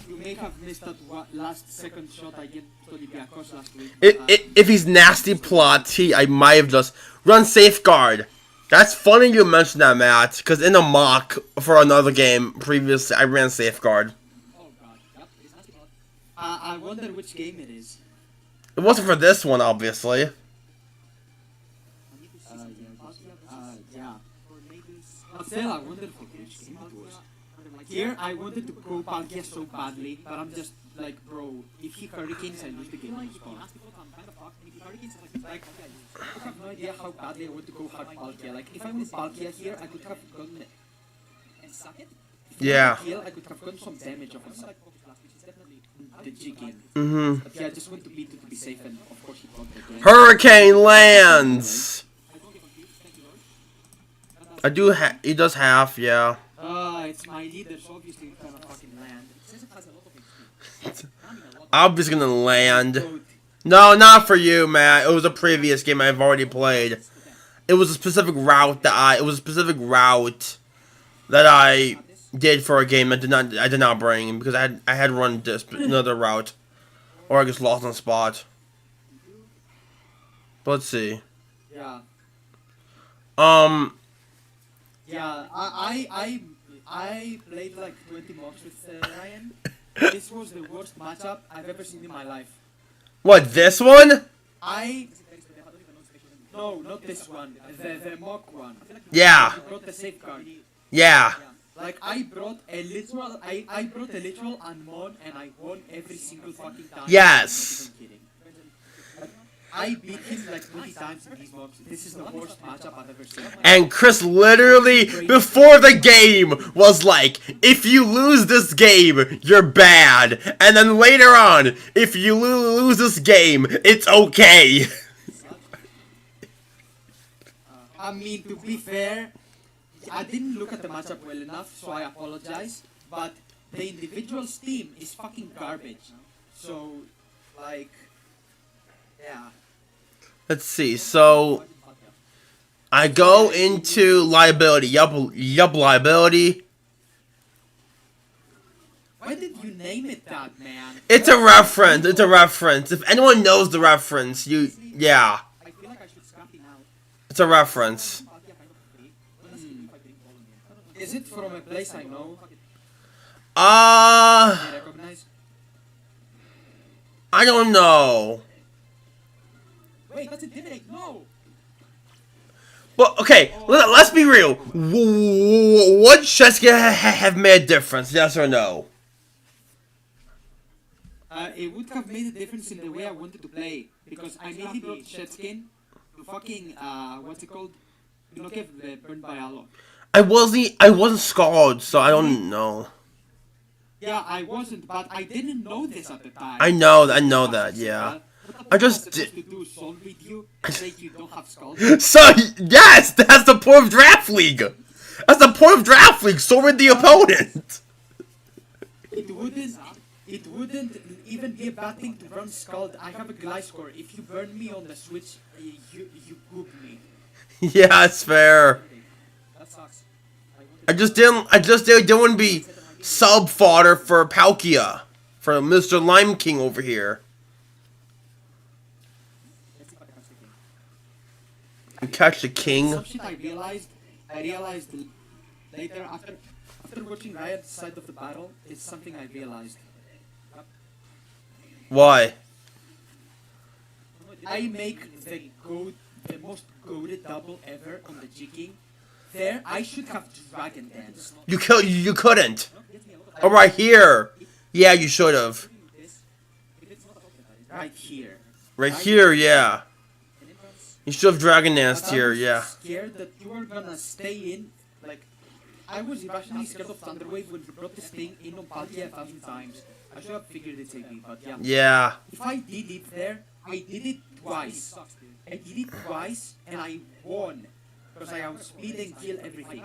You may have missed that last second shot I get to Olympiacos last week. If he's nasty plots, I might have just run Safeguard. That's funny you mentioned that, Matt, because in a mock for another game previously, I ran Safeguard. Oh god, yep, it's nasty plot. I wonder which game it is. It wasn't for this one, obviously. Yeah. But still, I wonder for which game it was. Here, I wanted to go Palkia so badly, but I'm just like, bro, if he Hurricanes, I lose the game on the spot. Like, I have no idea how badly I want to go hard Palkia. Like, if I win Palkia here, I could have gotten it. And suck it? Yeah. Here, I could have gotten some damage off him. The jigging. But yeah, I just want to beat it to be safe, and of course he got the game. Hurricane lands! I do he does half, yeah. It's my leader, so obviously it's gonna fucking land. Obviously gonna land. No, not for you, Matt. It was a previous game I've already played. It was a specific route that I did for a game I did not bring because I had run this another route, or I just lost on spot. But let's see. Yeah. Yeah, I played like 20 mobs with Ryan. This was the worst matchup I've ever seen in my life. What, this one? No, not this one. The mock one. Yeah. I brought the safeguard. Yeah. Like I brought a literal Unmon and I won every single fucking time. Yes. I'm not even kidding. I beat him like 20 times in these mobs. This is the worst matchup I've ever seen. And Chris literally, before the game, was like, if you lose this game, you're bad. And then later on, if you lose this game, it's okay. I mean, to be fair, I didn't look at the matchup well enough, so I apologize. But the individual's team is fucking garbage. So, like, yeah. Let's see, so I go into liability. Yup, liability. Why did you name it that, man? It's a reference. It's a reference. If anyone knows the reference, yeah. I feel like I should scrap it out. It's a reference. Is it from a place I know? I I recognize? don't know. Wait, that's Intimidate, no! But okay, let's be real. Would Sheska have made a difference? Yes or no? It would have made a difference in the way I wanted to play. Because I mainly brought Shetskin to fucking, what's it called? Do not get burned by Aloe. I wasn't scarred, so I don't know. Yeah, I wasn't, but I didn't know this at the time. I know that, yeah. What I just supposed to do Soul with you say you don't have skulls? So, yes, that's the point of Draft League. That's the point of Draft League. So with the opponent. It wouldn't even be a bad thing to run Scald. I have a Gliscor. If you burn me on the switch, you goop me. Yeah, it's fair. That sucks. I just didn't want to be sub fodder for Palkia, for Mr. Lime King over here. And catch the king. Some shit I realized later after watching Riot's side of the battle, it's something I realized. Why? I make the most goated double ever on the G-King. There, I should have Dragon Dance. You couldn't. Oh, right here. Yeah, you should have. Right here. Right here, yeah. You should have Dragon Danced here, yeah. I was scared that you were gonna stay in, like, I was irrationally scared of Thunderwave when you brought this thing in on Palkia 1,000 times. I should have figured it saving, but yeah. Yeah. If I did it there, I did it twice. I did it twice, and I won. Because I outspeed and kill everything.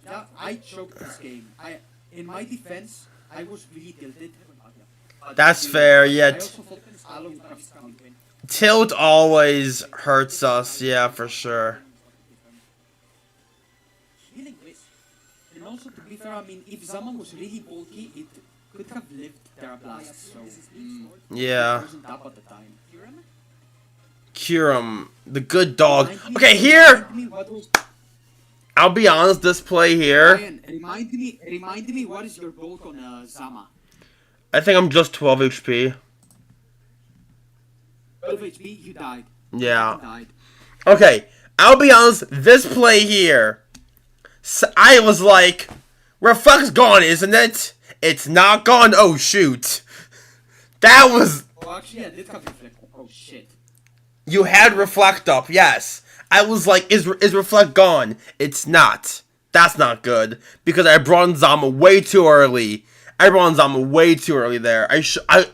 Yeah, I choked this game. In my defense, I was really tilted. That's fair, I yeah. also thought Aloe would have come. Tilt always hurts us, yeah, for sure. And also, to be fair, I mean, if Zaman was really bulky, it could have lived Therablast, so... Yeah. It wasn't up at the time. Kyurem, the good dog. Okay, here! I'll be honest, this play here... Ryan, remind me what is your bulk on Zama? I think I'm just 12 HP. 12 HP, you died. Yeah. You died. Okay, I'll be honest, this play here... So I was like, Reflect's gone, isn't it? It's not gone. Oh, shoot. That was... Oh, actually, I did have Reflect. Oh, shit. You had Reflect up, yes. I was like, is Reflect gone? It's not. That's not good. Because I brought in Zama way too early. I there. I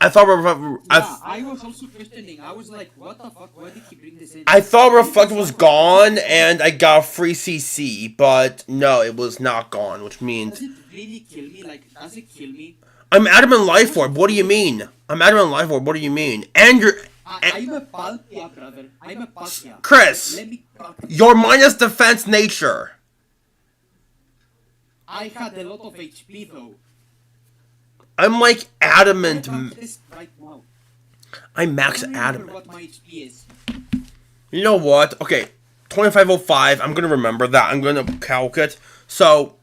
thought I was also questioning. I was like, what the fuck? Why did he bring this in? I thought Reflect was gone and I got free CC, but no, it was not gone, which means... Does it really kill me? Like, does it kill me? I'm Adamant Life Orb, what do you mean? I'm Adamant Life Orb, what do you mean? And you're... I'm a Palkia, brother. I'm a Palkia. Chris, Let me you're minus defense nature. I had a lot of HP, though. I'm like adamant. Right now. I'm max I don't remember adamant. what my HP is. You know what? Okay, 2505. I'm gonna remember that. I'm gonna calc it. So,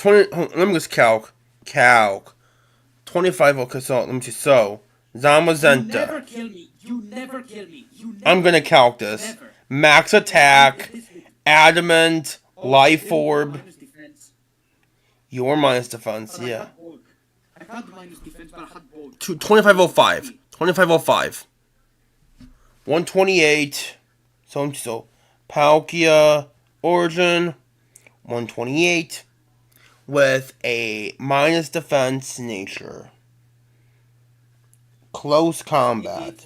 let me just calc. 25. Okay, so let me see. So, Zamazenta. You never kill me. You never kill me. I'm gonna calc this. Never. Max attack, adamant, life orb. Your minus defense, yeah. I had minus defense, but I had both. 2505. 2505. 128. So Palkia Origin. 128. With a minus defense nature. Close combat.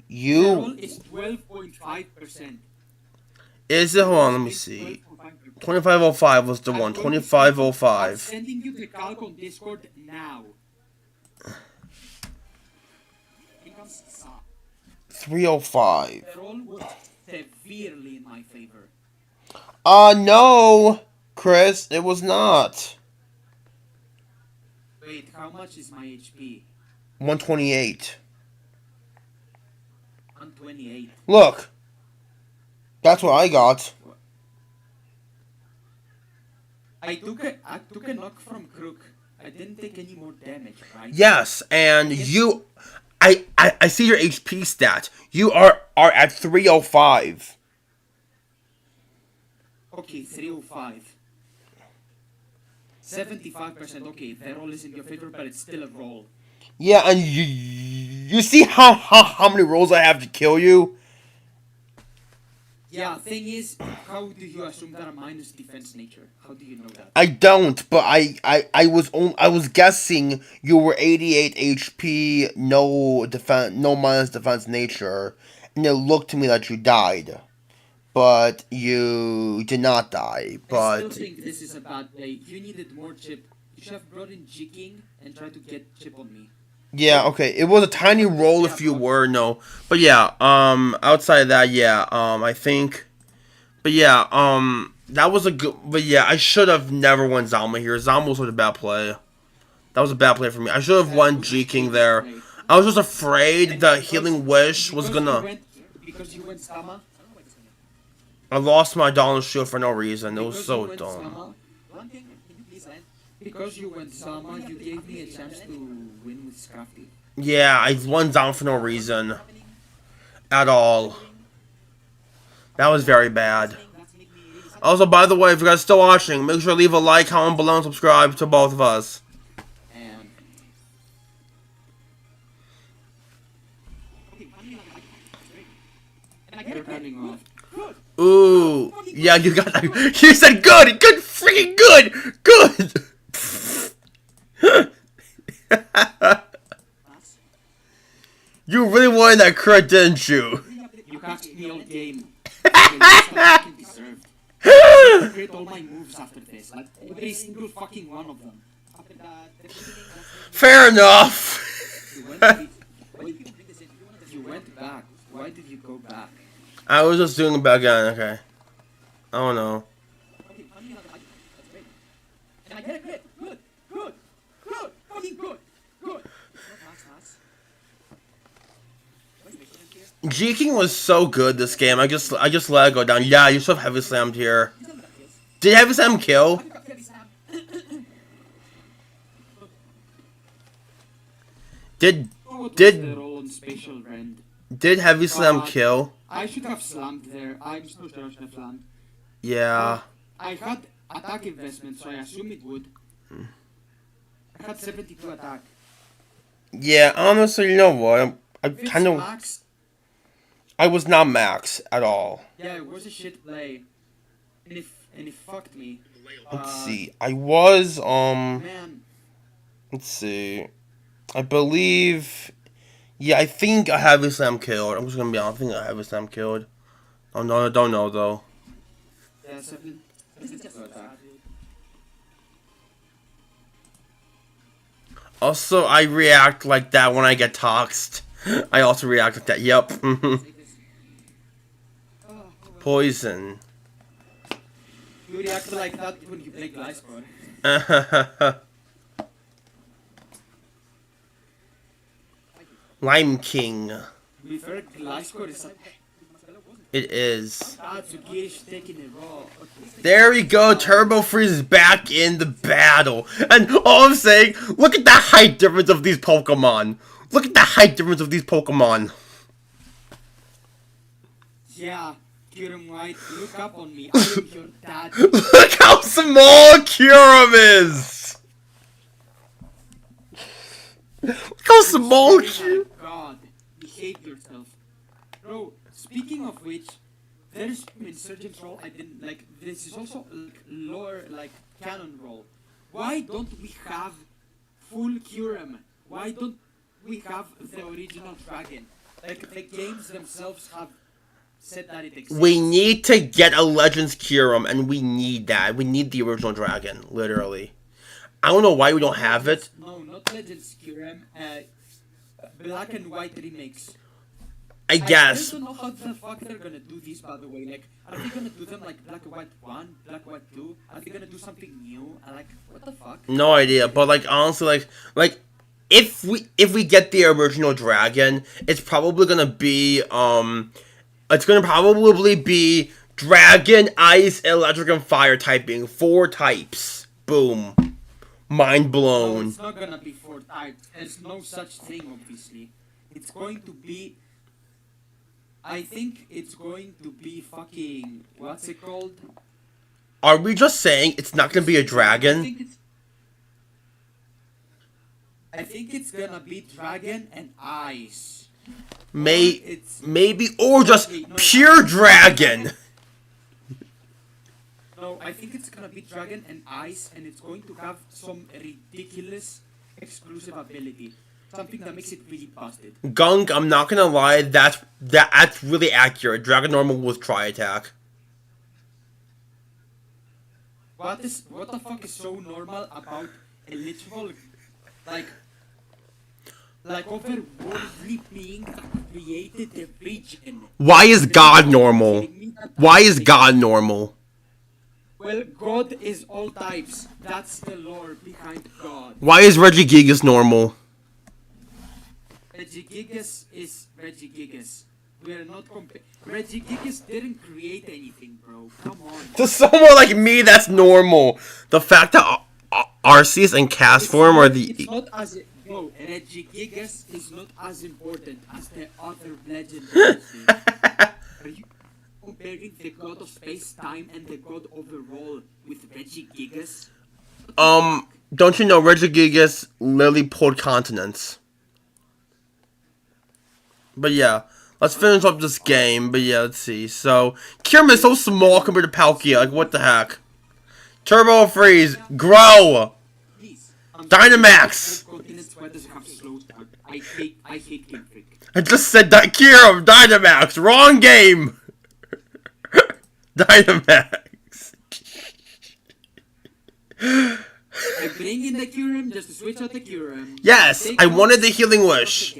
You... is 12.5%. Is it? Hold on, let me see. 2505 was the one. 2505. I'm sending you the calc on Discord now. 305. The roll was severely in my favor. No, Chris, it was not. Wait, how much is my HP? 128. 128. Look. That's what I got. I took a knock from Crook. I didn't take any more damage, right? Yes, and you... I see your HP stat. You are at 305. Okay, 305. 75%. Okay, the roll is in your favor, but it's still a roll. Yeah, and you see how many rolls I have to kill you? Yeah, thing is, how do you assume that a minus defense nature? How do you know that? I don't, but I was guessing you were 88 HP, no minus defense nature, and it looked to me that you died. But you did not die. I still But think this is a bad play. You needed more chip. You should have brought in jigging and tried to get chip on me. yeah, okay. It was a tiny roll if you were no. But yeah, outside of that, yeah, I think but yeah, that was a good but yeah, I should have never won Zama here. Zama was such a bad play. That was a bad play for me. I should have won G King there. I was just afraid the healing wish was gonna Because you went Sama. I lost my Dawn Shield for no reason. It was Because so you went dumb. Sama. One thing, can you please land? Because you went Sama, you gave me a chance to win with Scrafty. Yeah, I won down for no reason. At all. That was very bad. Also, by the way, if you guys are still watching, make sure to leave a like, comment below, and subscribe to both of us. And you're turning off. Ooh. Yeah, you got that. You said good! Good! Freaking good! Good! You really wanted that crit, didn't you? You catch me all game. I deserved. I create all my moves after this, like every single fucking one of them. After that, Fair enough. you went back. Why did you go back? I was just doing it back again, okay. I don't know. And I get a crit. Good, fucking good. G King was so good this game. I just let it go down. Yeah, you should have heavy slammed here. Did heavy slam kill? Did heavy slam kill? I should have slammed there. I'm so sure I should have slammed. Yeah. I had attack investment, so I assume it would. I had 72 attack. Yeah, honestly, you know what? I kind of. Max, I was not max at all. yeah, it was a shit play. And it fucked me. Let's see. I was Man, Let's see. I believe. Yeah, I think a heavy slam killed. I'm just gonna be honest. I think a heavy slam killed. Oh no, I don't know though. yeah, 72 attack. Also, I react like that when I get toxed. I also react like that. Yep. Poison. You react like that when you play Glycor. Lime King. We fair Glycor is like. It is. Tsugiri's taking it raw. Okay. There we go. Turbo Freeze is back in the battle. And all I'm saying, look at the height difference of these Pokemon. Look at the height difference of these Pokemon. Yeah, Kyurem-White, look up on me. I am your dad. Look how small Kyurem is. Look how small Kyurem. God, behave yourself. Bro, speaking of which, there's Insurgent roll I didn't like. This is also like lower, like canon roll. Why don't we have full Kyurem? Why don't we have the original dragon? Like the games themselves have said that it exists. We need to get a Legends Kyurem, and we need that. We need the original dragon, literally. I don't know why we don't have it. No, not Legends Kyurem. Black and White remakes. I guess. I still don't know how the fuck they're gonna do these, by the way. Like, are they gonna do them like Black and White 1, Black and White 2? Are they gonna do something new? Like, what the fuck? No idea, but like honestly, like if we get the original dragon, it's probably gonna be dragon, ice, electric, and fire typing. 4 types. Boom. Mind No, blown. it's not gonna be 4 types. There's no such thing, obviously. It's going to be. I think it's going to be fucking. What's it called? Are we just saying it's not gonna be a dragon? I think it's gonna be dragon and ice. Maybe, or just Okay, no, pure dragon. No, I think it's gonna be dragon and ice, and it's going to have some ridiculous exclusive ability. Something that makes it really busted. Gunk, I'm not gonna lie, that's really accurate. Dragon normal with tri-attack. What the fuck is so normal about a literal, like otherworldly being that created the region? Why is God normal? Why is God normal? Well, God is all types. That's the lore behind God. Why is Regigigas normal? Regigigas is Regigigas. We are not Regigigas didn't create anything, bro. Come on. To someone like me, that's normal. The fact that Arceus and Castform are the... It's not as... No, Regigigas is not as important as the other legendaries. Are you comparing the god of space-time and the god overall with Regigigas? Don't you know Regigigas literally pulled continents? But yeah, let's finish up this game. But yeah, let's see. So, Kyurem is so small compared to Palkia. Like, what the heck? Turbo Freeze, grow! Dynamax! I hate Game Freak. I just said that Kyurem, Dynamax, wrong game! Dynamax. I bring in the Kyurem just to switch out the Kyurem. Yes, I wanted the Healing Wish.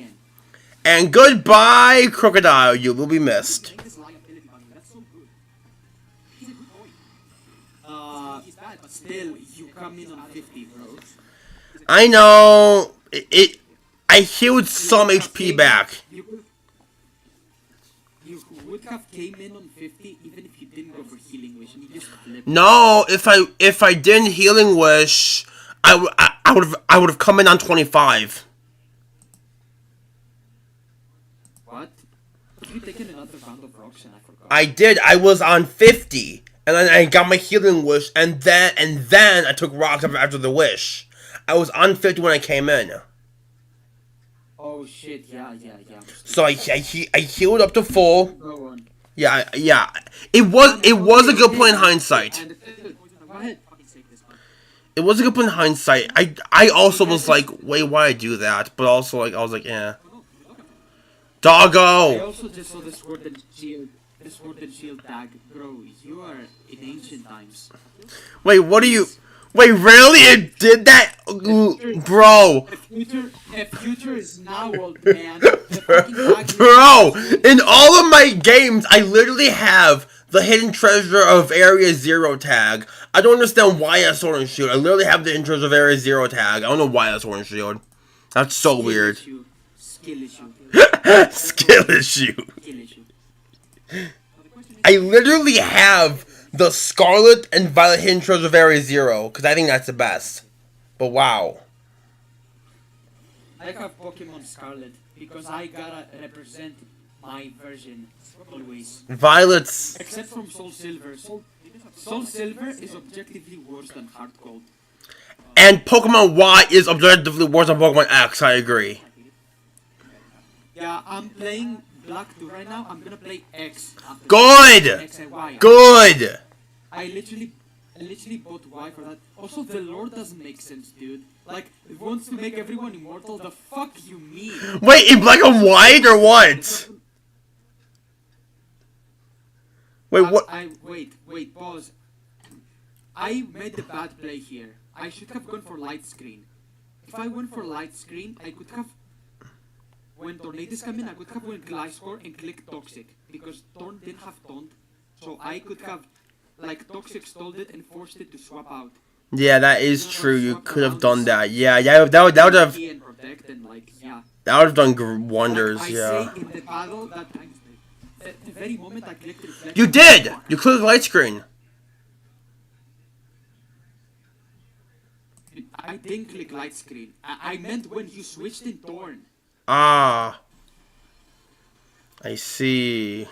And goodbye, Crocodile, you will be missed. Still, you come in on 50, bro. I know. I healed some HP back. You would have came in on 50 even if you didn't go for Healing Wish and you just flipped. No, if I didn't Healing Wish, I would have come in on 25. What? Have you taken another round of rocks and I forgot? I did. I was on 50, and then I got my Healing Wish, and then I took rocks after the wish. I was on 50 when I came in. Oh shit! Yeah. So I healed up to full. Go on. Yeah. It was a good play in hindsight. It was a good play in hindsight. I also was like, wait, why I do that? But also like I was like, yeah. Doggo. I also just saw the sword and shield tag, bro. You are in ancient times. Wait, what are you? Wait, really? It did that, bro? The future is now, old man. The fucking tag Bro, in all of my games, I literally have the hidden treasure of Area Zero tag. I don't understand why I have Sword and Shield. I literally have the hidden treasure of Area Zero tag. I don't know why I have Sword and Shield. That's so weird. Skill issue. Skill issue. I literally have the Scarlet and Violet hidden treasure of Area Zero, because I think that's the best. But wow. I have Pokemon Scarlet, because I gotta represent my version, always. Violet's... Except from Soul Silver. Soul Silver is objectively worse than Heart Gold. And Pokemon Y is objectively worse than Pokemon X, I agree. Yeah, I'm playing Black 2 right now. I'm gonna play X. Good! X and Y. Good! I literally bought Y for that. Also, the lore doesn't make sense, dude. Like, it wants to make everyone immortal. The fuck you mean? Wait, in black and white or what? Wait, what? Wait, pause. I made the bad play here. I should have gone for light screen. If I went for light screen, I could have... When Tornadus come in, I could have went Gliscor and clicked Toxic. Because Torn didn't have Taunt. So I could have, like, Toxic stalled it and forced it to swap out. Yeah, that is true. You could have done that. Yeah, that would have... And protect and, like, yeah. That would have done wonders, Like, yeah. I say in the battle that at the very moment I clicked Reflect... You did! You clicked light screen. I didn't click light screen. I meant when you switched in Torn. Ah. I see.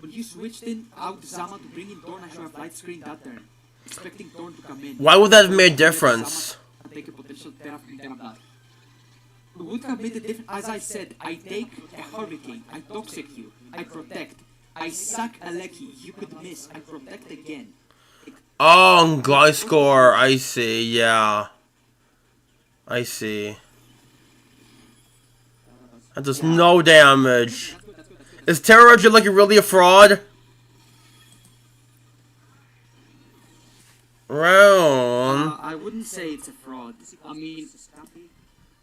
When you switched in out Zama to bring in Torn, I should have light screen that turn. Expecting Torn to come in. Why would that have made a difference? Take a potential Terra from Terra Black. would have made a difference. As I said, I take a hurricane, I toxic you, I protect, I sack a Lecky, you could miss, I protect again. Oh, Gliscor, I see, yeah. I see. That does no damage. Is Terra Lucky really a fraud? Round. I wouldn't say it's a fraud. I mean,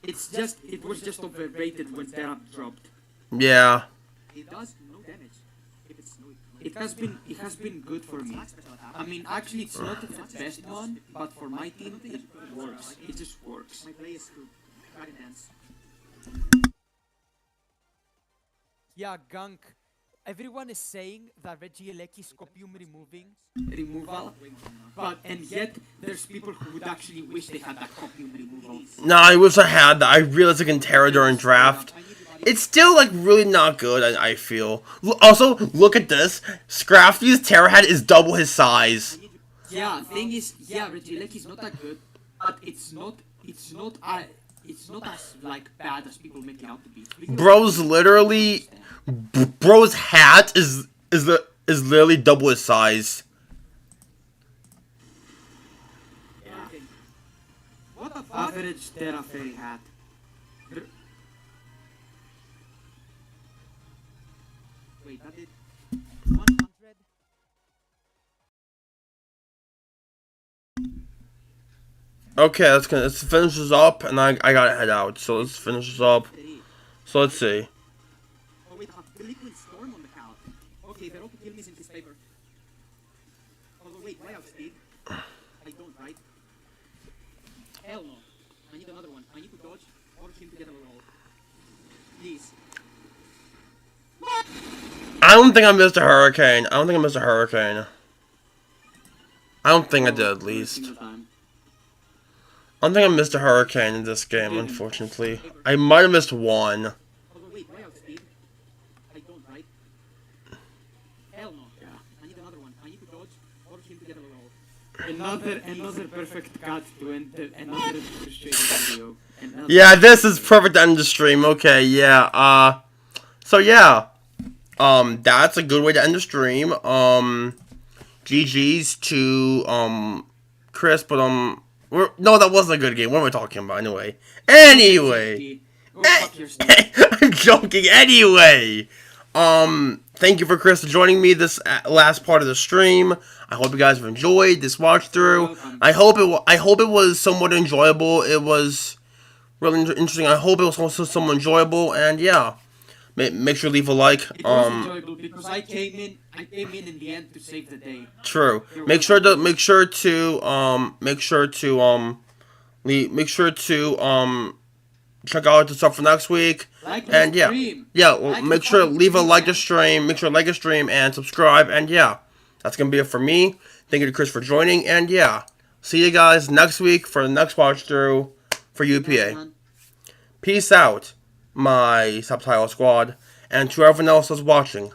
it was just overrated when Terra dropped. Yeah. It does no damage. It has been good for me. I mean, actually, it's not the best one, but for my team, it works. It just works. My play is good. Dragon Dance. Yeah, Gunk. Everyone is saying that Regieleki copium removal, and yet there's people who would actually wish they had that copium removal. No, I wish I had that. I realized I can Terra during draft. It's still, like, really not good, I feel. Also, look at this. Scrafty's Terra head is double his size. Yeah, thing is, yeah, Regieleki is not that good, but it's not as, like, bad as people make it out to be. Bro's literally... Bro's hat is literally double his size. Yeah. What the fuck? Average Terra Fairy hat. Wait, that did 100? Okay, let's finish this up, and I gotta head out. So let's finish this up. So let's see. Oh wait, the liquid storm on the cow. Okay, they're all kill me in his favor. Oh wait, why outspeed? I don't, right? Hell no. I need another one. I need to dodge or him to get a roll. Please. I don't think I missed a hurricane. I don't think I did, at least. I don't think I missed a hurricane in this game, unfortunately. I might have missed one. Oh wait, why outspeed? I don't, right? Hell no. Yeah. I need another one. I need to dodge or him to get a roll. Another perfect cut to end another frustrating video. Yeah, this is perfect to end the stream. Okay, yeah. So yeah. That's a good way to end the stream. GG's to Chris, but no, that wasn't a good game. What am I talking about anyway? Anyway. I'm joking. Anyway. Thank you for Chris for joining me this last part of the stream. I hope you guys have enjoyed this watch through. I hope it was somewhat enjoyable. It was really interesting. I hope it was also somewhat enjoyable. And yeah, make sure to leave a like. It was enjoyable because I came in the end to save the day. True. Make sure to check out the stuff for next week. And yeah. Well, make sure to leave a like the stream, and subscribe, and yeah. That's gonna be it for me. Thank you to Chris for joining, and yeah. See you guys next week for the next watch through for UPA. Peace out, my subtitle squad, and to everyone else that's watching.